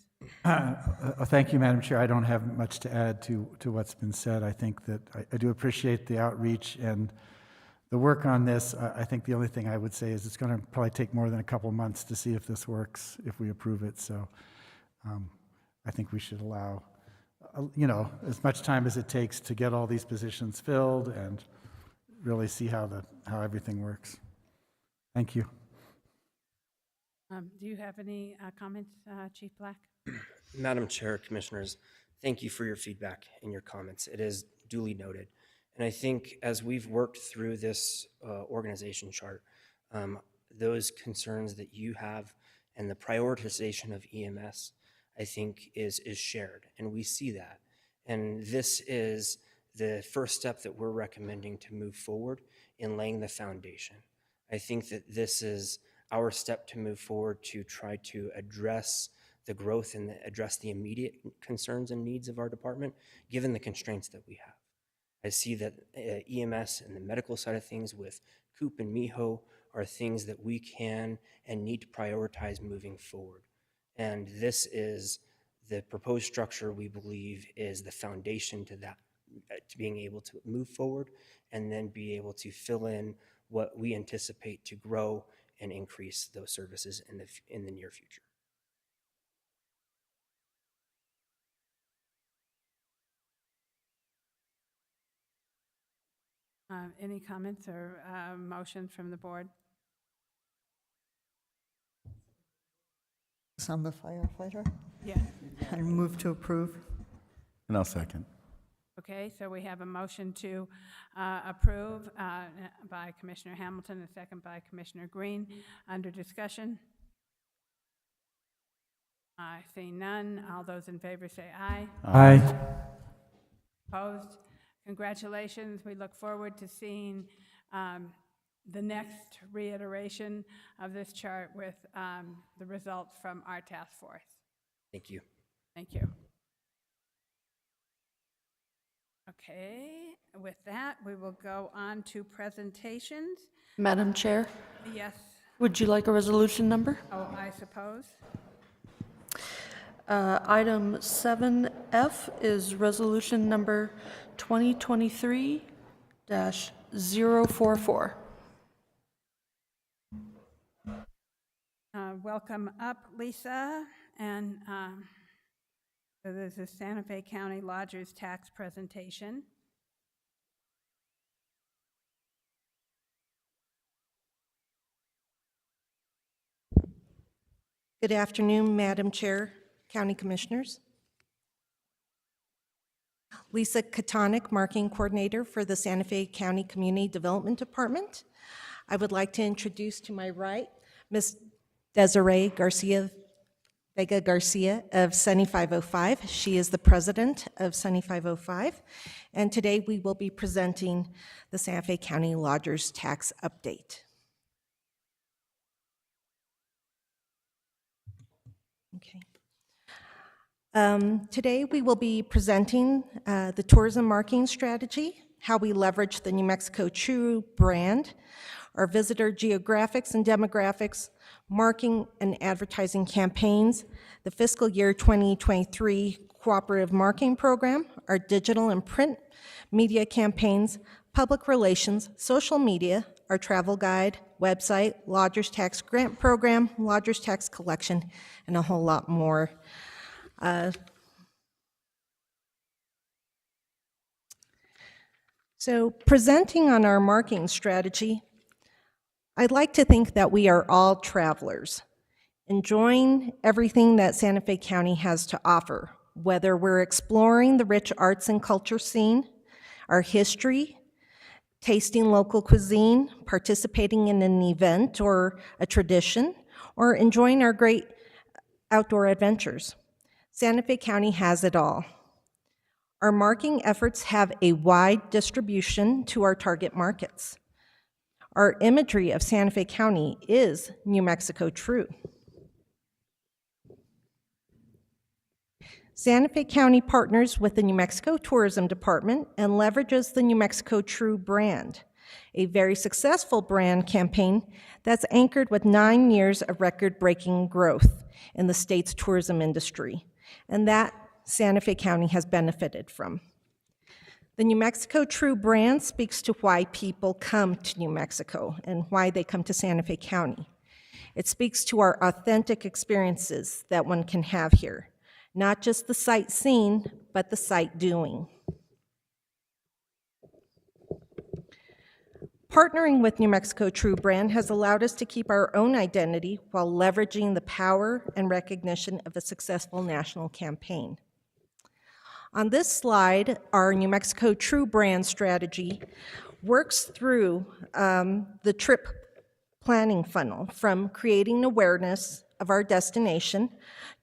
Thank you, Madam Chair. I don't have much to add to what's been said. I think that I do appreciate the outreach and the work on this. I think the only thing I would say is it's going to probably take more than a couple months to see if this works, if we approve it. So I think we should allow, as much time as it takes to get all these positions filled and really see how everything works. Thank you. Do you have any comments, Chief Black? Madam Chair, Commissioners, thank you for your feedback and your comments. It is duly noted. And I think as we've worked through this organization chart, those concerns that you have and the prioritization of EMS, I think is shared, and we see that. And this is the first step that we're recommending to move forward in laying the foundation. I think that this is our step to move forward to try to address the growth and address the immediate concerns and needs of our department, given the constraints that we have. I see that EMS and the medical side of things with COOP and MIHO are things that we can and need to prioritize moving forward. And this is the proposed structure we believe is the foundation to that, to being able to move forward and then be able to fill in what we anticipate to grow and increase those services in the near future. Any comments or motions from the board? I'm the firefighter. Yeah. And move to approve. And I'll second. Okay, so we have a motion to approve by Commissioner Hamilton, a second by Commissioner Green. Under discussion? I see none. All those in favor say aye. Aye. Opposed? Congratulations. We look forward to seeing the next reiteration of this chart with the results from our task force. Thank you. Thank you. Okay, with that, we will go on to presentations. Madam Chair, Yes. would you like a resolution number? Oh, I suppose. Item 7F is resolution number 2023-044. Welcome up, Lisa. And so there's a Santa Fe County Lodgers Tax presentation. Good afternoon, Madam Chair, County Commissioners. Lisa Katonik, Marketing Coordinator for the Santa Fe County Community Development Department. I would like to introduce to my right, Ms. Desiree Vega Garcia of Sunny 505. She is the president of Sunny 505. And today we will be presenting the Santa Fe County Lodgers Tax Update. Okay. Today we will be presenting the tourism marketing strategy, how we leverage the New Mexico True brand, our visitor geographics and demographics, marketing and advertising campaigns, the fiscal year 2023 cooperative marketing program, our digital and print media campaigns, public relations, social media, our travel guide, website, Lodgers Tax Grant Program, Lodgers Tax Collection, and a whole lot more. So presenting on our marketing strategy, I'd like to think that we are all travelers, enjoying everything that Santa Fe County has to offer, whether we're exploring the rich arts and culture scene, our history, tasting local cuisine, participating in an event or a tradition, or enjoying our great outdoor adventures. Santa Fe County has it all. Our marketing efforts have a wide distribution to our target markets. Our imagery of Santa Fe County is New Mexico true. Santa Fe County partners with the New Mexico Tourism Department and leverages the New Mexico True brand, a very successful brand campaign that's anchored with 9 years of record-breaking growth in the state's tourism industry, and that Santa Fe County has benefited from. The New Mexico True brand speaks to why people come to New Mexico and why they come to Santa Fe County. It speaks to our authentic experiences that one can have here, not just the sightseeing, but the sight doing. Partnering with New Mexico True brand has allowed us to keep our own identity while leveraging the power and recognition of a successful national campaign. On this slide, our New Mexico True brand strategy works through the trip planning funnel, from creating awareness of our destination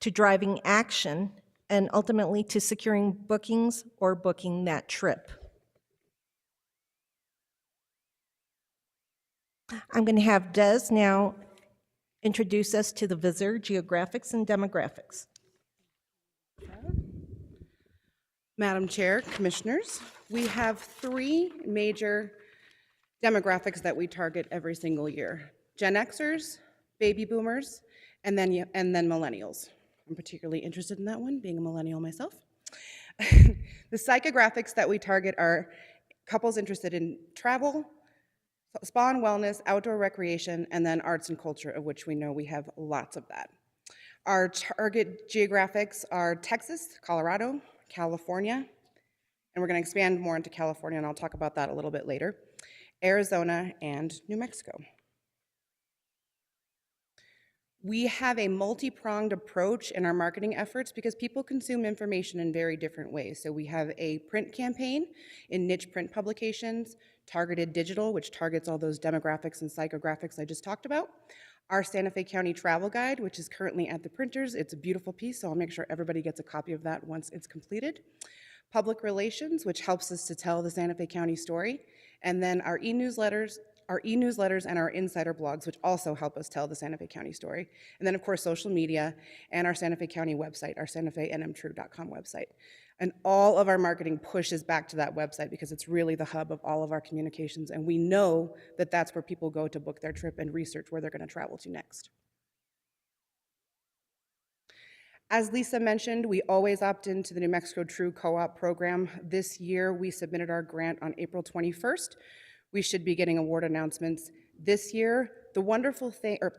to driving action and ultimately to securing bookings or booking that trip. I'm going to have Des now introduce us to the visitor geographics and demographics. Madam Chair, Commissioners, we have 3 major demographics that we target every single year: Gen Xers, baby boomers, and then millennials. I'm particularly interested in that one, being a millennial myself. The psychographics that we target are couples interested in travel, spa and wellness, outdoor recreation, and then arts and culture, of which we know we have lots of that. Our target geographics are Texas, Colorado, California, and we're going to expand more into California, and I'll talk about that a little bit later, Arizona, and New Mexico. We have a multi-pronged approach in our marketing efforts because people consume information in very different ways. So we have a print campaign in niche print publications, targeted digital, which targets all those demographics and psychographics I just talked about. Our Santa Fe County travel guide, which is currently at the printers. It's a beautiful piece, so I'll make sure everybody gets a copy of that once it's completed. Public relations, which helps us to tell the Santa Fe County story. And then our e-newsletters and our insider blogs, which also help us tell the Santa Fe County story. And then, of course, social media and our Santa Fe County website, our santafenmtrue.com website. And all of our marketing pushes back to that website because it's really the hub of all of our communications, and we know that that's where people go to book their trip and research where they're going to travel to next. As Lisa mentioned, we always opt into the New Mexico True Co-op program. This year, we submitted our grant on April 21st. We should be getting award announcements this year. The wonderful thing, or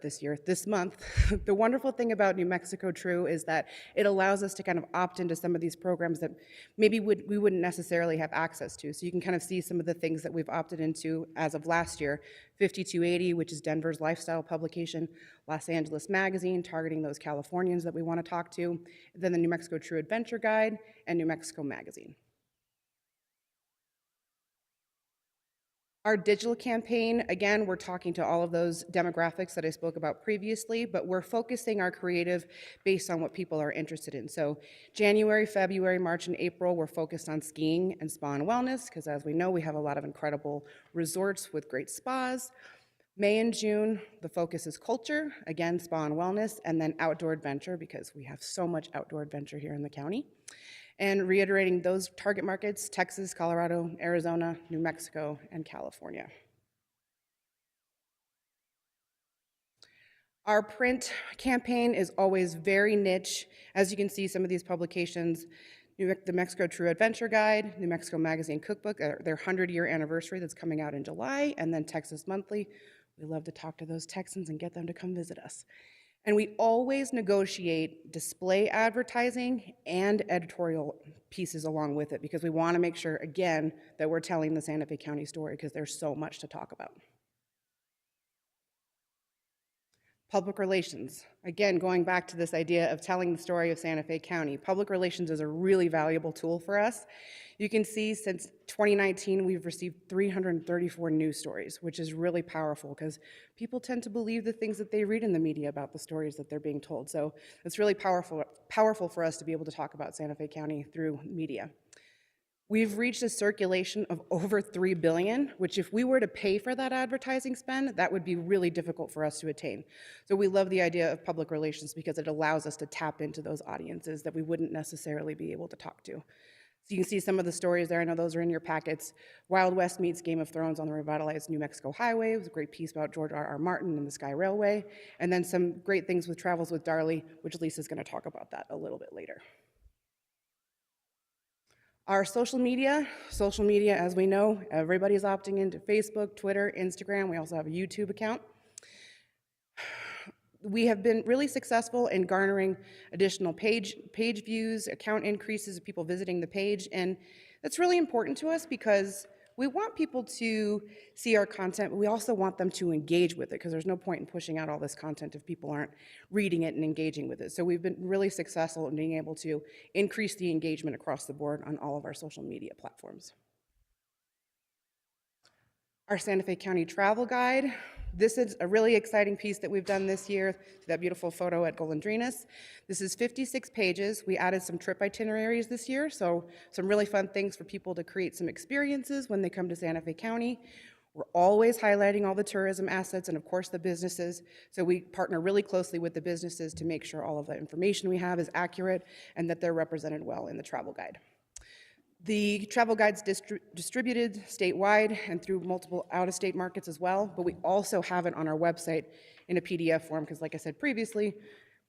this month, the wonderful thing about New Mexico True is that it allows us to kind of opt into some of these programs that maybe we wouldn't necessarily have access to. So you can kind of see some of the things that we've opted into as of last year. 5280, which is Denver's lifestyle publication, Los Angeles Magazine, targeting those Californians that we want to talk to, then the New Mexico True Adventure Guide, and New Mexico Magazine. Our digital campaign, again, we're talking to all of those demographics that I spoke about previously, but we're focusing our creative based on what people are interested in. So January, February, March, and April, we're focused on skiing and spa and wellness, because as we know, we have a lot of incredible resorts with great spas. May and June, the focus is culture, again, spa and wellness, and then outdoor adventure, because we have so much outdoor adventure here in the county. And reiterating those target markets: Texas, Colorado, Arizona, New Mexico, and California. Our print campaign is always very niche. As you can see, some of these publications, the Mexico True Adventure Guide, New Mexico Magazine Cookbook, their 100-year anniversary that's coming out in July, and then Texas Monthly. We love to talk to those Texans and get them to come visit us. And we always negotiate display advertising and editorial pieces along with it because we want to make sure, again, that we're telling the Santa Fe County story because there's so much to talk about. Public relations. Again, going back to this idea of telling the story of Santa Fe County, public relations is a really valuable tool for us. You can see since 2019, we've received 334 news stories, which is really powerful because people tend to believe the things that they read in the media about the stories that they're being told. So it's really powerful for us to be able to talk about Santa Fe County through media. We've reached a circulation of over $3 billion, which if we were to pay for that advertising spend, that would be really difficult for us to attain. So we love the idea of public relations because it allows us to tap into those audiences that we wouldn't necessarily be able to talk to. So you can see some of the stories there. I know those are in your packets. Wild West meets Game of Thrones on the revitalized New Mexico Highway. It was a great piece about George R.R. Martin and the Sky Railway. And then some great things with Travels with Darlie, which Lisa's going to talk about that a little bit later. Our social media, as we know, everybody's opting into Facebook, Twitter, Instagram. We also have a YouTube account. We have been really successful in garnering additional page views, account increases of people visiting the page, and that's really important to us because we want people to see our content, but we also want them to engage with it because there's no point in pushing out all this content if people aren't reading it and engaging with it. So we've been really successful in being able to increase the engagement across the board on all of our social media platforms. Our Santa Fe County Travel Guide. This is a really exciting piece that we've done this year, that beautiful photo at Golondrinas. This is 56 pages. We added some trip itineraries this year, so some really fun things for people to create some experiences when they come to Santa Fe County. We're always highlighting all the tourism assets and of course the businesses, so we partner really closely with the businesses to make sure all of the information we have is accurate and that they're represented well in the travel guide. The travel guide's distributed statewide and through multiple out-of-state markets as well, but we also have it on our website in a PDF form because, like I said previously,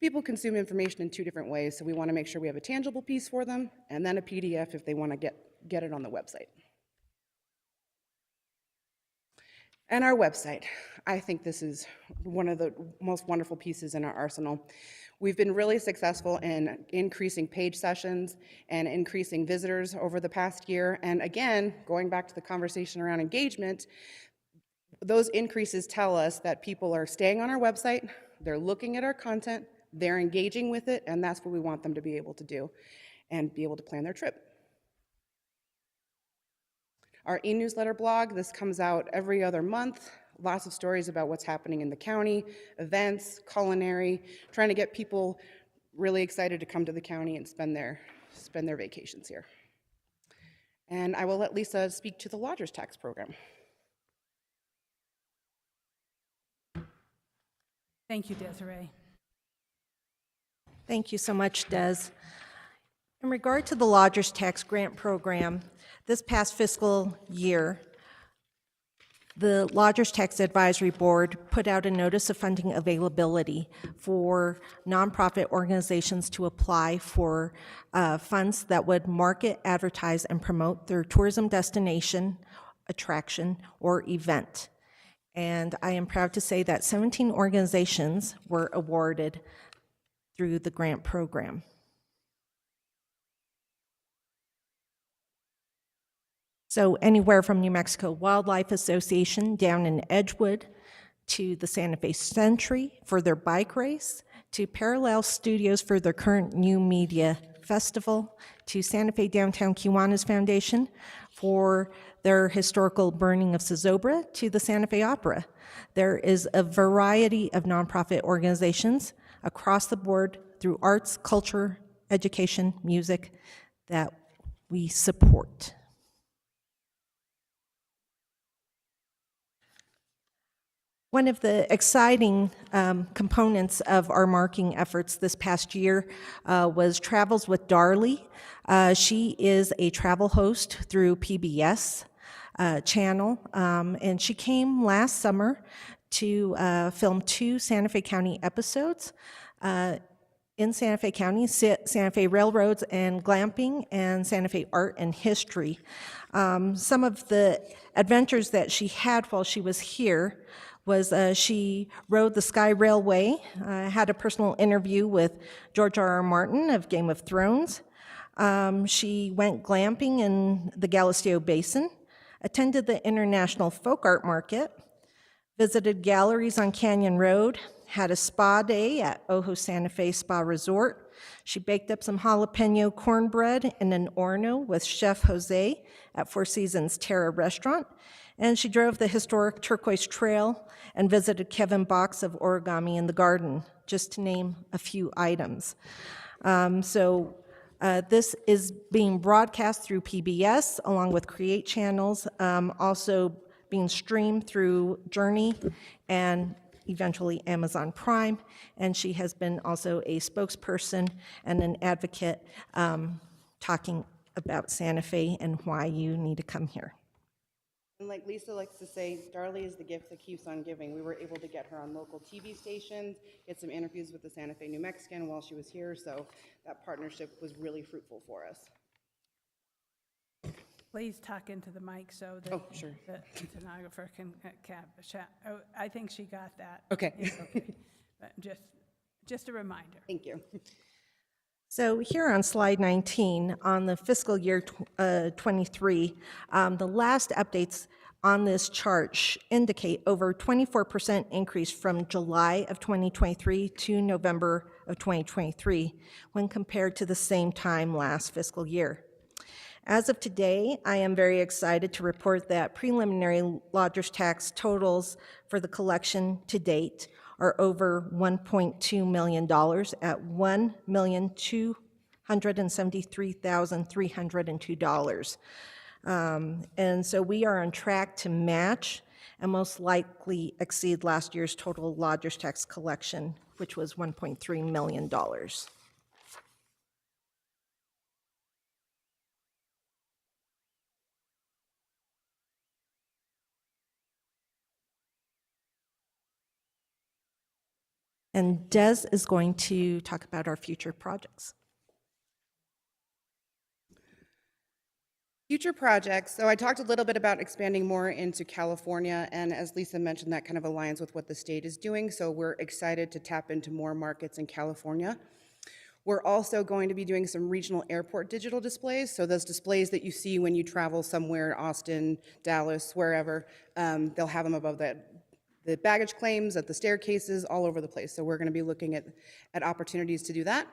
people consume information in two different ways, so we want to make sure we have a tangible piece for them and then a PDF if they want to get it on the website. And our website. I think this is one of the most wonderful pieces in our arsenal. We've been really successful in increasing page sessions and increasing visitors over the past year. And again, going back to the conversation around engagement, those increases tell us that people are staying on our website, they're looking at our content, they're engaging with it, and that's what we want them to be able to do and be able to plan their trip. Our e-newsletter blog, this comes out every other month. Lots of stories about what's happening in the county, events, culinary, trying to get people really excited to come to the county and spend their vacations here. And I will let Lisa speak to the lodgers tax program. Thank you, Desiree. Thank you so much, Des. In regard to the lodgers tax grant program, this past fiscal year, the Lodgers Tax Advisory Board put out a notice of funding availability for nonprofit organizations to apply for funds that would market, advertise, and promote their tourism destination, attraction, or event. And I am proud to say that 17 organizations were awarded through the grant program. So anywhere from New Mexico Wildlife Association down in Edgewood to the Santa Fe Century for their bike race, to Parallel Studios for their current new media festival, to Santa Fe Downtown Kiwanis Foundation for their historical burning of Zozobra, to the Santa Fe Opera. There is a variety of nonprofit organizations across the board through arts, culture, education, music that we support. One of the exciting components of our marketing efforts this past year was Travels with Darlie. She is a travel host through PBS channel, and she came last summer to film 2 Santa Fe County episodes in Santa Fe County, Santa Fe Railroads and Glamping, and Santa Fe Art and History. Some of the adventures that she had while she was here was she rode the Sky Railway, had a personal interview with George R.R. Martin of Game of Thrones. She went glamping in the Galisteo Basin, attended the International Folk Art Market, visited galleries on Canyon Road, had a spa day at Ojo Santa Fe Spa Resort. She baked up some jalapeno cornbread in an horno with Chef Jose at Four Seasons Terra Restaurant, and she drove the historic Turquoise Trail and visited Kevin Box of Origami in the Garden, just to name a few items. This is being broadcast through PBS along with Create channels, also being streamed through Journey and eventually Amazon Prime. And she has been also a spokesperson and an advocate talking about Santa Fe and why you need to come here. And like Lisa likes to say, Darlie is the gift that keeps on giving. We were able to get her on local TV stations, get some interviews with the Santa Fe New Mexican while she was here, so that partnership was really fruitful for us. Please talk into the mic so that the stenographer can I think she got that. Okay. Okay. But just a reminder. Thank you. So here on slide 19, on the fiscal year 23, the last updates on this chart indicate over 24% increase from July of 2023 to November of 2023 when compared to the same time last fiscal year. As of today, I am very excited to report that preliminary lodger's tax totals for the collection to date are over $1.2 million at $1,273,302. And so we are on track to match and most likely exceed last year's total lodger's tax collection, which was $1.3 million. And Des is going to talk about our future projects. Future projects. So I talked a little bit about expanding more into California, and as Lisa mentioned, that kind of aligns with what the state is doing, so we're excited to tap into more markets in California. We're also going to be doing some regional airport digital displays, so those displays that you see when you travel somewhere, Austin, Dallas, wherever, they'll have them above the baggage claims, at the staircases, all over the place. So we're going to be looking at opportunities to do that.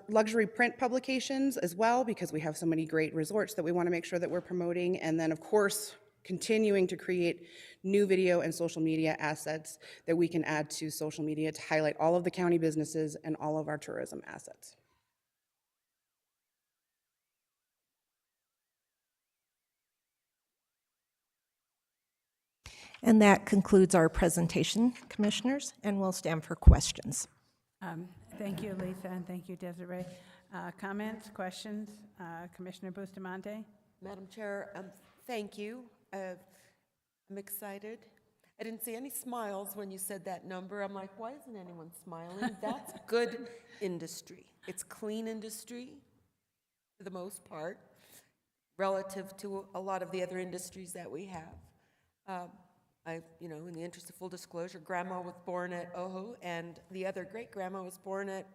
Luxury print publications as well, because we have so many great resorts that we want to make sure that we're promoting. And then, of course, continuing to create new video and social media assets that we can add to social media to highlight all of the county businesses and all of our tourism assets. And that concludes our presentation, Commissioners, and we'll stand for questions. Thank you, Lisa, and thank you, Desiree. Comments, questions? Commissioner Bustamante? Madam Chair, thank you. I'm excited. I didn't see any smiles when you said that number. I'm like, why isn't anyone smiling? That's good industry. It's clean industry for the most part, relative to a lot of the other industries that we have. In the interest of full disclosure, Grandma was born at Ojo, and the other great-grandma was born at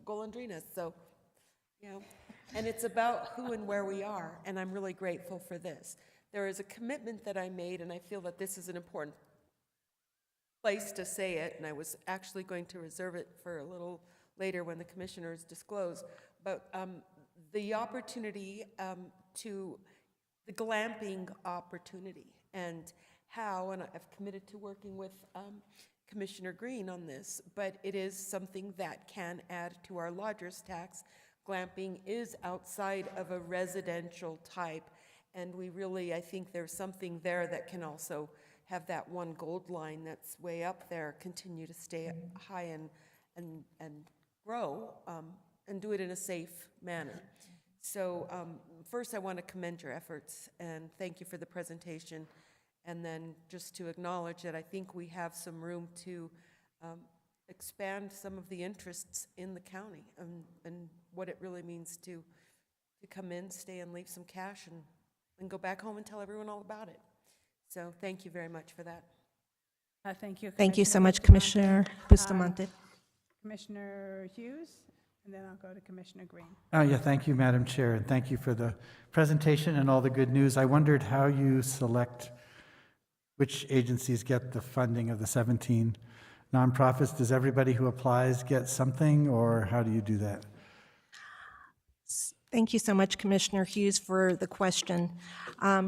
Golondrinas. So, and it's about who and where we are, and I'm really grateful for this. There is a commitment that I made, and I feel that this is an important place to say it, and I was actually going to reserve it for a little later when the commissioners disclose, but the opportunity the glamping opportunity, and how, and I've committed to working with Commissioner Green on this, but it is something that can add to our lodger's tax. Glamping is outside of a residential type, and we really, I think there's something there that can also have that one gold line that's way up there, continue to stay high and grow, and do it in a safe manner. So first I want to commend your efforts, and thank you for the presentation. And then just to acknowledge that I think we have some room to expand some of the interests in the county and what it really means to come in, stay, and leave some cash and go back home and tell everyone all about it. So thank you very much for that. Thank you. Thank you so much, Commissioner Commissioner Bustamante. Commissioner Hughes, and then I'll go to Commissioner Green. Yeah, thank you, Madam Chair, and thank you for the presentation and all the good news. I wondered how you select which agencies get the funding of the 17 nonprofits. Does everybody who applies get something, or how do you do that? Thank you so much, Commissioner Hughes, for the question.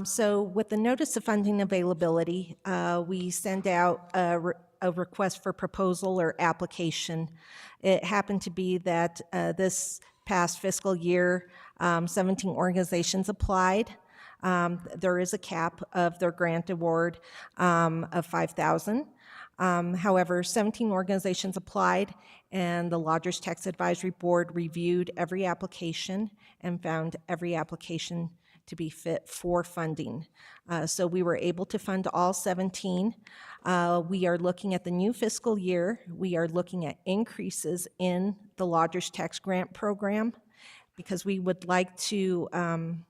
So with the notice of funding availability, we send out a request for proposal or application. It happened to be that this past fiscal year, 17 organizations applied. There is a cap of their grant award of $5,000. However, 17 organizations applied, and the Lodgers Tax Advisory Board reviewed every application and found every application to be fit for funding. So we were able to fund all 17. We are looking at the new fiscal year. We are looking at increases in the Lodgers Tax Grant Program, because we would like to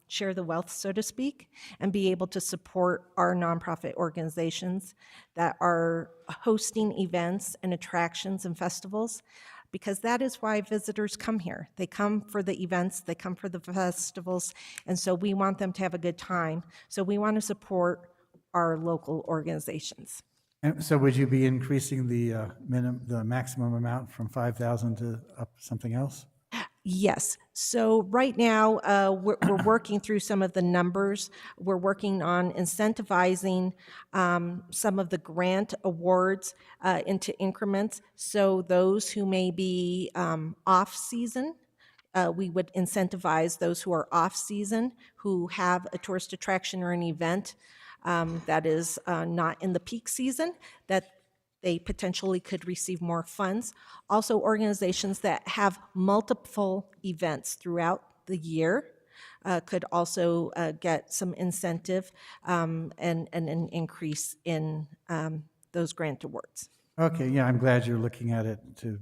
share the wealth, so to speak, and be able to support our nonprofit organizations that are hosting events and attractions and festivals, because that is why visitors come here. They come for the events, they come for the festivals, and so we want them to have a good time. So we want to support our local organizations. And so would you be increasing the maximum amount from 5,000 to up something else? Yes. So right now, we're working through some of the numbers. We're working on incentivizing some of the grant awards into increments. So those who may be off-season, we would incentivize those who are off-season, who have a tourist attraction or an event that is not in the peak season, that they potentially could receive more funds. Also, organizations that have multiple events throughout the year could also get some incentive and an increase in those grant awards. Okay, yeah, I'm glad you're looking at it to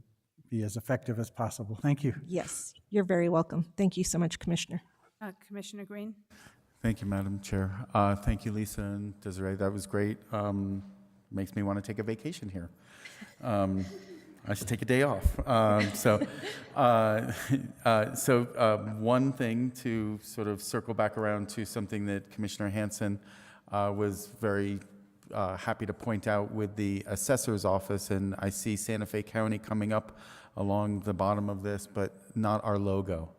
be as effective as possible. Thank you. Yes, you're very welcome. Thank you so much, Commissioner. Commissioner Green? Thank you, Madam Chair. Thank you, Lisa and Desiree. That was great. Makes me want to take a vacation here. I should take a day off. One thing to sort of circle back around to something that Commissioner Hanson was very happy to point out with the assessor's office, and I see Santa Fe County coming up along the bottom of this, but not our logo.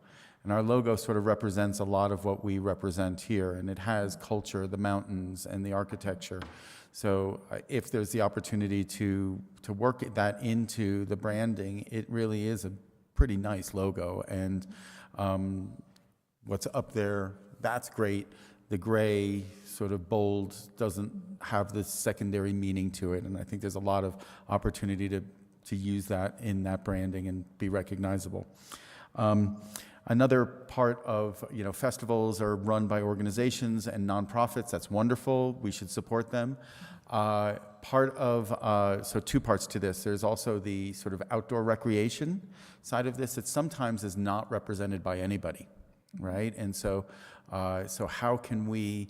And our logo sort of represents a lot of what we represent here, and it has culture, the mountains, and the architecture. So if there's the opportunity to work that into the branding, it really is a pretty nice logo. And what's up there, that's great. The gray, sort of bold, doesn't have this secondary meaning to it. And I think there's a lot of opportunity to use that in that branding and be recognizable. Another part of, festivals are run by organizations and nonprofits. That's wonderful. We should support them. So two parts to this. There's also the sort of outdoor recreation side of this that sometimes is not represented by anybody, right? And so how can we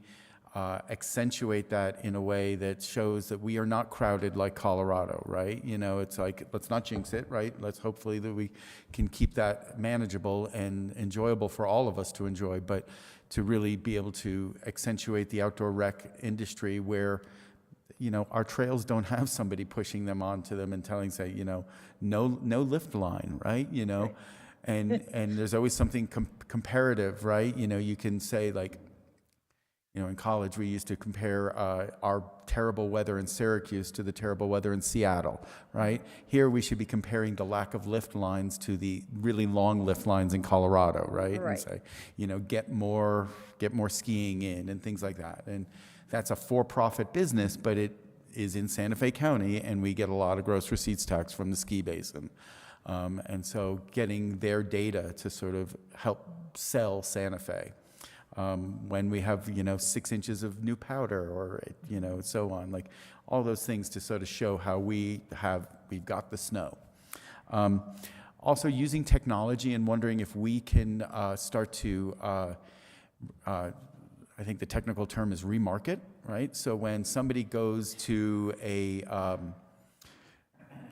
accentuate that in a way that shows that we are not crowded like Colorado, right? It's like, let's not jinx it, right? Let's hopefully that we can keep that manageable and enjoyable for all of us to enjoy, but to really be able to accentuate the outdoor rec industry where, our trails don't have somebody pushing them onto them and say, no lift line, right? And there's always something comparative, right? You can say like, in college, we used to compare our terrible weather in Syracuse to the terrible weather in Seattle, right? Here, we should be comparing the lack of lift lines to the really long lift lines in Colorado, right? And say, get more skiing in and things like that. And that's a for-profit business, but it is in Santa Fe County, and we get a lot of gross receipts tax from the ski basin. And so getting their data to sort of help sell Santa Fe. When we have, 6 inches of new powder or, so on, like all those things to sort of show how we've got the snow. Also using technology and wondering if we can start to, I think the technical term is remarket, right? So when somebody goes to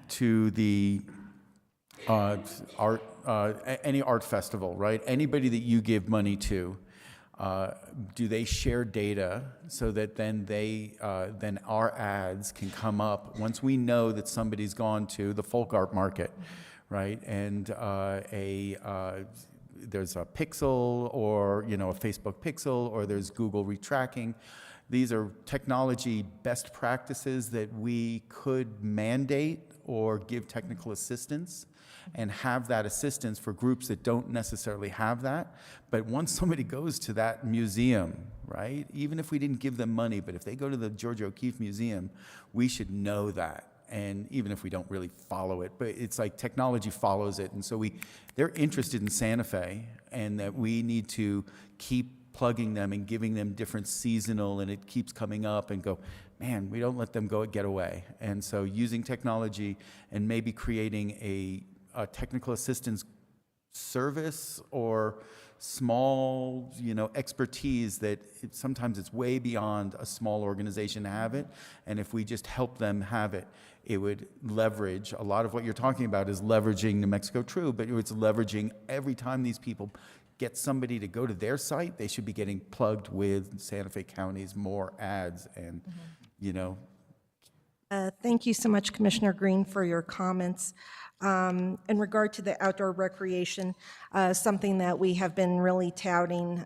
to the any art festival, right? Anybody that you give money to, do they share data so that then then our ads can come up once we know that somebody's gone to the folk art market, right? And there's a pixel, or a Facebook pixel, or there's Google retracking. These are technology best practices that we could mandate or give technical assistance, and have that assistance for groups that don't necessarily have that. But once somebody goes to that museum, right, even if we didn't give them money, but if they go to the Georgia O'Keeffe Museum, we should know that. And even if we don't really follow it, but it's like technology follows it. And so they're interested in Santa Fe, and that we need to keep plugging them and giving them different seasonal, and it keeps coming up, and go, man, we don't let them get away. And so using technology and maybe creating a technical assistance service or small, expertise that sometimes it's way beyond a small organization to have it. And if we just help them have it, it would leverage a lot of what you're talking about is leveraging New Mexico True, but it's leveraging every time these people get somebody to go to their site, they should be getting plugged with Santa Fe County's more ads and, Thank you so much, Commissioner Green, for your comments. In regard to the outdoor recreation, something that we have been really touting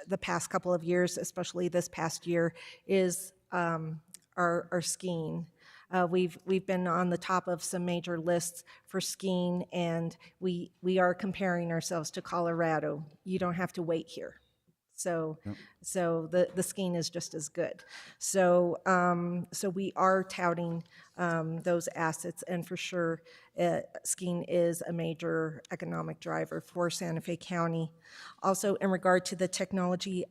the past couple of years, especially this past year, is our skiing. We've been on the top of some major lists for skiing, and we are comparing ourselves to Colorado. You don't have to wait here. So the skiing is just as good. So we are touting those assets, and for sure, skiing is a major economic driver for Santa Fe County. Also, in regard to the technology,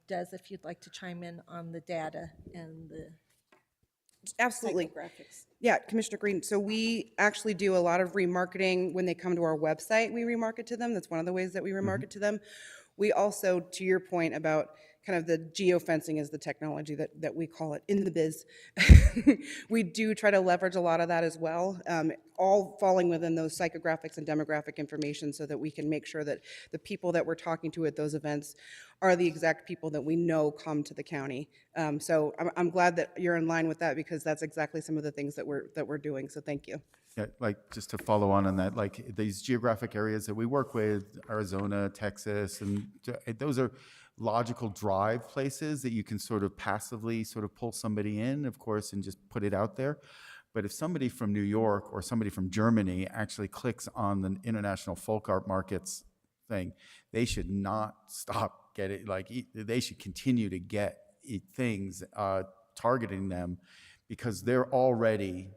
Des, if you'd like to chime in on the data and the Absolutely. psychographics. Yeah, Commissioner Green. So we actually do a lot of remarketing when they come to our website. We remarket to them. That's one of the ways that we remarket to them. We also, to your point about kind of the geofencing is the technology that we call it in the biz. We do try to leverage a lot of that as well, all falling within those psychographics and demographic information so that we can make sure that the people that we're talking to at those events are the exact people that we know come to the county. So I'm glad that you're in line with that, because that's exactly some of the things that we're doing. So thank you. Yeah, like just to follow on that, like these geographic areas that we work with, Arizona, Texas, and those are logical drive places that you can sort of passively sort of pull somebody in, of course, and just put it out there. But if somebody from New York or somebody from Germany actually clicks on the International Folk Art Markets thing, they should not stop getting, they should continue to get things targeting them, because they're already,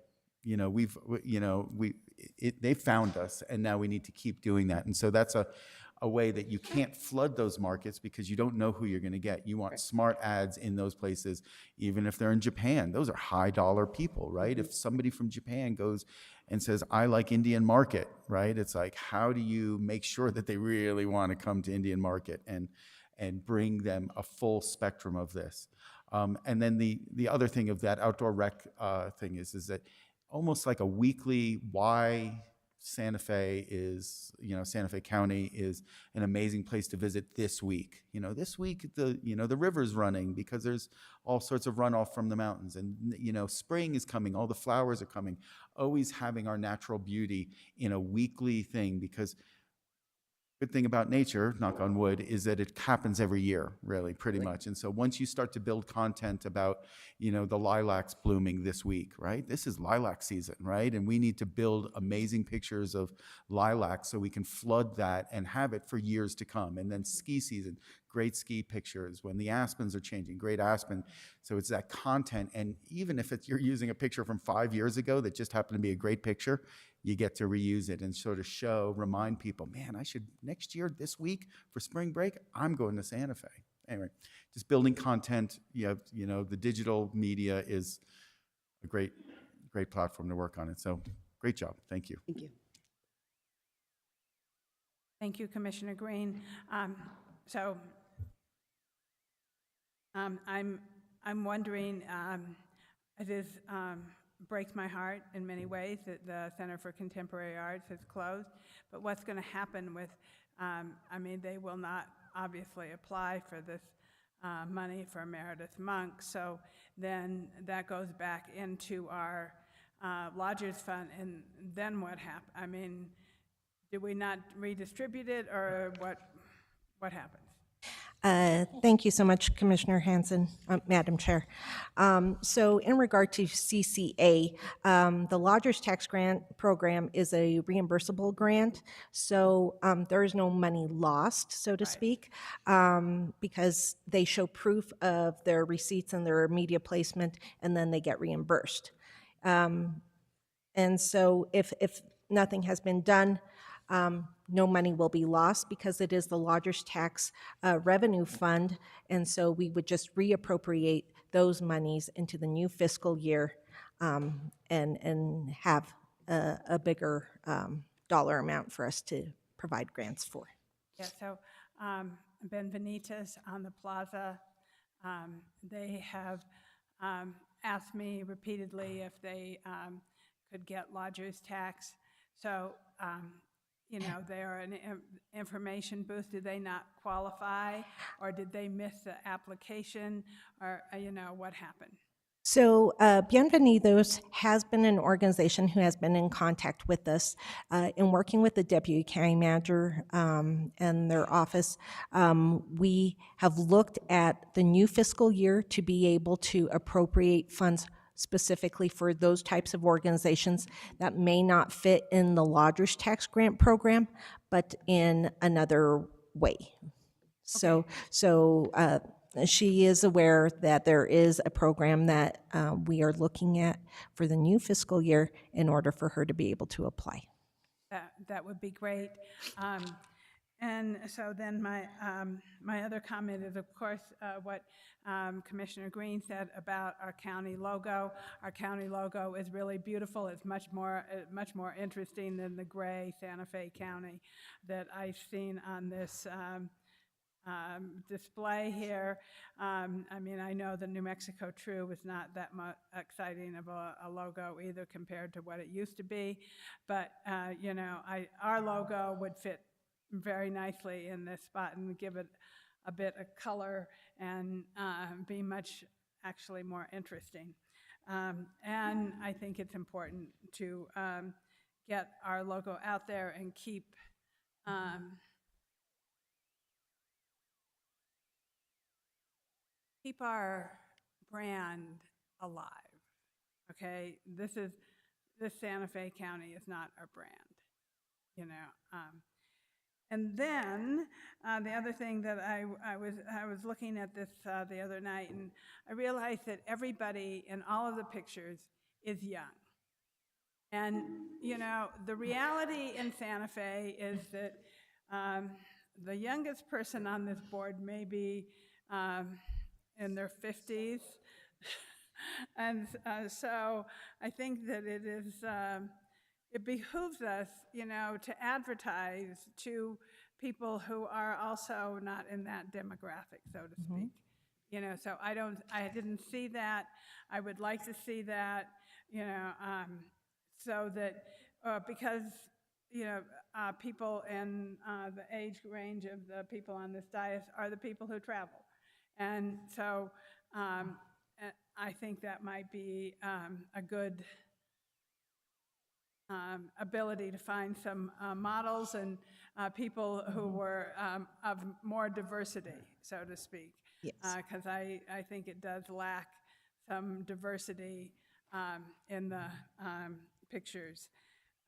they found us, and now we need to keep doing that. And so that's a way that you can't flood those markets, because you don't know who you're going to get. You want smart ads in those places, even if they're in Japan. Those are high dollar people, right? If somebody from Japan goes and says, I like Indian Market, right? It's like, how do you make sure that they really want to come to Indian Market and bring them a full spectrum of this? And then the other thing of that outdoor rec thing is that almost like a weekly why Santa Fe County is an amazing place to visit this week. This week the river's running because there's all sorts of runoff from the mountains, and spring is coming, all the flowers are coming. Always having our natural beauty in a weekly thing, because good thing about nature, knock on wood, is that it happens every year, really, pretty much. And so once you start to build content about, the lilacs blooming this week, right? This is lilac season, right? And we need to build amazing pictures of lilacs so we can flood that and have it for years to come. And then ski season, great ski pictures. When the aspens are changing, great aspen. So it's that content. And even if you're using a picture from 5 years ago that just happened to be a great picture, you get to reuse it and sort of remind people, man, I should, next year, this week for spring break, I'm going to Santa Fe. Anyway, just building content, the digital media is a great platform to work on it. So great job. Thank you. Thank you. Thank you, Commissioner Green. I'm I'm wondering, it is, breaks my heart in many ways that the Center for Contemporary Arts has closed, but what's going to happen with, I mean, they will not obviously apply for this money for Meredith Monk, so then that goes back into our lodgers fund, and then what happens? I mean, do we not redistribute it, or what happens? Thank you so much, Commissioner Hanson, Madam Chair. So in regard to CCA, the Lodgers Tax Grant Program is a reimbursable grant, so there is no money lost, so to speak, because they show proof of their receipts and their media placement, and then they get reimbursed. And so if nothing has been done, no money will be lost because it is the Lodgers Tax Revenue Fund, and so we would just reappropriate those monies into the new fiscal year and have a bigger dollar amount for us to provide grants for. Yeah, so Benvenitas on the plaza, they have asked me repeatedly if they could get lodgers tax. So, you know, they are an information booth. Did they not qualify, or did they miss the application, or, you know, what happened? So Bienvenidos has been an organization who has been in contact with us in working with the Deputy County Manager and their office. We have looked at the new fiscal year to be able to appropriate funds specifically for those types of organizations that may not fit in the Lodgers Tax Grant Program, but in another way. So she is aware that there is a program that we are looking at for the new fiscal year in order for her to be able to apply. That would be great. And so then my other comment is, of course, what Commissioner Green said about our county logo. Our county logo is really beautiful. It's much more interesting than the gray Santa Fe County that I've seen on this display here. I mean, I know the New Mexico True is not that much exciting of a logo either compared to what it used to be, but you know, our logo would fit very nicely in this spot and give it a bit of color and be much actually more interesting. And I think it's important to get our logo out there and keep our brand alive. Okay, this Santa Fe County is not our brand, you know. And then the other thing that I was looking at this the other night, and I realized that everybody in all of the pictures is young. And you know, the reality in Santa Fe is that the youngest person on this board may be in their 50s. And so I think that it behooves us, you know, to advertise to people who are also not in that demographic, so to speak. You know, so I didn't see that. I would like to see that, you know, so that, because, you know, people in the age range of the people on this dais are the people who travel. And so I think that might be a good ability to find some models and people who were of more diversity, so to speak. Yes. Because I think it does lack some diversity in the pictures.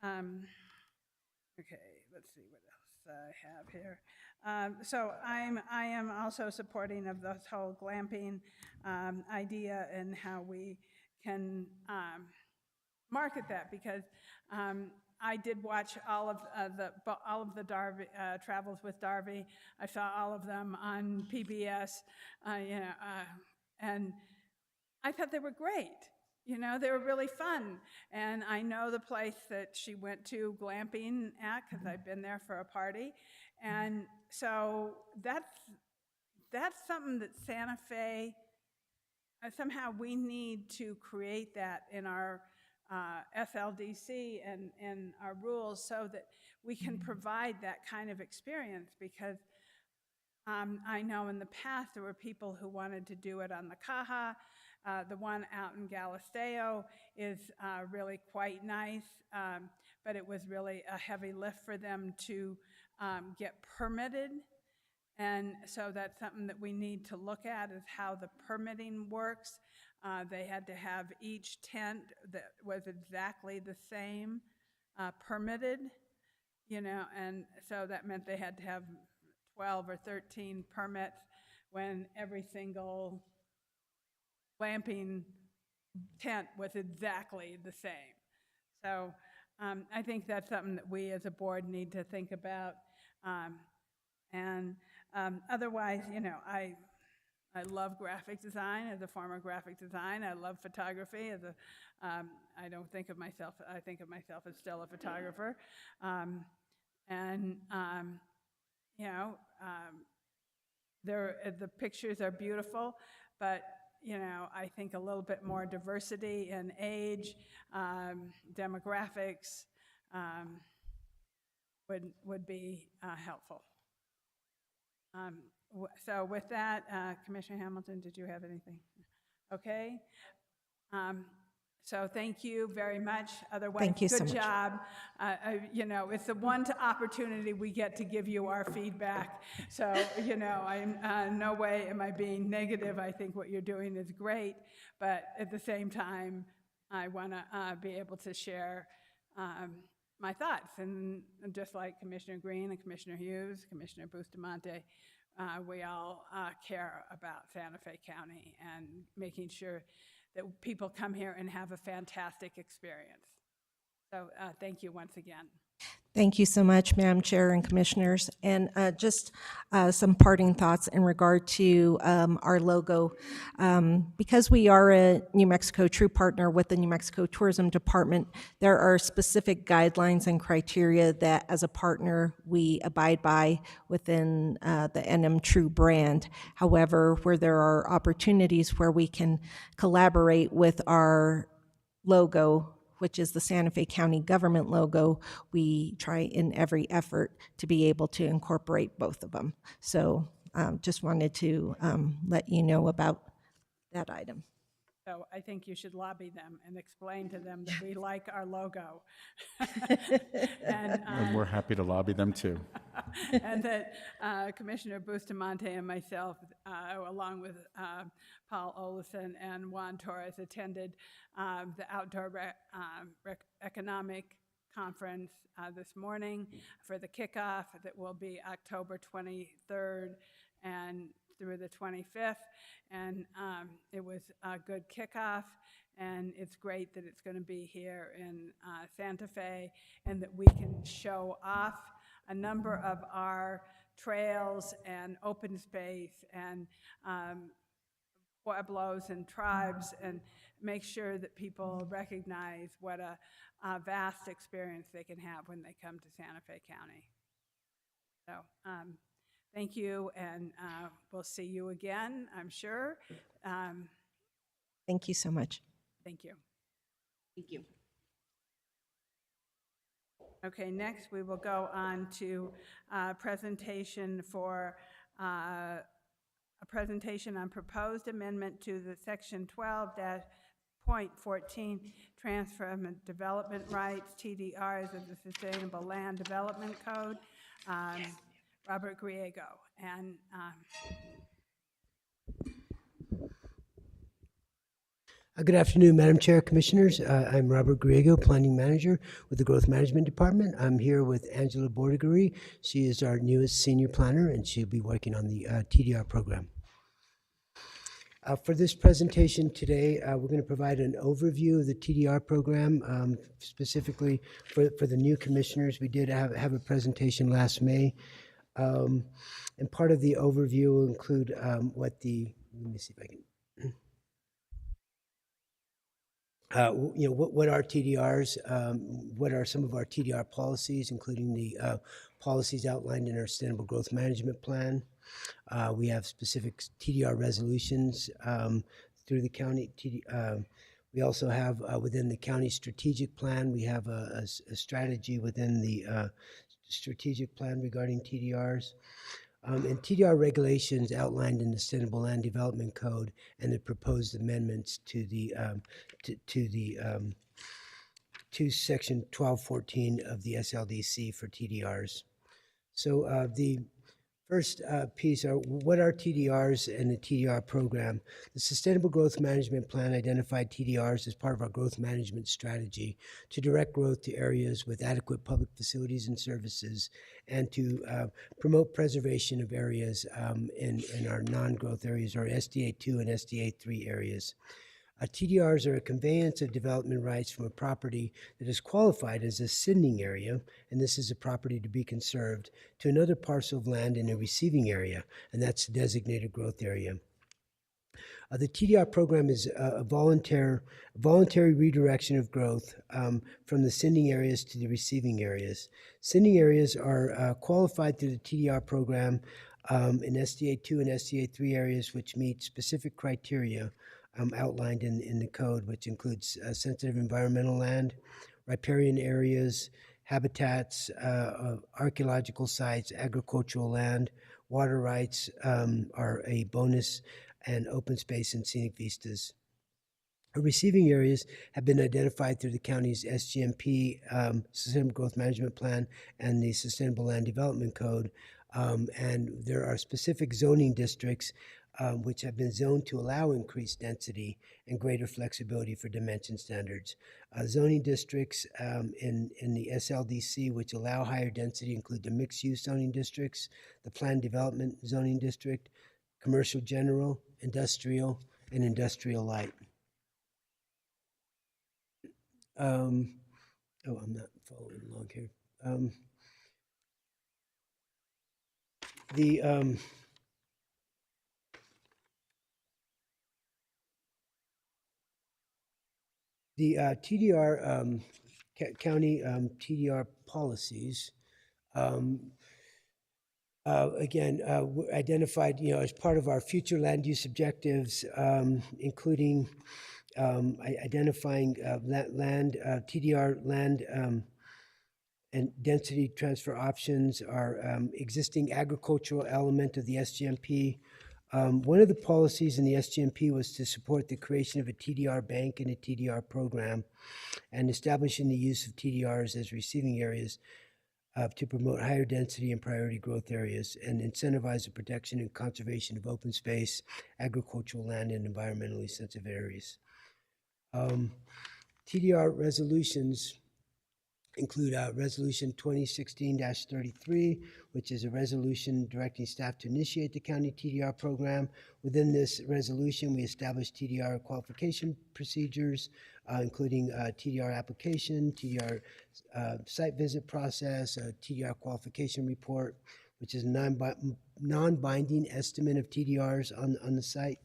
Okay, let's see what else I have here. So I am also supporting of this whole glamping idea and how we can market that, because I did watch all of the Darby Travels with Darby. I saw all of them on PBS, you know, and I thought they were great. You know, they were really fun. And I know the place that she went to glamping at because I've been there for a party. And so that's something that Santa Fe somehow we need to create that in our SLDC and our rules so that we can provide that kind of experience, because I know in the past there were people who wanted to do it on the Caja. The one out in Galisteo is really quite nice, but it was really a heavy lift for them to get permitted. And so that's something that we need to look at, is how the permitting works. They had to have each tent that was exactly the same permitted, you know, and so that meant they had to have 12 or 13 permits when every single glamping tent was exactly the same. So I think that's something that we as a board need to think about. Otherwise, you know, I love graphic design. As a former graphic design, I love photography. I don't think of myself, I think of myself as still a photographer. You know, the pictures are beautiful, but you know, I think a little bit more diversity in age, demographics would be helpful. So with that, Commissioner Hamilton, did you have anything? Okay. So thank you very much. Otherwise, Thank you so good much. job. You know, it's the one opportunity we get to give you our feedback. So, you know, I'm no way am I being negative. I think what you're doing is great, but at the same time, I want to be able to share my thoughts. And just like Commissioner Green and Commissioner Hughes, Commissioner Bustamante, we all care about Santa Fe County and making sure that people come here and have a fantastic experience. So thank you once again. Thank you so much, Madam Chair and Commissioners. And just some parting thoughts in regard to our logo. Because we are a New Mexico True Partner with the New Mexico Tourism Department, there are specific guidelines and criteria that as a partner we abide by within the NM True brand. However, where there are opportunities where we can collaborate with our logo, which is the Santa Fe County government logo, we try in every effort to be able to incorporate both of them. So just wanted to let you know about that item. So I think you should lobby them and explain to them that we like our logo. And we're happy to lobby them too. And that Commissioner Bustamante and myself, along with Paul Olson and Juan Torres, attended the Outdoor Economic Conference this morning for the kickoff that will be October 23rd and through the 25th. And it was a good kickoff, and it's great that it's going to be here in Santa Fe and that we can show off a number of our trails and open space and pueblos and tribes, and make sure that people recognize what a vast experience they can have when they come to Santa Fe County. So thank you, and we'll see you again, I'm sure. Thank you so much. Thank you. Thank you. Okay, next we will go on to presentation for a presentation on proposed amendment to the section 12.14 transfer of development rights, TDRs of the Sustainable Land Development Code. Robert Griego. And good afternoon, Madam Chair, Commissioners. I'm Robert Griego, Planning Manager with the Growth Management Department. I'm here with Angela Bordigari. She is our newest Senior Planner, and she'll be working on the TDR program. For this presentation today, we're going to provide an overview of the TDR program, specifically for the new commissioners. We did have a presentation last May, and part of the overview will include let me see if I can, what are TDRs, what are some of our TDR policies, including the policies outlined in our Sustainable Growth Management Plan. We have specific TDR resolutions through the county. We also have within the county strategic plan, we have a strategy within the strategic plan regarding TDRs. And TDR regulations outlined in the Sustainable Land Development Code and the proposed amendments to the to Section 1214 of the SLDC for TDRs. So the first piece are what are TDRs and the TDR program. The Sustainable Growth Management Plan identified TDRs as part of our growth management strategy to direct growth to areas with adequate public facilities and services and to promote preservation of areas in our non-growth areas, our SDA 2 and SDA 3 areas. TDRs are a conveyance of development rights from a property that is qualified as a sending area, and this is a property to be conserved, to another parcel of land in a receiving area, and that's the designated growth area. The TDR program is a voluntary redirection of growth from the sending areas to the receiving areas. Sending areas are qualified through the TDR program in SDA 2 and SDA 3 areas which meet specific criteria outlined in the code, which includes sensitive environmental land, riparian areas, habitats, archaeological sites, agricultural land, water rights are a bonus, and open space and scenic vistas. Receiving areas have been identified through the county's SGMP, Sustainable Growth Management Plan, and the Sustainable Land Development Code, and there are specific zoning districts which have been zoned to allow increased density and greater flexibility for dimension standards. Zoning districts in the SLDC which allow higher density include the mixed-use zoning districts, the planned development zoning district, commercial general, industrial, and industrial light. I'm not following along here. The TDR, county TDR policies, again, identified, as part of our future land use objectives, including identifying land, TDR land and density transfer options, our existing agricultural element of the SGMP. One of the policies in the SGMP was to support the creation of a TDR bank and a TDR program and establishing the use of TDRs as receiving areas to promote higher density and priority growth areas and incentivize the protection and conservation of open space, agricultural land, and environmentally sensitive areas. TDR resolutions include Resolution 2016-33, which is a resolution directing staff to initiate the county TDR program. Within this resolution, we established TDR qualification procedures, including TDR application, TDR site visit process, a TDR qualification report, which is a non-binding estimate of TDRs on the site,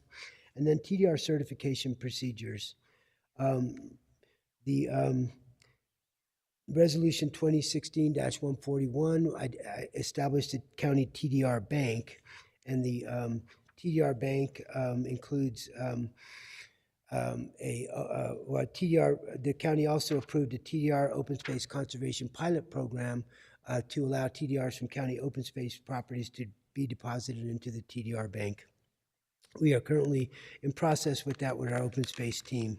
and then TDR certification procedures. Resolution 2016-141 established a county TDR bank, and the TDR bank includes the county also approved a TDR open space conservation pilot program to allow TDRs from county open space properties to be deposited into the TDR bank. We are currently in process with that with our open space team.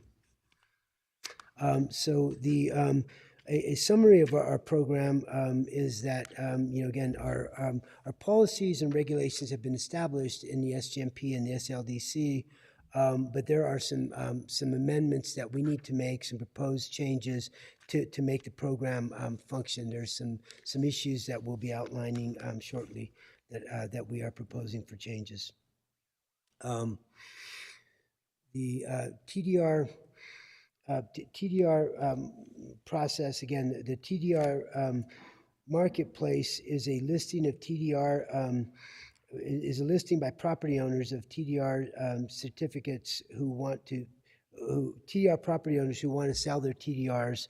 A summary of our program is that, again, our policies and regulations have been established in the SGMP and the SLDC, but there are some amendments that we need to make, some proposed changes to make the program function. There's some issues that we'll be outlining shortly that we are proposing for changes. The TDR process, again, the TDR marketplace is a listing of TDR, is a listing by property owners of TDR certificates TDR property owners who want to sell their TDRs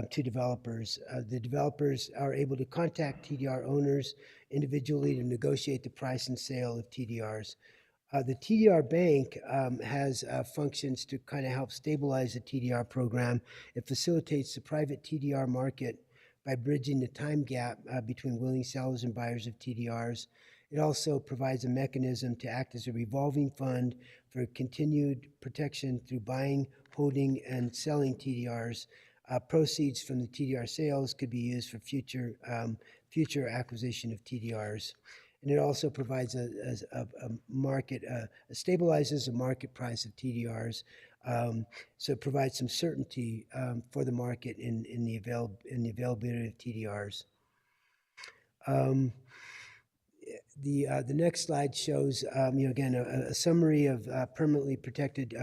to developers. The developers are able to contact TDR owners individually to negotiate the price and sale of TDRs. The TDR Bank has functions to kind of help stabilize the TDR program. It facilitates the private TDR market by bridging the time gap between willing sellers and buyers of TDRs. It also provides a mechanism to act as a revolving fund for continued protection through buying, holding, and selling TDRs. Proceeds from the TDR sales could be used for future acquisition of TDRs. And it also provides a market, stabilizes the market price of TDRs. So it provides some certainty for the market in the availability of TDRs. The next slide shows, again, a summary of permanently protected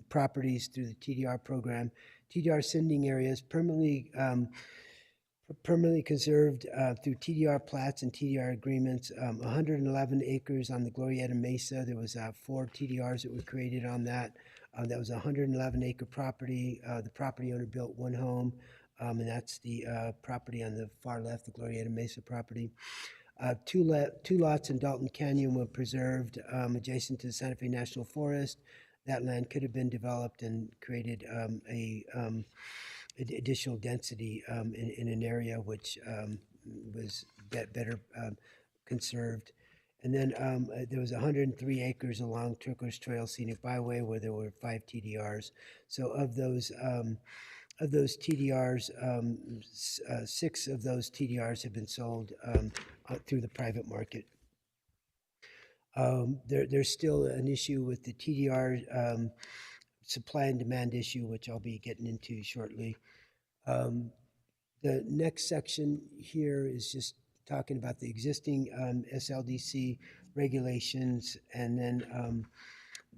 properties through the TDR program. TDR sending areas permanently conserved through TDR plats and TDR agreements. 111 acres on the Glorieta Mesa. There was 4 TDRs that were created on that. That was a 111-acre property. The property owner built 1 home, and that's the property on the far left, the Glorieta Mesa property. 2 lots in Dalton Canyon were preserved adjacent to the Santa Fe National Forest. That land could have been developed and created additional density in an area which was better conserved. And then there was 103 acres along Turquoise Trail Scenic Byway where there were 5 TDRs. So of those TDRs, 6 of those TDRs have been sold through the private market. There's still an issue with the TDR supply and demand issue, which I'll be getting into shortly. The next section here is just talking about the existing SLDC regulations and then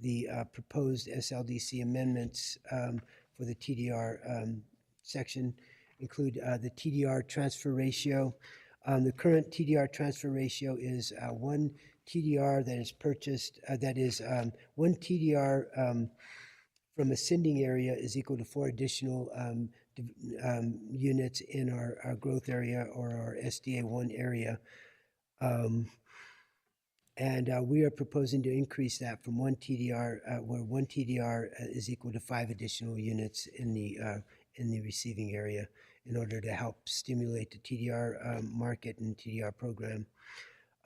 the proposed SLDC amendments for the TDR section include the TDR transfer ratio. The current TDR transfer ratio is 1 TDR that is purchased, that is 1 TDR from a sending area is equal to 4 additional units in our growth area or our SDA 1 area. And we are proposing to increase that from 1 TDR, where 1 TDR is equal to 5 additional units in the receiving area in order to help stimulate the TDR market and TDR program.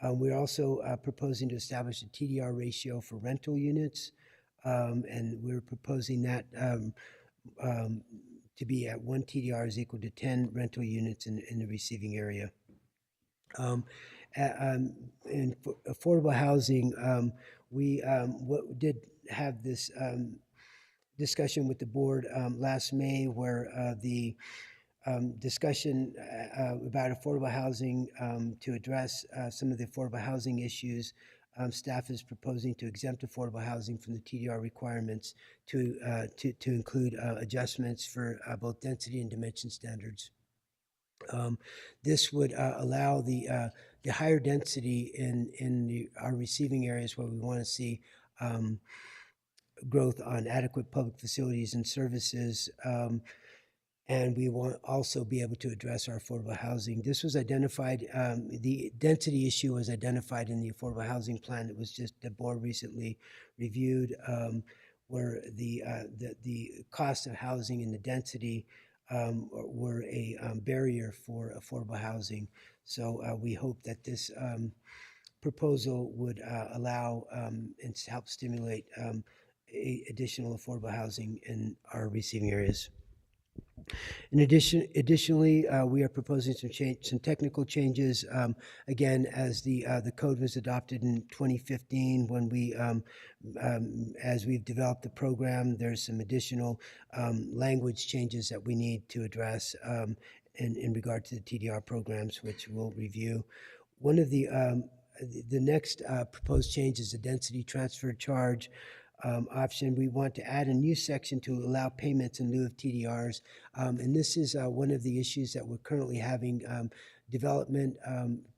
We're also proposing to establish a TDR ratio for rental units, and we're proposing that to be at 1 TDR is equal to 10 rental units in the receiving area. In affordable housing, we did have this discussion with the board last May where the discussion about affordable housing to address some of the affordable housing issues. Staff is proposing to exempt affordable housing from the TDR requirements to include adjustments for both density and dimension standards. This would allow the higher density in our receiving areas where we want to see growth on adequate public facilities and services. And we want also be able to address our affordable housing. This was identified, the density issue was identified in the affordable housing plan that was just the board recently reviewed, where the cost of housing and the density were a barrier for affordable housing. So we hope that this proposal would allow and help stimulate additional affordable housing in our receiving areas. Additionally, we are proposing some technical changes. Again, as the code was adopted in 2015, when we, as we've developed the program, there's some additional language changes that we need to address in regard to the TDR programs, which we'll review. One of the next proposed change is the density transfer charge. Option. We want to add a new section to allow payments in lieu of TDRs. And this is one of the issues that we're currently having development.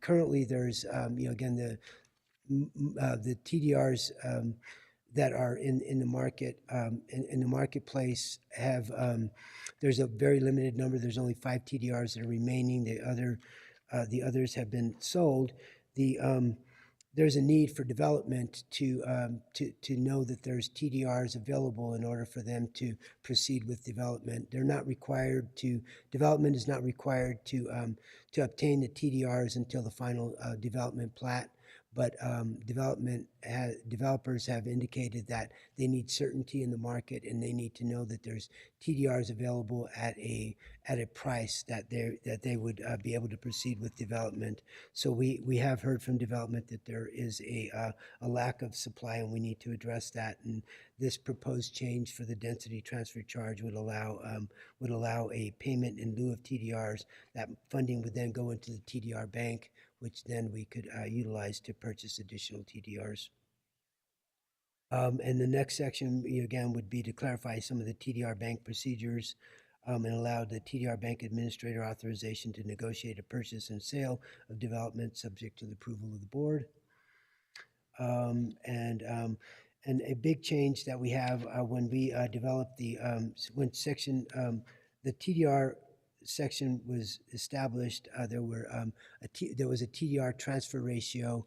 Currently, there's, again, the TDRs that are in the market, in the marketplace have, there's a very limited number. There's only 5 TDRs that are remaining. The others have been sold. there's a need for development to know that there's TDRs available in order for them to proceed with development. They're not required to, development is not required to obtain the TDRs until the final development plat. But developers have indicated that they need certainty in the market, and they need to know that there's TDRs available at a price that they would be able to proceed with development. So we have heard from development that there is a lack of supply, and we need to address that. And this proposed change for the density transfer charge would allow a payment in lieu of TDRs. That funding would then go into the TDR bank, which then we could utilize to purchase additional TDRs. And the next section, again, would be to clarify some of the TDR bank procedures and allow the TDR bank administrator authorization to negotiate a purchase and sale of development subject to the approval of the board. And a big change that we have when we developed the the TDR section was established, there was a TDR transfer ratio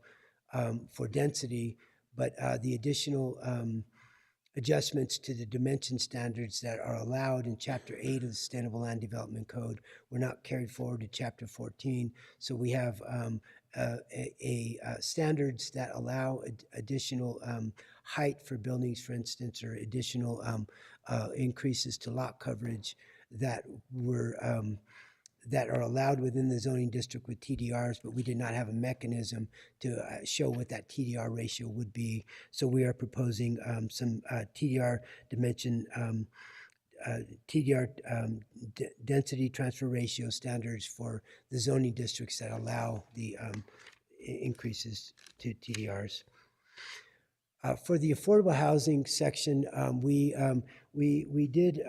for density, but the additional adjustments to the dimension standards that are allowed in Chapter 8 of the Sustainable Land Development Code were not carried forward to Chapter 14. So we have standards that allow additional height for buildings, for instance, or additional increases to lot coverage that are allowed within the zoning district with TDRs, but we did not have a mechanism to show what that TDR ratio would be. So we are proposing some TDR dimension, density transfer ratio standards for the zoning districts that allow the increases to TDRs. For the affordable housing section, we did.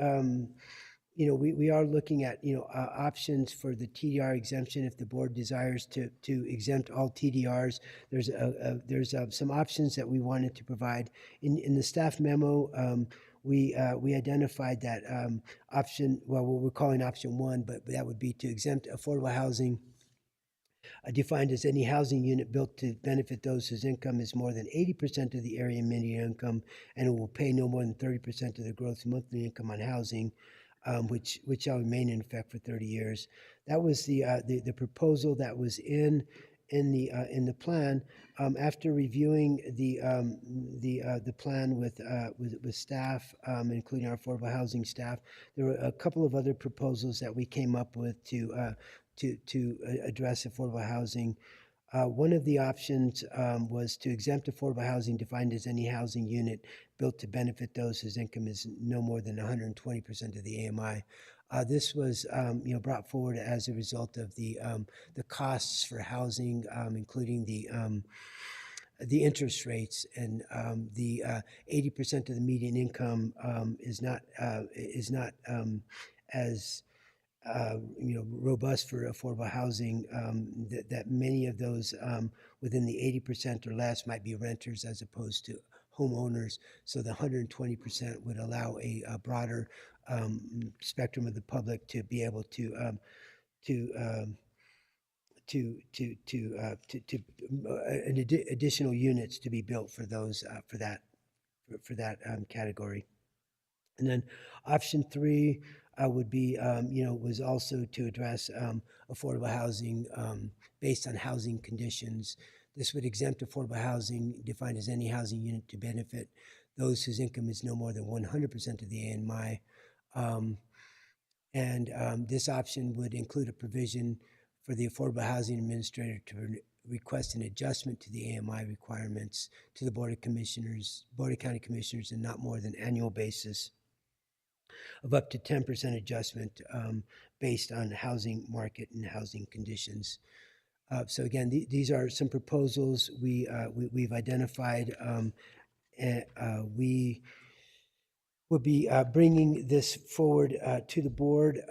We are looking at, options for the TDR exemption if the board desires to exempt all TDRs. There's some options that we wanted to provide. In the staff memo, we identified that option, well, what we're calling option 1, but that would be to exempt affordable housing defined as any housing unit built to benefit those whose income is more than 80% of the area median income and who will pay no more than 30% of the gross monthly income on housing. Which shall remain in effect for 30 years. That was the proposal that was in the plan. After reviewing the plan with staff, including our affordable housing staff, there were a couple of other proposals that we came up with to address affordable housing. One of the options was to exempt affordable housing defined as any housing unit built to benefit those whose income is no more than 120% of the AMI. This was brought forward as a result of the costs for housing, including the interest rates, and the 80% of the median income is not as robust for affordable housing, that many of those within the 80% or less might be renters as opposed to homeowners. So the 120% would allow a broader spectrum of the public to be able to additional units to be built for those for that category. And then option 3 would be, was also to address affordable housing based on housing conditions. This would exempt affordable housing defined as any housing unit to benefit those whose income is no more than 100% of the AMI. This option would include a provision for the Affordable Housing Administrator to request an adjustment to the AMI requirements to the Board of County Commissioners, and not more than annual basis of up to 10% adjustment based on housing market and housing conditions. So again, these are some proposals we've identified. We will be bringing this forward to the board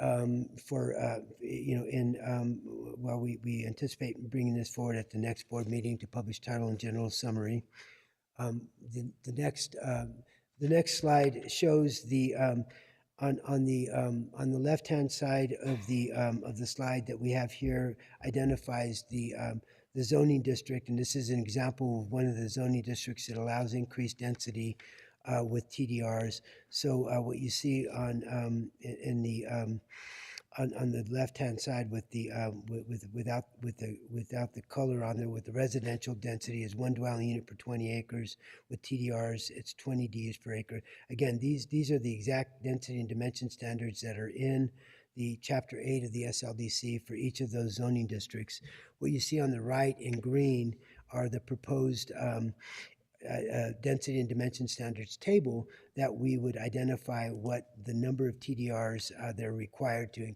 we anticipate bringing this forward at the next board meeting to publish title and general summary. The next slide shows the on the left-hand side of the slide that we have here identifies the the zoning district, and this is an example of one of the zoning districts that allows increased density with TDRs. So what you see on in the on the left-hand side with the without the color on there, with the residential density is 1 dwelling unit per 20 acres. With TDRs, it's 20 Ds per acre. Again, these are the exact density and dimension standards that are in the Chapter 8 of the SLDC for each of those zoning districts. What you see on the right in green are the proposed density and dimension standards table that we would identify what the number of TDRs that are required to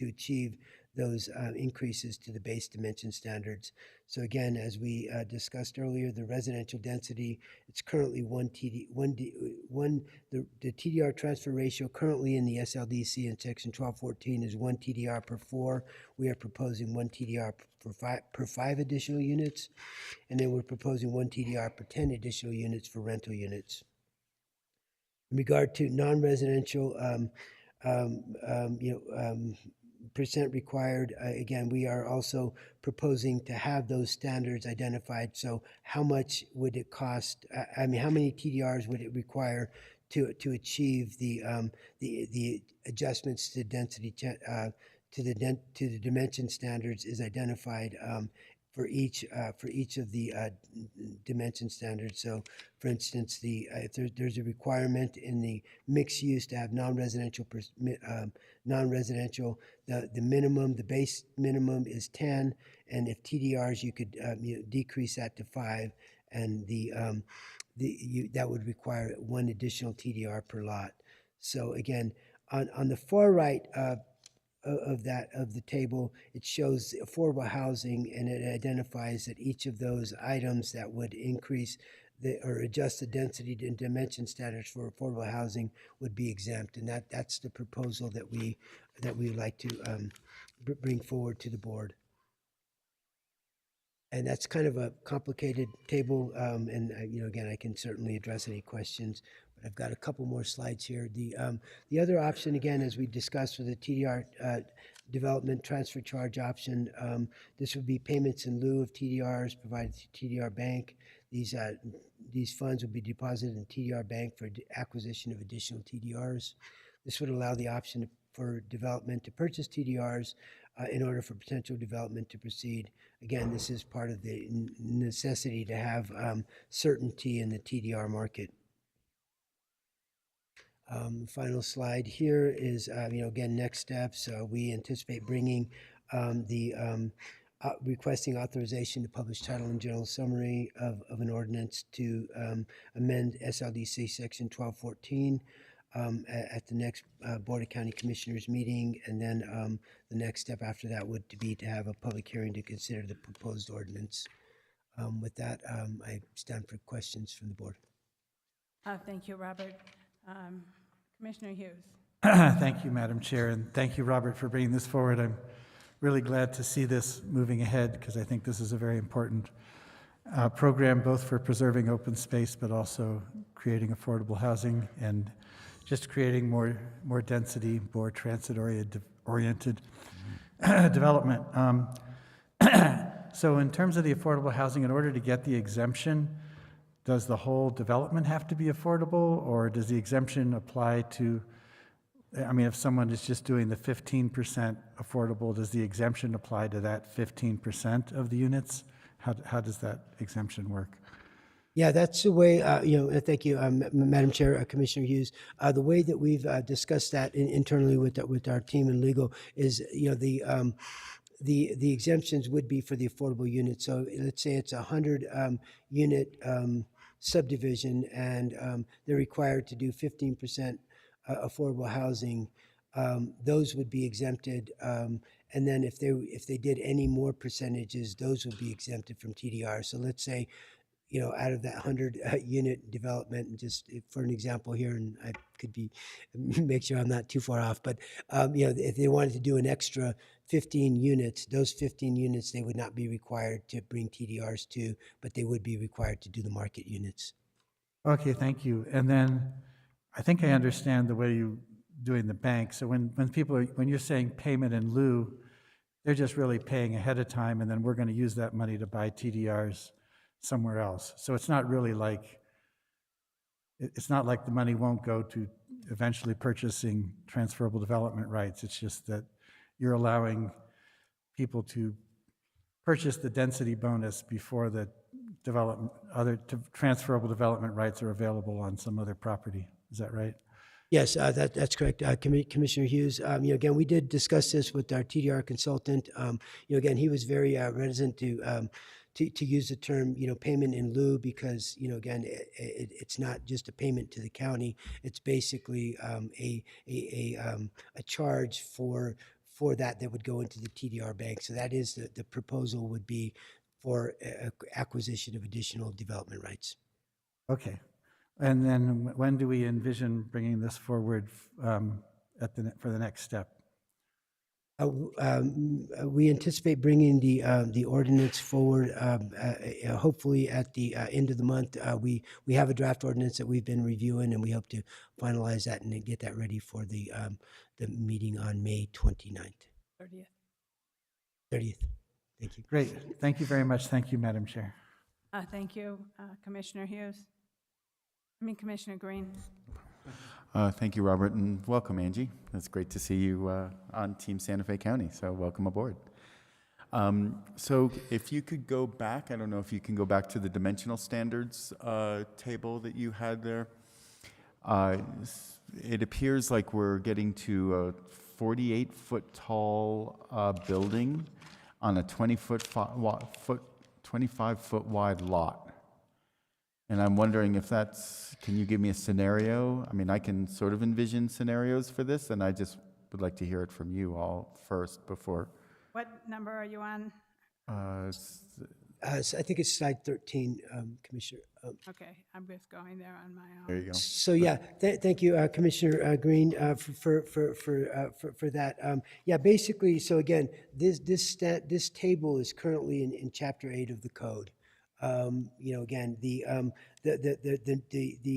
achieve those increases to the base dimension standards. So again, as we discussed earlier, the residential density, it's currently the TDR transfer ratio currently in the SLDC in section 1214 is 1 TDR per 4. We are proposing 1 TDR per 5 additional units, and then we're proposing 1 TDR per 10 additional units for rental units. In regard to non-residential, percent required, again, we are also proposing to have those standards identified. So how much would it cost, how many TDRs would it require to achieve the adjustments to density, to the dimension standards is identified for each of the dimension standards. So, for instance, if there's a requirement in the mixed use to have non-residential, the minimum, the base minimum is 10, and if TDRs, you could decrease that to 5, and that would require 1 additional TDR per lot. So again, on the far right of the table, it shows affordable housing, and it identifies that each of those items that would increase or adjust the density and dimension standards for affordable housing would be exempt, and that's the proposal that we would like to bring forward to the board. And that's kind of a complicated table, and again, I can certainly address any questions. I've got a couple more slides here. The other option, again, as we discussed with the TDR development transfer charge option, this would be payments in lieu of TDRs provided to TDR Bank. These funds would be deposited in TDR Bank for acquisition of additional TDRs. This would allow the option for development to purchase TDRs in order for potential development to proceed. Again, this is part of the necessity to have certainty in the TDR market. Final slide here is, again, next steps. We anticipate bringing requesting authorization to publish title and general summary of an ordinance to amend SLDC section 1214 at the next Board of County Commissioners meeting, and then the next step after that would be to have a public hearing to consider the proposed ordinance. With that, I stand for questions from the board. Thank you, Robert. Commissioner Hughes. Thank you, Madam Chair, and thank you, Robert, for bringing this forward. I'm really glad to see this moving ahead because I think this is a very important program, both for preserving open space but also creating affordable housing and just creating more density, more transit-oriented development. So in terms of the affordable housing, in order to get the exemption, does the whole development have to be affordable, or does the exemption apply to, if someone is just doing the 15% affordable, does the exemption apply to that 15% of the units? How does that exemption work? Yeah, that's the way, thank you, Madam Chair, Commissioner Hughes. The way that we've discussed that internally with our team in legal is, the exemptions would be for the affordable unit. So let's say it's a 100 unit subdivision, and they're required to do 15% affordable housing. Those would be exempted, and then if they did any more percentages, those would be exempted from TDR. So let's say, out of that 100 unit development, and just for an example here, and I could make sure I'm not too far off, but if they wanted to do an extra 15 units, those 15 units, they would not be required to bring TDRs to, but they would be required to do the market units. Okay, thank you. And then I think I understand the way you're doing the bank. So when you're saying payment in lieu, they're just really paying ahead of time, and then we're going to use that money to buy TDRs somewhere else. So it's not really like, it's not like the money won't go to eventually purchasing transferable development rights. It's just that you're allowing people to purchase the density bonus before the transferable development rights are available on some other property. Is that right? Yes, that's correct, Commissioner Hughes. Again, we did discuss this with our TDR consultant. Again, he was very reticent to use the term, payment in lieu, because, again, it's not just a payment to the county. It's basically a charge for that would go into the TDR bank. So that is the proposal would be for acquisition of additional development rights. Okay. And then when do we envision bringing this forward for the next step? We anticipate bringing the ordinance forward hopefully at the end of the month. We have a draft ordinance that we've been reviewing, and we hope to finalize that and get that ready for the meeting on May 29th. 30th. Thank you. Great. Thank you very much. Thank you, Madam Chair. Thank you, Commissioner Green. Thank you, Robert, and welcome, Angie. It's great to see you on Team Santa Fe County, so welcome aboard. So if you could go back, I don't know if you can go back to the dimensional standards table that you had there. It appears like we're getting to a 48-foot tall building on a 25-foot wide lot. And I'm wondering if can you give me a scenario? I mean, I can sort of envision scenarios for this, and I just would like to hear it from you all first before. What number are you on? So I think it's slide 13, Commissioner. Okay, I'm just going there on my own. There you go. So yeah, thank you, Commissioner Green, for that. Basically, so again, this table is currently in Chapter 8 of the code. Again, the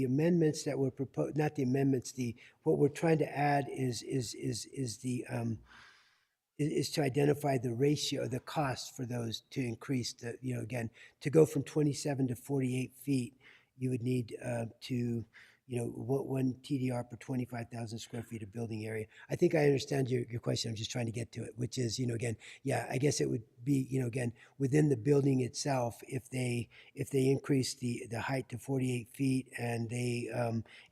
amendments that were proposed, not the amendments, what we're trying to add is to identify the ratio, the cost for those to increase again, to go from 27 to 48 feet, you would need one TDR per 25,000 square feet of building area. I think I understand your question. I'm just trying to get to it, which is, again, I guess it would be, again, within the building itself, if they increase the height to 48 feet and they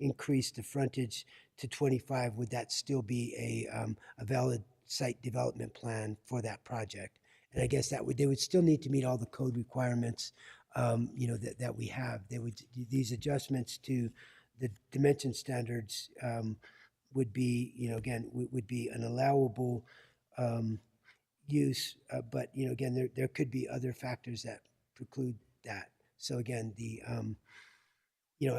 increase the frontage to 25, would that still be a valid site development plan for that project? And I guess they would still need to meet all the code requirements, that we have. These adjustments to the dimension standards would be, again, would be an allowable use, but, again, there could be other factors that preclude that. So again,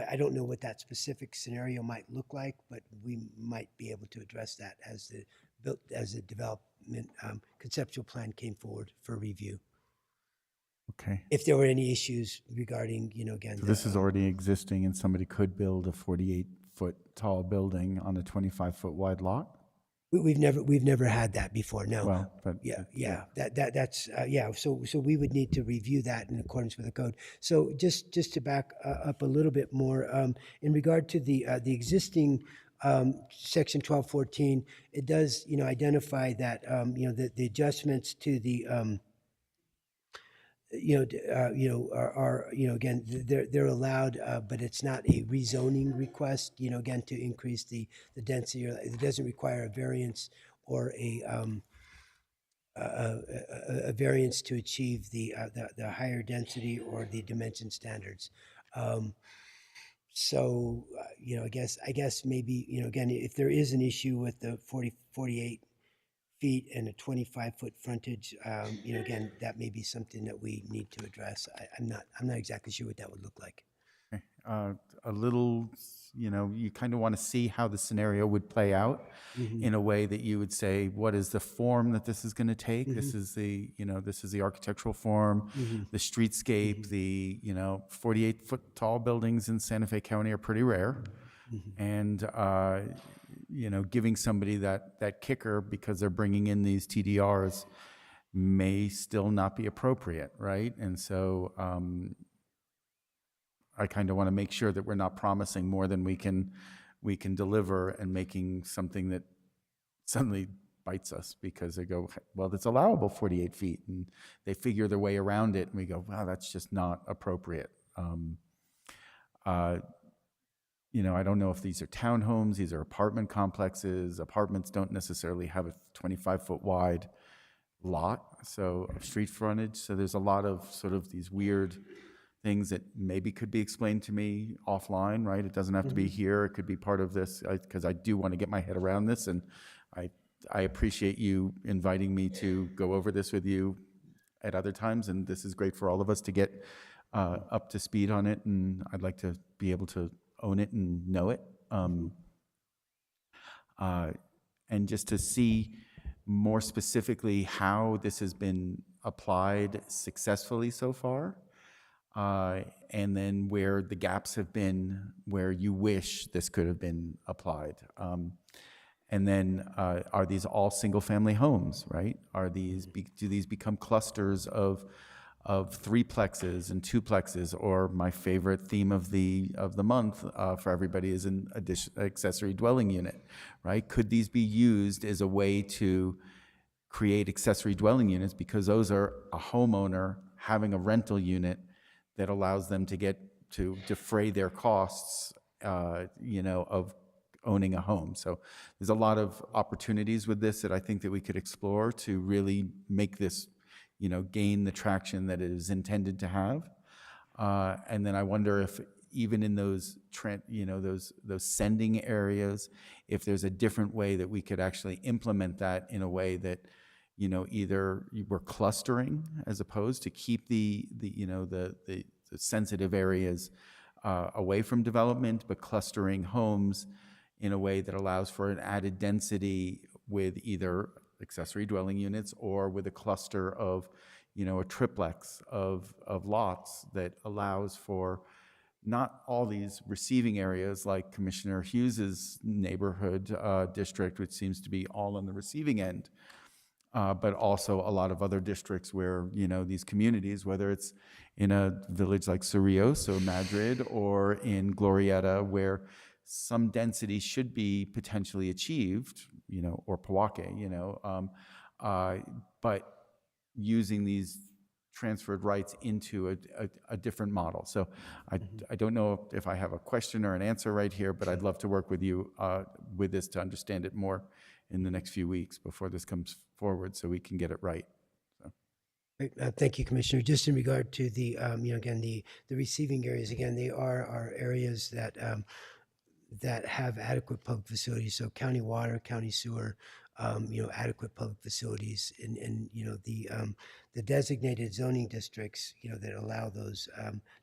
I don't know what that specific scenario might look like, but we might be able to address that as the development conceptual plan came forward for review. Okay. If there were any issues regarding, again. So this is already existing, and somebody could build a 48-foot tall building on a 25-foot wide lot? We've never had that before, no. Well, but That's So we would need to review that in accordance with the code. So just to back up a little bit more, in regard to the existing Section 1214, it does identify that the adjustments to the are again, they're allowed, but it's not a rezoning request, again, to increase the density, or it doesn't require a variance or a variance to achieve the higher density or the dimension standards. I guess maybe, again, if there is an issue with the 48 feet and a 25-foot frontage, again, that may be something that we need to address. I'm not exactly sure what that would look like. Okay. A little, you kind of want to see how the scenario would play out in a way that you would say, what is the form that this is going to take? This is the architectural form, the streetscape, the 48-foot tall buildings in Santa Fe County are pretty rare. And, giving somebody that kicker because they're bringing in these TDRs may still not be appropriate, right? And so I kind of want to make sure that we're not promising more than we can deliver and making something that suddenly bites us because they go, well, that's allowable 48 feet, and they figure their way around it, and we go, wow, that's just not appropriate. You know, I don't know if these are townhomes, these are apartment complexes. Apartments don't necessarily have a 25-foot wide lot, so of street frontage. So there's a lot of sort of these weird things that maybe could be explained to me offline, right? It doesn't have to be here. It could be part of this, because I do want to get my head around this, and I appreciate you inviting me to go over this with you at other times, and this is great for all of us to get up to speed on it, and I'd like to be able to own it and know it. And just to see more specifically how this has been applied successfully so far, and then where the gaps have been, where you wish this could have been applied. And then are these all single-family homes, right? Do these become clusters of threeplexes and twuplexes, or my favorite theme of the month for everybody is an accessory dwelling unit, right? Could these be used as a way to create accessory dwelling units, because those are a homeowner having a rental unit that allows them to get to defray their costs, you know, of owning a home. So there's a lot of opportunities with this that I think that we could explore to really make this, you know, gain the traction that it is intended to have. And then I wonder if even in those, you know, those sending areas, if there's a different way that we could actually implement that in a way that, you know, either we're clustering as opposed to keep the you know, the sensitive areas away from development, but clustering homes in a way that allows for an added density with either accessory dwelling units or with a cluster of, you know, a triplex of lots that allows for not all these receiving areas like Commissioner Hughes's neighborhood district, which seems to be all on the receiving end, but also a lot of other districts where, you know, these communities, whether it's in a village like Cerrillos or Madrid or in Glorieta, where some density should be potentially achieved, you know, or Pojoaque, you know, but using these transferred rights into a different model. So I don't know if I have a question or an answer right here, but I'd love to work with you with this to understand it more in the next few weeks before this comes forward so we can get it right. Thank you, Commissioner. Just in regard to the, you know, again, the receiving areas, again, they are areas that that have adequate public facilities, so county water, county sewer, you know, adequate public facilities, and you know, the designated zoning districts, you know, that allow those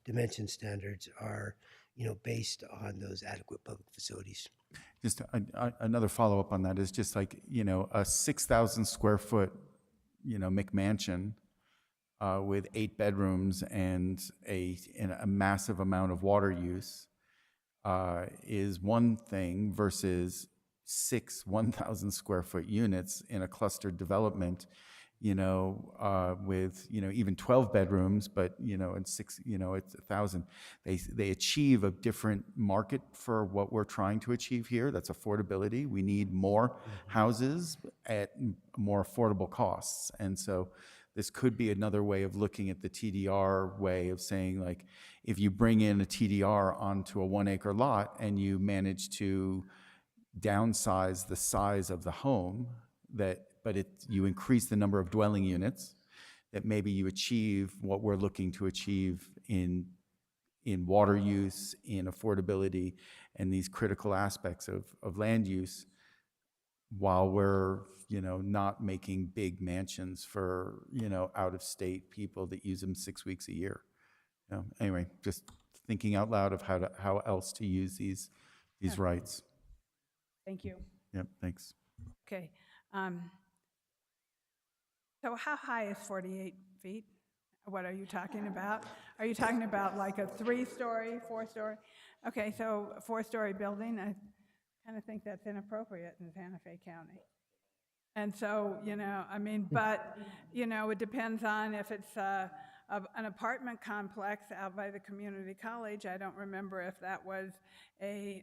dimension standards are, you know, based on those adequate public facilities. Just another follow-up on that is just like, you know, a 6,000 square foot, you know, McMansion with 8 bedrooms and a massive amount of water use is one thing versus 6 1,000 square foot units in a clustered development, you know, with, you know, even 12 bedrooms, but, you know, and 6, you know, it's 1,000. They achieve a different market for what we're trying to achieve here. That's affordability. We need more houses at more affordable costs. And so this could be another way of looking at the TDR way of saying, like, if you bring in a TDR onto a 1 acre lot and you manage to downsize the size of the home, you increase the number of dwelling units, that maybe you achieve what we're looking to achieve in water use, in affordability, and these critical aspects of land use, while we're, you know, not making big mansions for, you know, out-of-state people that use them 6 weeks a year. You know, anyway, just thinking out loud of how else to use these rights. Thank you. Yep, thanks. Okay. So how high is 48 feet? What are you talking about? Are you talking about like a 3-story, 4-story? Okay, so a 4-story building, I kind of think that's inappropriate in Santa Fe County. And so, you know, I mean, but, you know, it depends on if it's an apartment complex out by the community college. I don't remember if that was a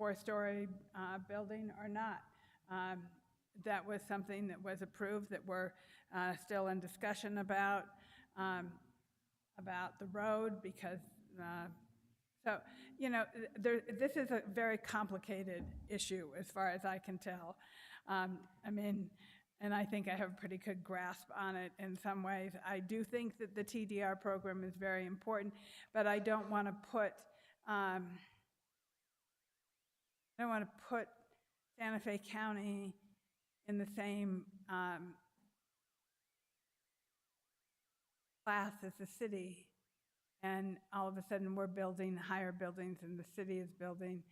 4-story building or not. That was something that was approved that we're still in discussion about the road because, so, you know, this is a very complicated issue as far as I can tell. I mean, and I think I have a pretty good grasp on it in some ways. I do think that the TDR program is very important, but I don't want to put Santa Fe County in the same class as the city, and all of a sudden we're building higher buildings than the city is building,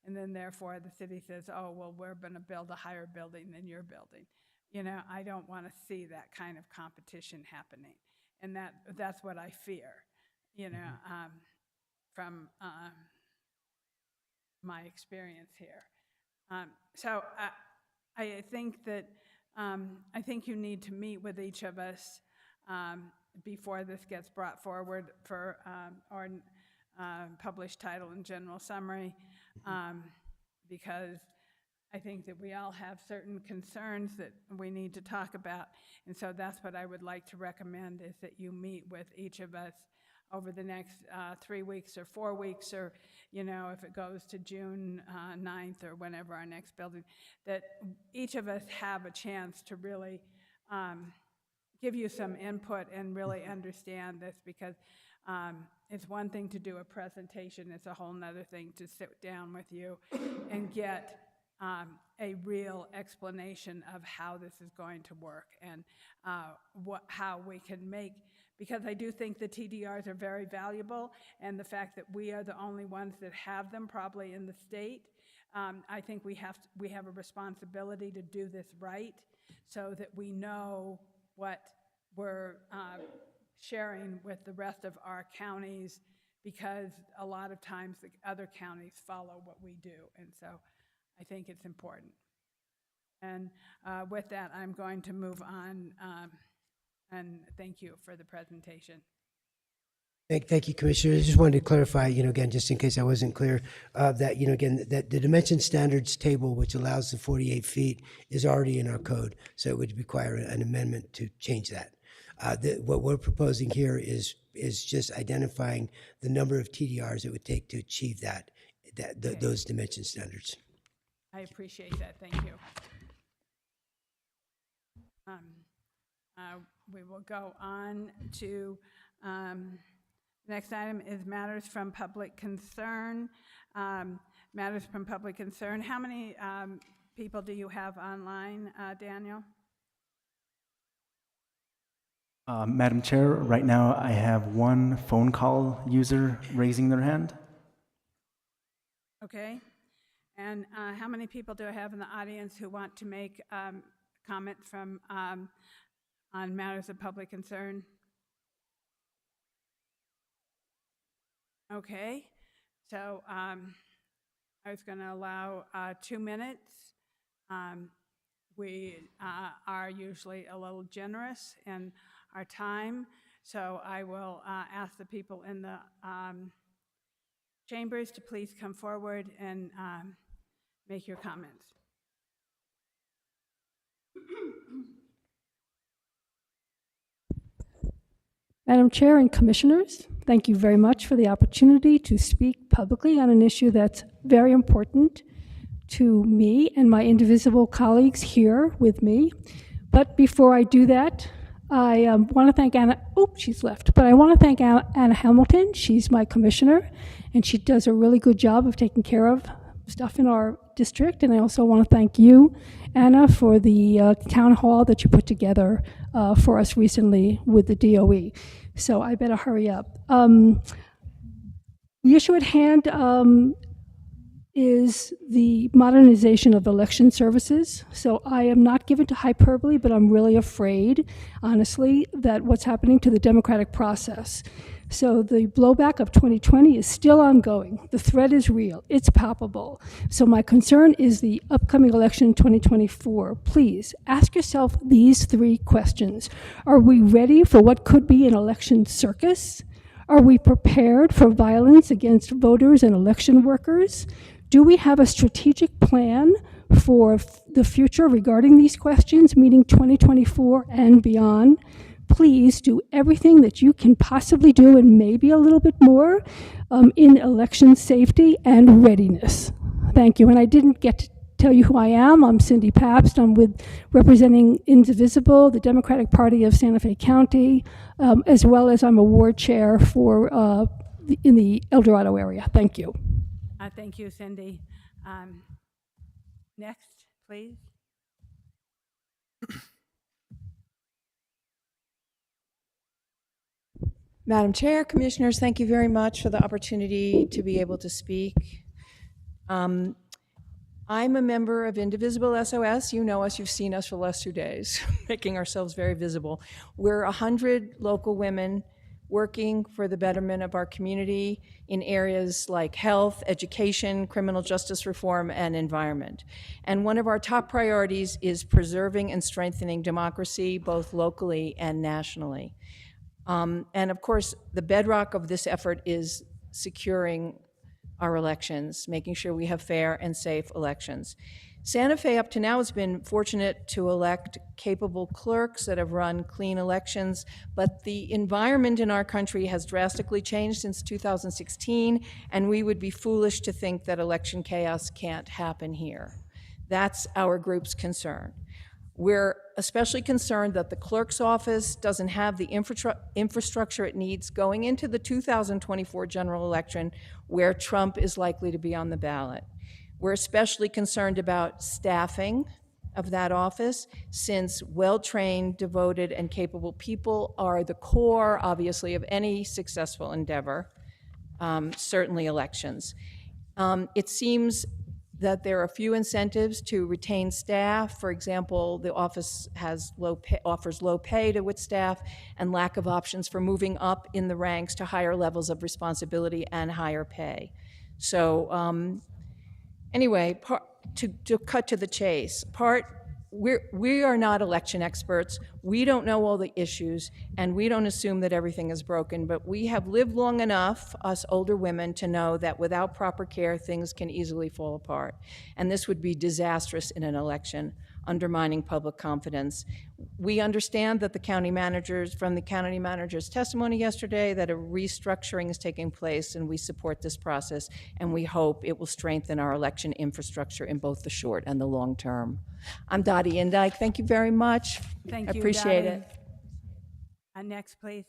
and then therefore the city says, oh, well, we're going to build a higher building than you're building. You know, I don't want to see that kind of competition happening, and that's what I fear, you know, from my experience here. So I think that I think you need to meet with each of us before this gets brought forward for or published title and general summary, because I think that we all have certain concerns that we need to talk about. And so that's what I would like to recommend, is that you meet with each of us over the next 3 weeks or 4 weeks, or, you know, if it goes to June 9th or whenever our next building, that each of us have a chance to really give you some input and really understand this, because it's one thing to do a presentation, it's a whole nother thing to sit down with you and get a real explanation of how this is going to work and how we can make, because I do think the TDRs are very valuable, and the fact that we are the only ones that have them probably in the state, I think we have a responsibility to do this right so that we know what we're sharing with the rest of our counties, because a lot of times the other counties follow what we do, and so I think it's important. And with that, I'm going to move on, and thank you for the presentation. Thank you, Commissioner. I just wanted to clarify, you know, again, just in case I wasn't clear, that, you know, again, that the dimension standards table, which allows the 48 feet, is already in our code, so it would require an amendment to change that. What we're proposing here is just identifying the number of TDRs it would take to achieve those dimension standards. I appreciate that. Thank you. We will go on to next item is matters from public concern. Matters from public concern. How many people do you have online, Daniel? Madam Chair, right now I have one phone call user raising their hand. Okay. And how many people do I have in the audience who want to make comments from on matters of public concern? Okay. So I was going to allow 2 minutes. We are usually a little generous in our time, so I will ask the people in the chambers to please come forward and make your comments. Madam Chair and Commissioners, thank you very much for the opportunity to speak publicly on an issue that's very important to me and my indivisible colleagues here with me. But before I do that, I want to thank Anna. Oh, she's left. But I want to thank Anna Hamilton. She's my commissioner, and she does a really good job of taking care of stuff in our district. And I also want to thank you, Anna, for the town hall that you put together for us recently with the DOE. So I better hurry up. The issue at hand is the modernization of election services. So I am not given to hyperbole, but I'm really afraid, honestly, that what's happening to the democratic process, So the blowback of 2020 is still ongoing. The threat is real. It's palpable. So my concern is the upcoming election in 2024. Please ask yourself these 3 questions. Are we ready for what could be an election circus? Are we prepared for violence against voters and election workers? Do we have a strategic plan for the future regarding these questions, meaning 2024 and beyond? Please do everything that you can possibly do, and maybe a little bit more, in election safety and readiness. Thank you. And I didn't get to tell you who I am. I'm Cindy Pabst. I'm representing Indivisible, the Democratic Party of Santa Fe County, as well as I'm a ward chair for in the El Dorado area. Thank you. Thank you, Cindy. Next, please. Madam Chair, Commissioners, thank you very much for the opportunity to be able to speak. I'm a member of Indivisible SOS. You know us, you've seen us for the last 2 days, making ourselves very visible. We're 100 local women working for the betterment of our community in areas like health, education, criminal justice reform, and environment. And one of our top priorities is preserving and strengthening democracy, both locally and nationally. And of course, the bedrock of this effort is securing our elections, making sure we have fair and safe elections. Santa Fe up to now has been fortunate to elect capable clerks that have run clean elections, but the environment in our country has drastically changed since 2016, and we would be foolish to think that election chaos can't happen here. That's our group's concern. We're especially concerned that the clerk's office doesn't have the infrastructure it needs going into the 2024 general election, where Trump is likely to be on the ballot. We're especially concerned about staffing of that office, since well-trained, devoted, and capable people are the core, obviously, of any successful endeavor, certainly elections. It seems that there are few incentives to retain staff. For example, the office has offers low pay to its staff and lack of options for moving up in the ranks to higher levels of responsibility and higher pay. So anyway, to cut to the chase, we are not election experts. We don't know all the issues, and we don't assume that everything is broken, but we have lived long enough, us older women, to know that without proper care, things can easily fall apart. And this would be disastrous in an election, undermining public confidence. We understand that from the county manager's testimony yesterday, that a restructuring is taking place, and we support this process, and we hope it will strengthen our election infrastructure in both the short and the long term. I'm Dottie Indike. Thank you very much. Thank I you, appreciate Dottie. it. Next, please.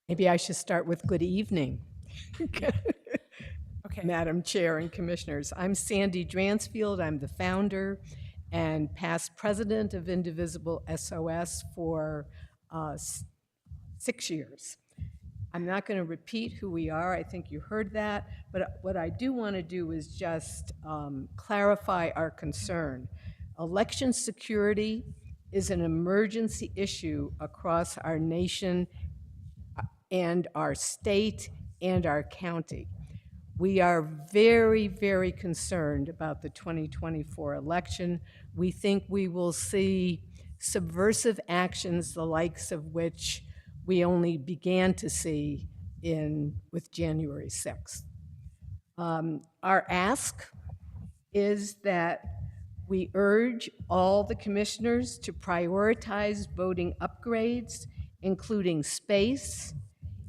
Maybe I should start with good evening. Okay. Madam Chair and Commissioners. I'm Sandy Dransfield. I'm the founder and past president of Indivisible SOS for 6 years. I'm not going to repeat who we are. I think you heard that. But what I do want to do is just clarify our concern. Election security is an emergency issue across our nation and our state and our county. We are very, very concerned about the 2024 election. We think we will see subversive actions, the likes of which we only began to see with January 6th. Our ask is that we urge all the commissioners to prioritize voting upgrades, including space,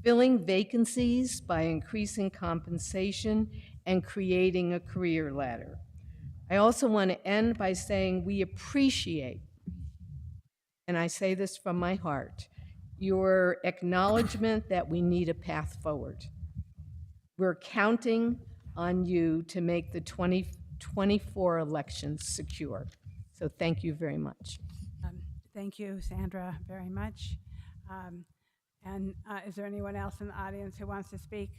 filling vacancies by increasing compensation, and creating a career ladder. I also want to end by saying we appreciate, and I say this from my heart, your acknowledgement that we need a path forward. We're counting on you to make the 2024 elections secure. So thank you very much. Thank you, Sandra, very much. And is there anyone else in the audience who wants to speak?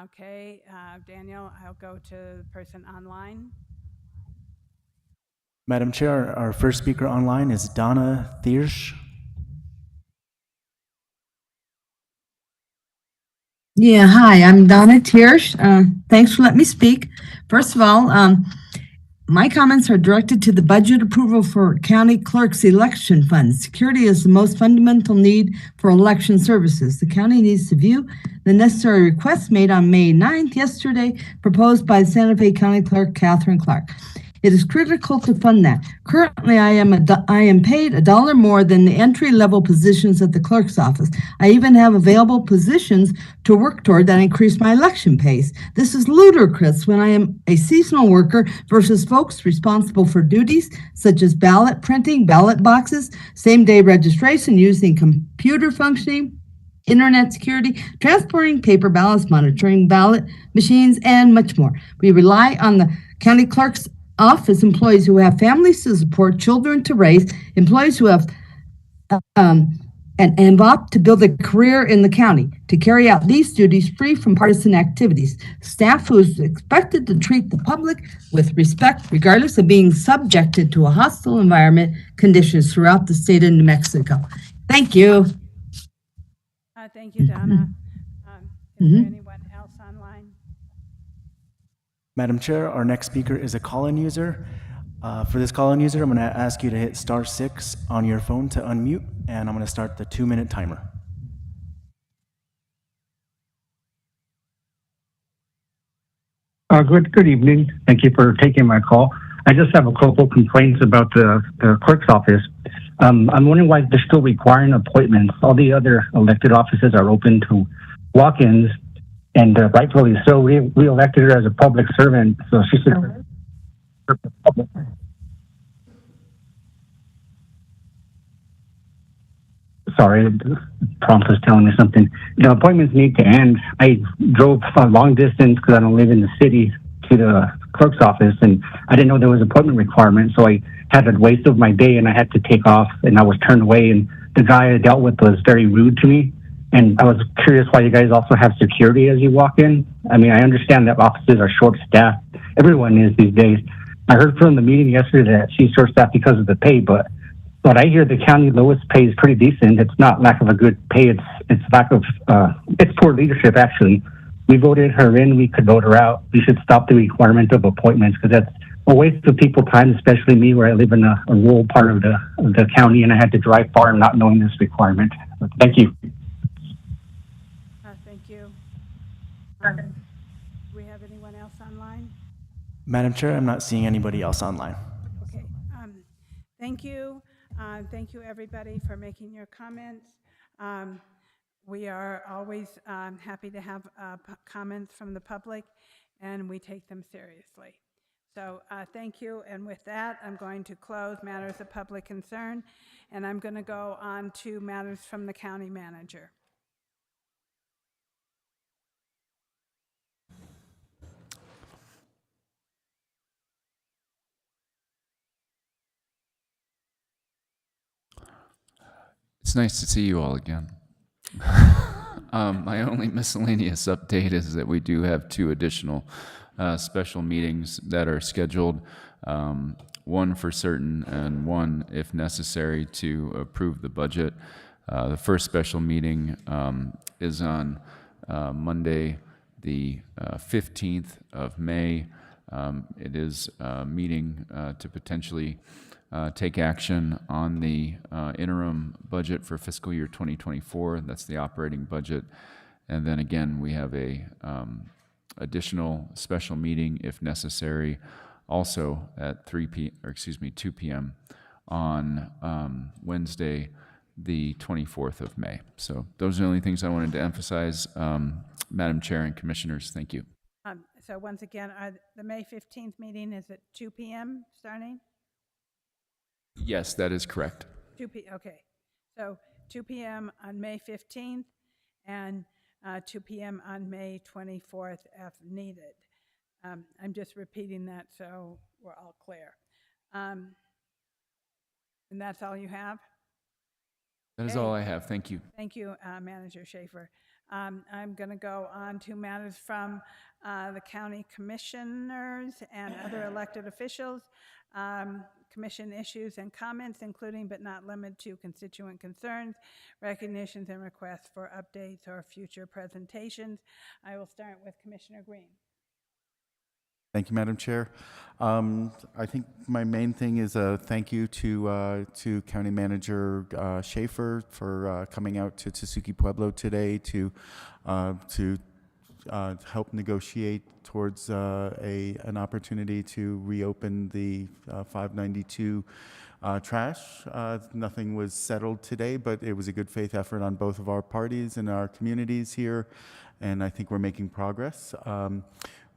Okay, Daniel, I'll go to the person online. Madam Chair, our first speaker online is Donna Thiersch. Yeah, hi, I'm Donna Tiersch. Thanks for letting me speak. First of all, my comments are directed to the budget approval for county clerk's election funds. Security is the most fundamental need for election services. The county needs to view the necessary requests made on May 9th, yesterday, proposed by Santa Fe County Clerk Catherine Clark. It is critical to fund that. Currently, I am paid $1 more than the entry-level positions at the clerk's office. I even have available positions to work toward that increase my election pays. This is ludicrous when I am a seasonal worker versus folks responsible for duties such as ballot printing, ballot boxes, same-day registration using computer functioning, internet security, transporting paper ballots, monitoring ballot machines, and much more. We rely on the county clerk's office employees who have families to support, children to raise, employees who have and opt to build a career in the county to carry out these duties free from partisan activities. Staff who is expected to treat the public with respect, regardless of being subjected to a hostile environment conditions throughout the state of New Mexico. Thank you. Thank you, Donna. Is there anyone else online? Madam Chair, our next speaker is a call-in user. For this call-in user, I'm going to ask you to hit *6 on your phone to unmute, and I'm going to start the 2-minute timer. Good evening. Thank you for taking my call. I just have a couple complaints about the clerk's office. I'm wondering why they're still requiring appointments. All the other elected offices are open to walk-ins, and rightfully so. We elected her as a public servant, so she should. Sorry, the prompt was telling me something. The appointments need to end. I drove a long distance because I don't live in the city to the clerk's office, and I didn't know there was an appointment requirement, so I had a waste of my day, and I had to take off, and I was turned away, and the guy I dealt with was very rude to me. And I was curious why you guys also have security as you walk in. I mean, I understand that offices are short-staffed. Everyone is these days. I heard from the meeting yesterday that she's short-staffed because of the pay, but I hear the county lowest pay is pretty decent. It's not lack of a good pay. It's lack of, it's poor leadership, actually. We voted her in. We could vote her out. We should stop the requirement of appointments because that's a waste of people's time, especially me, where I live in a rural part of the county, and I had to drive far not knowing this requirement. Thank you. Thank you. Do we have anyone else online? Madam Chair, I'm not seeing anybody else online. Okay. Thank you. Thank you, everybody, for making your comments. We are always happy to have comments from the public, and we take them seriously. So thank you. And with that, I'm going to close matters of public concern, and I'm going to go on to matters from the county manager. It's nice to see you all again. My only miscellaneous update is that we do have 2 additional special meetings that are scheduled, one for certain and one, if necessary, to approve the budget. The first special meeting is on Monday, the 15th of May. It is a meeting to potentially take action on the interim budget for fiscal year 2024. That's the operating budget. And then again, we have a additional special meeting, if necessary, also at 2 p.m. on Wednesday, the 24th of May. So those are the only things I wanted to emphasize. Madam Chair and Commissioners, thank you. So once again, the May 15th meeting is at 2 p.m. starting? Yes, that is correct. Okay. So 2 p.m. on May 15th and 2 p.m. on May 24th if needed. I'm just repeating that so we're all clear. And that's all you have? That is all I have. Thank you. Thank you, Manager Schaefer. I'm going to go on to matters from the county commissioners and other elected officials. commission issues and comments, including but not limited to constituent concerns, recognitions, and requests for updates or future presentations. I will start with Commissioner Green. Thank you, Madam Chair. I think my main thing is a thank you to County Manager Schaefer for coming out to Tesuque Pueblo today to help negotiate towards an opportunity to reopen the 592 trash. Nothing was settled today, but it was a good faith effort on both of our parties and our communities here, and I think we're making progress.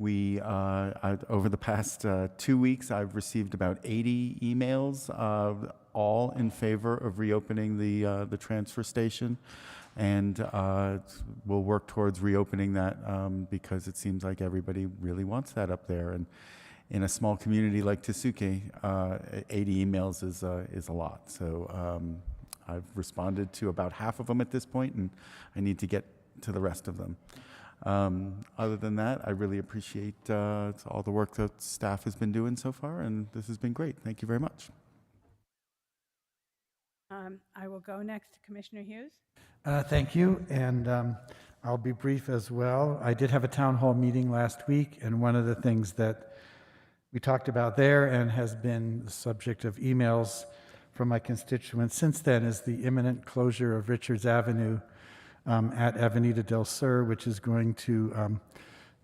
Over the past 2 weeks, I've received about 80 emails, all in favor of reopening the transfer station, and we'll work towards reopening that because it seems like everybody really wants that up there. And in a small community like Tesuque, 80 emails is a lot. So I've responded to about half of them at this point, and I need to get to the rest of them. Other than that, I really appreciate all the work that staff has been doing so far, and this has been great. Thank you very much. I will go next to Commissioner Hughes. Thank you, and I'll be brief as well. I did have a town hall meeting last week, and one of the things that we talked about there and has been the subject of emails from my constituents since then is the imminent closure of Richards Avenue at Avenida del Sur, which is going to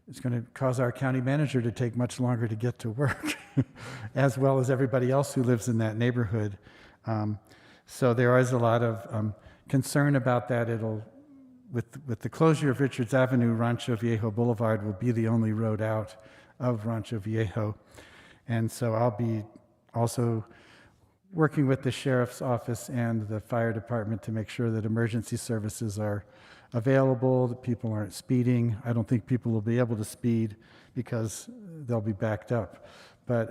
it's going to cause our county manager to take much longer to get to work, as well as everybody else who lives in that neighborhood. So there is a lot of concern about that. With the closure of Richards Avenue, Rancho Viejo Boulevard will be the only road out of Rancho Viejo. And so I'll be also working with the sheriff's office and the fire department to make sure that emergency services are available, that people aren't speeding. I don't think people will be able to speed because they'll be backed up. But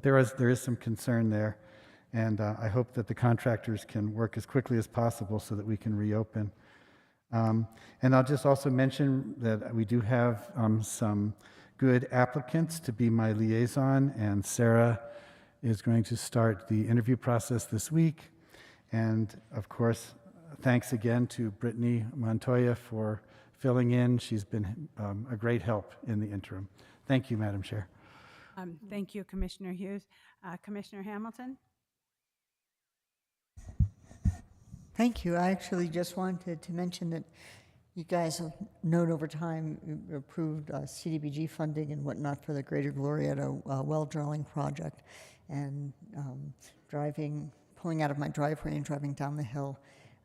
there is some concern there, and I hope that the contractors can work as quickly as possible so that we can reopen. And I'll just also mention that we do have some good applicants to be my liaison, and Sarah is going to start the interview process this week. And of course, thanks again to Brittany Montoya for filling in. She's been a great help in the interim. Thank you, Madam Chair. Thank you, Commissioner Hughes. Commissioner Hamilton? Thank you. I actually just wanted to mention that you guys have known over time, you approved CDBG funding and whatnot for the Greater Glorieta well drilling project. And pulling out of my driveway and driving down the hill,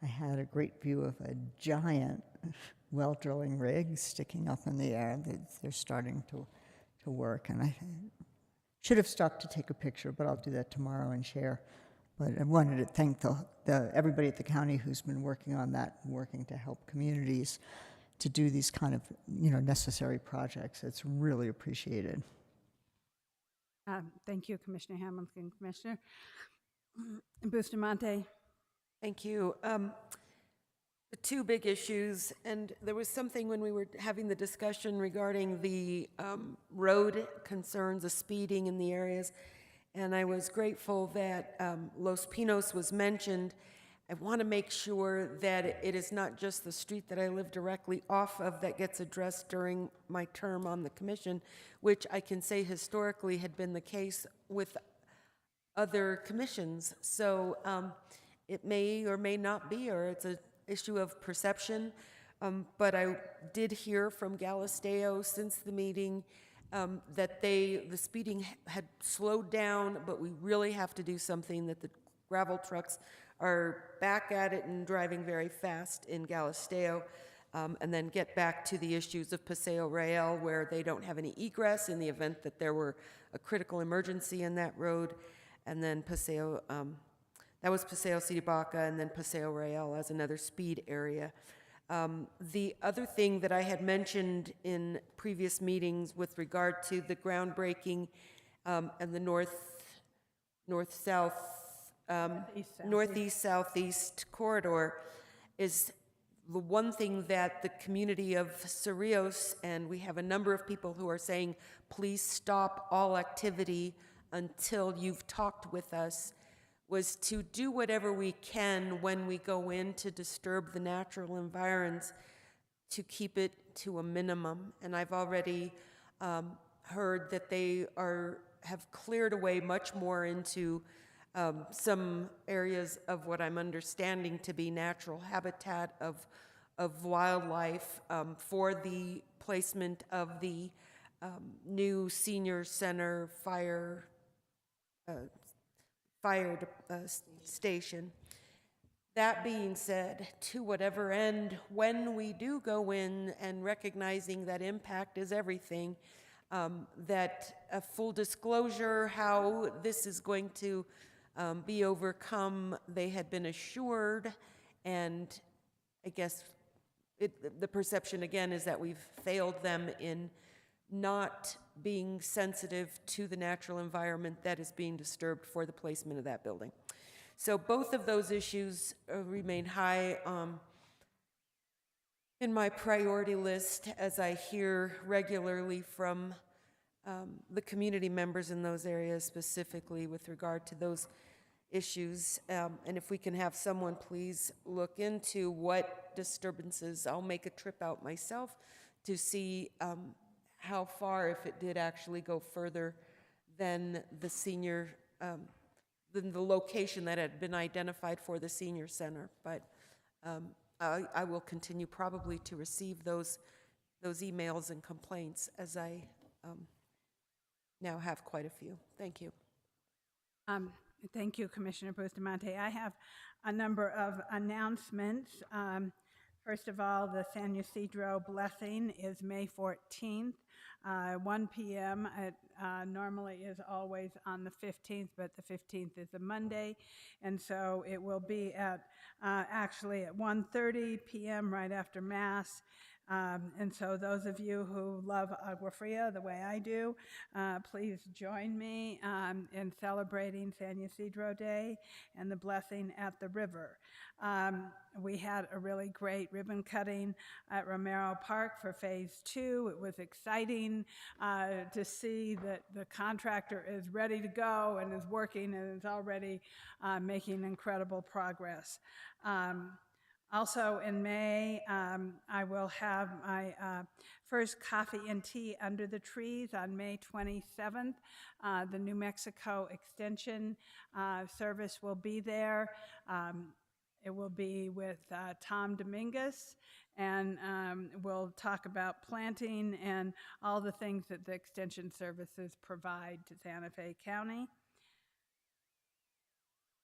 I had a great view of a giant well drilling rig sticking up in the air. They're starting to work. And I should have stopped to take a picture, but I'll do that tomorrow and share. But I wanted to thank everybody at the county who's been working on that, working to help communities to do these kind of necessary projects. It's really appreciated. Thank you, Commissioner Hamilton. Commissioner Bustamante? Thank you. The two big issues, and there was something when we were having the discussion regarding the road concerns, the speeding in the areas, and I was grateful that Los Pinos was mentioned. I want to make sure that it is not just the street that I live directly off of that gets addressed during my term on the commission, which I can say historically had been the case with other commissions. So it may or may not be, or it's an issue of perception. But I did hear from Galisteo since the meeting that the speeding had slowed down, but we really have to do something, that the gravel trucks are back at it and driving very fast in Galisteo, and then get back to the issues of Paseo Real, where they don't have any egress in the event that there were a critical emergency in that road, and then Paseo, that was Paseo Siribaca, and then Paseo Real as another speed area. The other thing that I had mentioned in previous meetings with regard to the groundbreaking and the northeast-southeast corridor is the one thing that the community of Cerrillos, and we have a number of people who are saying, please stop all activity until you've talked with us, was to do whatever we can when we go in to disturb the natural environs to keep it to a minimum. And I've already heard that they have cleared away much more into some areas of what I'm understanding to be natural habitat of wildlife for the placement of the new senior center fire station. That being said, to whatever end, when we do go in and recognizing that impact is everything, that a full disclosure how this is going to be overcome, they had been assured, and I guess the perception again is that we've failed them in not being sensitive to the natural environment that is being disturbed for the placement of that building. So both of those issues remain high in my priority list as I hear regularly from the community members in those areas, specifically with regard to those issues. And if we can have someone please look into what disturbances, I'll make a trip out myself to see how far, if it did actually go further than the senior, than the location that had been identified for the senior center. But I will continue probably to receive those emails and complaints, as I now have quite a few. Thank you. Thank you, Commissioner Bustamante. I have a number of announcements. First of all, the San Ysidro blessing is May 14th, 1 p.m. It normally is always on the 15th, but the 15th is a Monday, and so it will be at actually at 1:30 p.m. right after Mass. And so those of you who love Agua Fria the way I do, please join me in celebrating San Ysidro Day and the blessing at the river. We had a really great ribbon cutting at Romero Park for Phase 2. It was exciting to see that the contractor is ready to go and is working and is already making incredible progress. Also in May, I will have my first coffee and tea under the trees on May 27th. The New Mexico Extension Service will be there. It will be with Tom Dominguez, and we'll talk about planting and all the things that the Extension Services provide to Santa Fe County.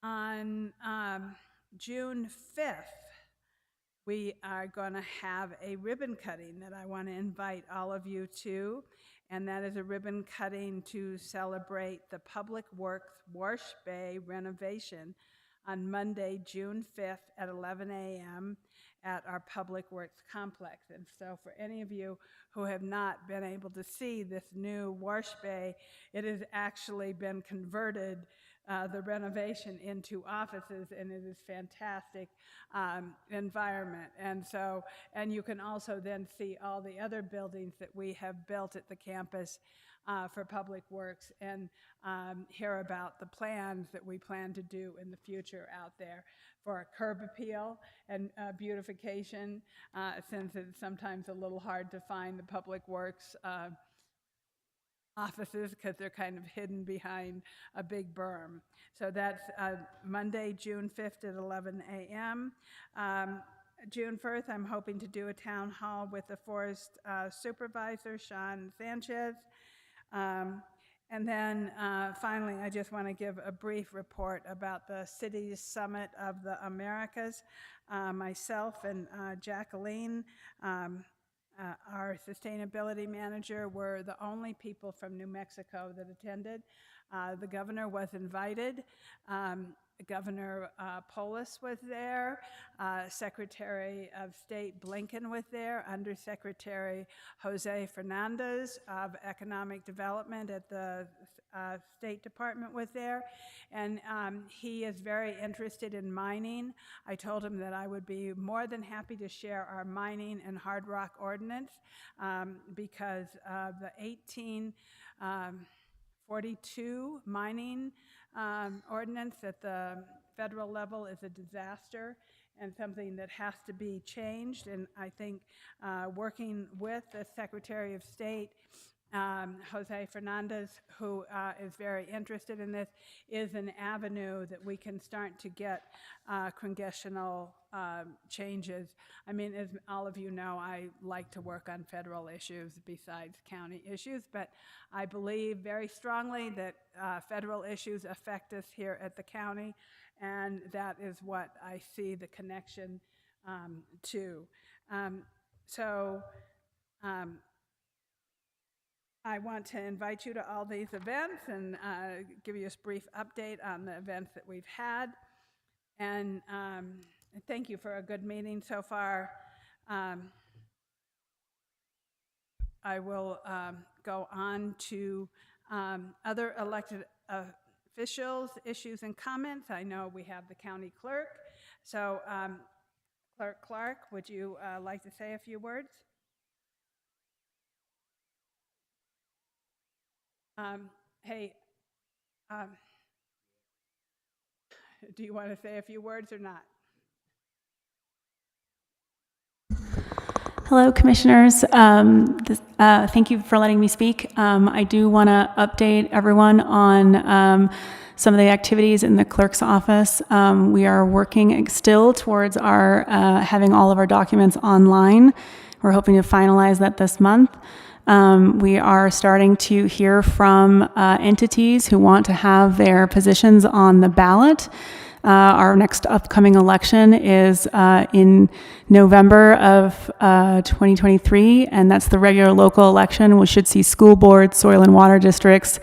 On June 5th, we are going to have a ribbon cutting that I want to invite all of you to, and that is a ribbon cutting to celebrate the Public Works Wash Bay renovation on Monday, June 5th at 11 a.m. at our Public Works complex. And so for any of you who have not been able to see this new wash bay, it has actually been converted, the renovation, into offices, and it is fantastic environment. And so, and you can also then see all the other buildings that we have built at the campus for Public Works, and hear about the plans that we plan to do in the future out there for a curb appeal and beautification, since it's sometimes a little hard to find the Public Works offices because they're kind of hidden behind a big berm. So that's Monday, June 5th at 11 a.m. June 1st, I'm hoping to do a town hall with the forest supervisor, Sean Sanchez. And then finally, I just want to give a brief report about the Cities Summit of the Americas. Myself and Jacqueline, our sustainability manager, were the only people from New Mexico that attended. The governor was invited. Governor Polis was there. Secretary of State Blinken was there. Undersecretary Jose Fernandez of Economic Development at the State Department was there. And he is very interested in mining. I told him that I would be more than happy to share our mining and hard rock ordinance because the 18 42 mining ordinance at the federal level is a disaster and something that has to be changed. And I think working with the Secretary of State, Jose Fernandez, who is very interested in this, is an avenue that we can start to get congressional changes. I mean, as all of you know, I like to work on federal issues besides county issues, but I believe very strongly that federal issues affect us here at the county, and that is what I see the connection to. I want to invite you to all these events and give you a brief update on the events that we've had. And thank you for a good meeting so far. I will go on to other elected officials, issues and comments. I know we have the county clerk. So Clerk Clark, would you like to say a few words? Do you want to say a few words or not? Hello, Commissioners. Thank you for letting me speak. I do want to update everyone on some of the activities in the clerk's office. We are working still towards our having all of our documents online. We're hoping to finalize that this month. We are starting to hear from entities who want to have their positions on the ballot. Our next upcoming election is in November of 2023, and that's the regular local election. We should see school boards, soil and water districts,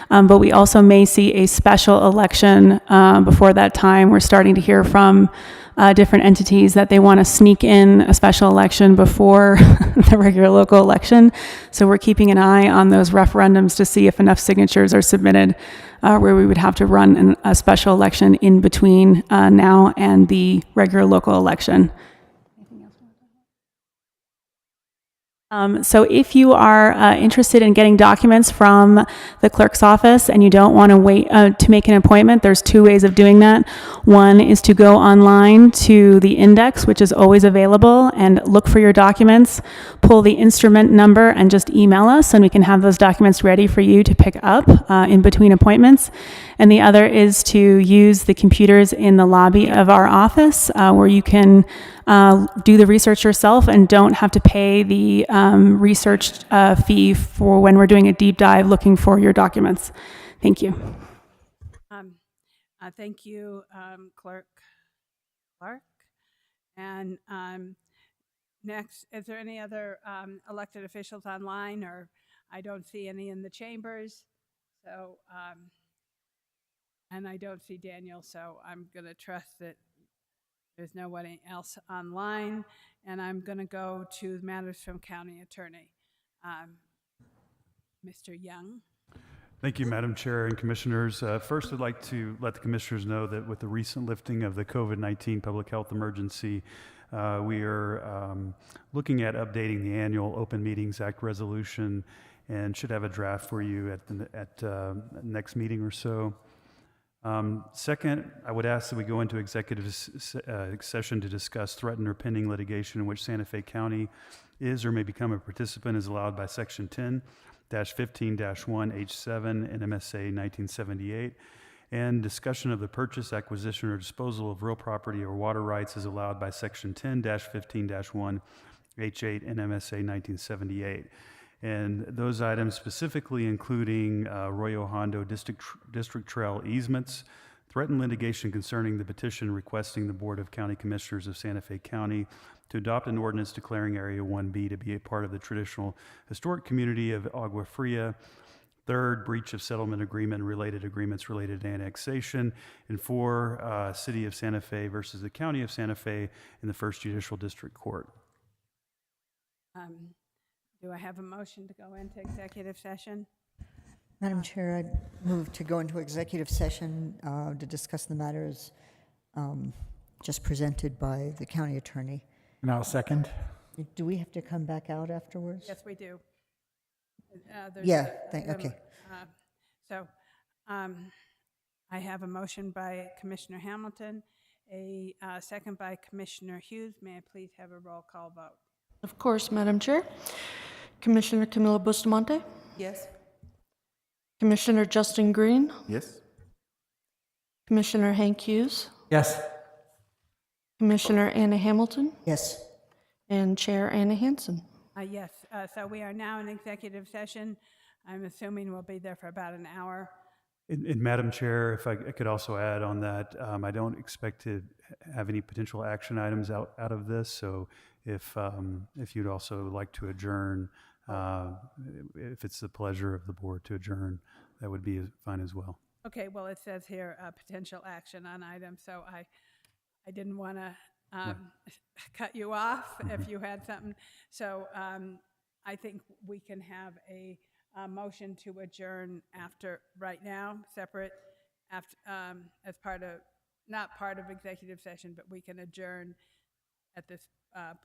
but we also may see a special election before that time. We're starting to hear from different entities that they want to sneak in a special election before the regular local election. So we're keeping an eye on those referendums to see if enough signatures are submitted where we would have to run a special election in between now and the regular local election. So if you are interested in getting documents from the clerk's office and you don't want to wait to make an appointment, there's two ways of doing that. One is to go online to the index, which is always available, and look for your documents, pull the instrument number, and just email us, and we can have those documents ready for you to pick up in between appointments. And the other is to use the computers in the lobby of our office where you can do the research yourself and don't have to pay the research fee for when we're doing a deep dive looking for your documents. Thank you. Thank you, Clerk Clark. And next, is there any other elected officials online? Or I don't see any in the chambers. So, and I don't see Daniel, so I'm going to trust that there's nobody else online, and I'm going to go to matters from County Attorney. Mr. Young. Thank you, Madam Chair and Commissioners. First, I'd like to let the Commissioners know that with the recent lifting of the COVID-19 public health emergency, we are looking at updating the annual Open Meetings Act resolution and should have a draft for you at next meeting or so. Second, I would ask that we go into executive session to discuss threatened or pending litigation in which Santa Fe County is or may become a participant as allowed by Section 10-15-1H7 NMSA 1978, and discussion of the purchase, acquisition, or disposal of real property or water rights as allowed by Section 10-15-1H8 NMSA 1978. And those items specifically including Arroyo Hondo District Trail easements, threatened litigation concerning the petition requesting the Board of County Commissioners of Santa Fe County to adopt an ordinance declaring Area 1B to be a part of the traditional historic community of Agua Fria. Third, breach of settlement agreement and related agreements related to annexation. And four, City of Santa Fe versus the County of Santa Fe in the First Judicial District Court. Do I have a motion to go into executive session? Madam Chair, I move to go into executive session to discuss the matters just presented by the county attorney. And I'll second. Do we have to come back out afterwards? Yes, we do. Yeah, okay. So I have a motion by Commissioner Hamilton, a second by Commissioner Hughes. May I please have a roll call vote? Of course, Madam Chair. Commissioner Camila Bustamante? Yes? Commissioner Justin Green? Yes? Commissioner Hank Hughes? Yes. Commissioner Anna Hamilton? Yes. And Chair Anna Hansen. Yes, so we are now in executive session. I'm assuming we'll be there for about an hour. And Madam Chair, if I could also add on that, I don't expect to have any potential action items out of this. So if you'd also like to adjourn, if it's the pleasure of the board to adjourn, that would be fine as well. Okay, well, it says here, potential action on items, so I didn't want to cut you off if you had something. So I think we can have a motion to adjourn after, right now, separate, after, as part of, not part of executive session, but we can adjourn at this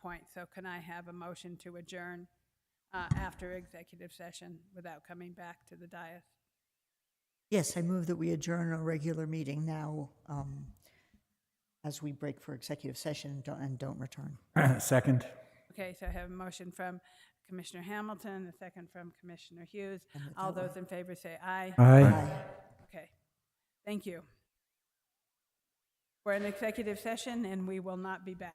point. So can I have a motion to adjourn after executive session without coming back to the dais? Yes, I move that we adjourn our regular meeting now as we break for executive session and don't return. Second. Okay, so I have a motion from Commissioner Hamilton, a second from Commissioner Hughes. All those in favor say aye. Aye. Okay, thank you. We're in executive session and we will not be back.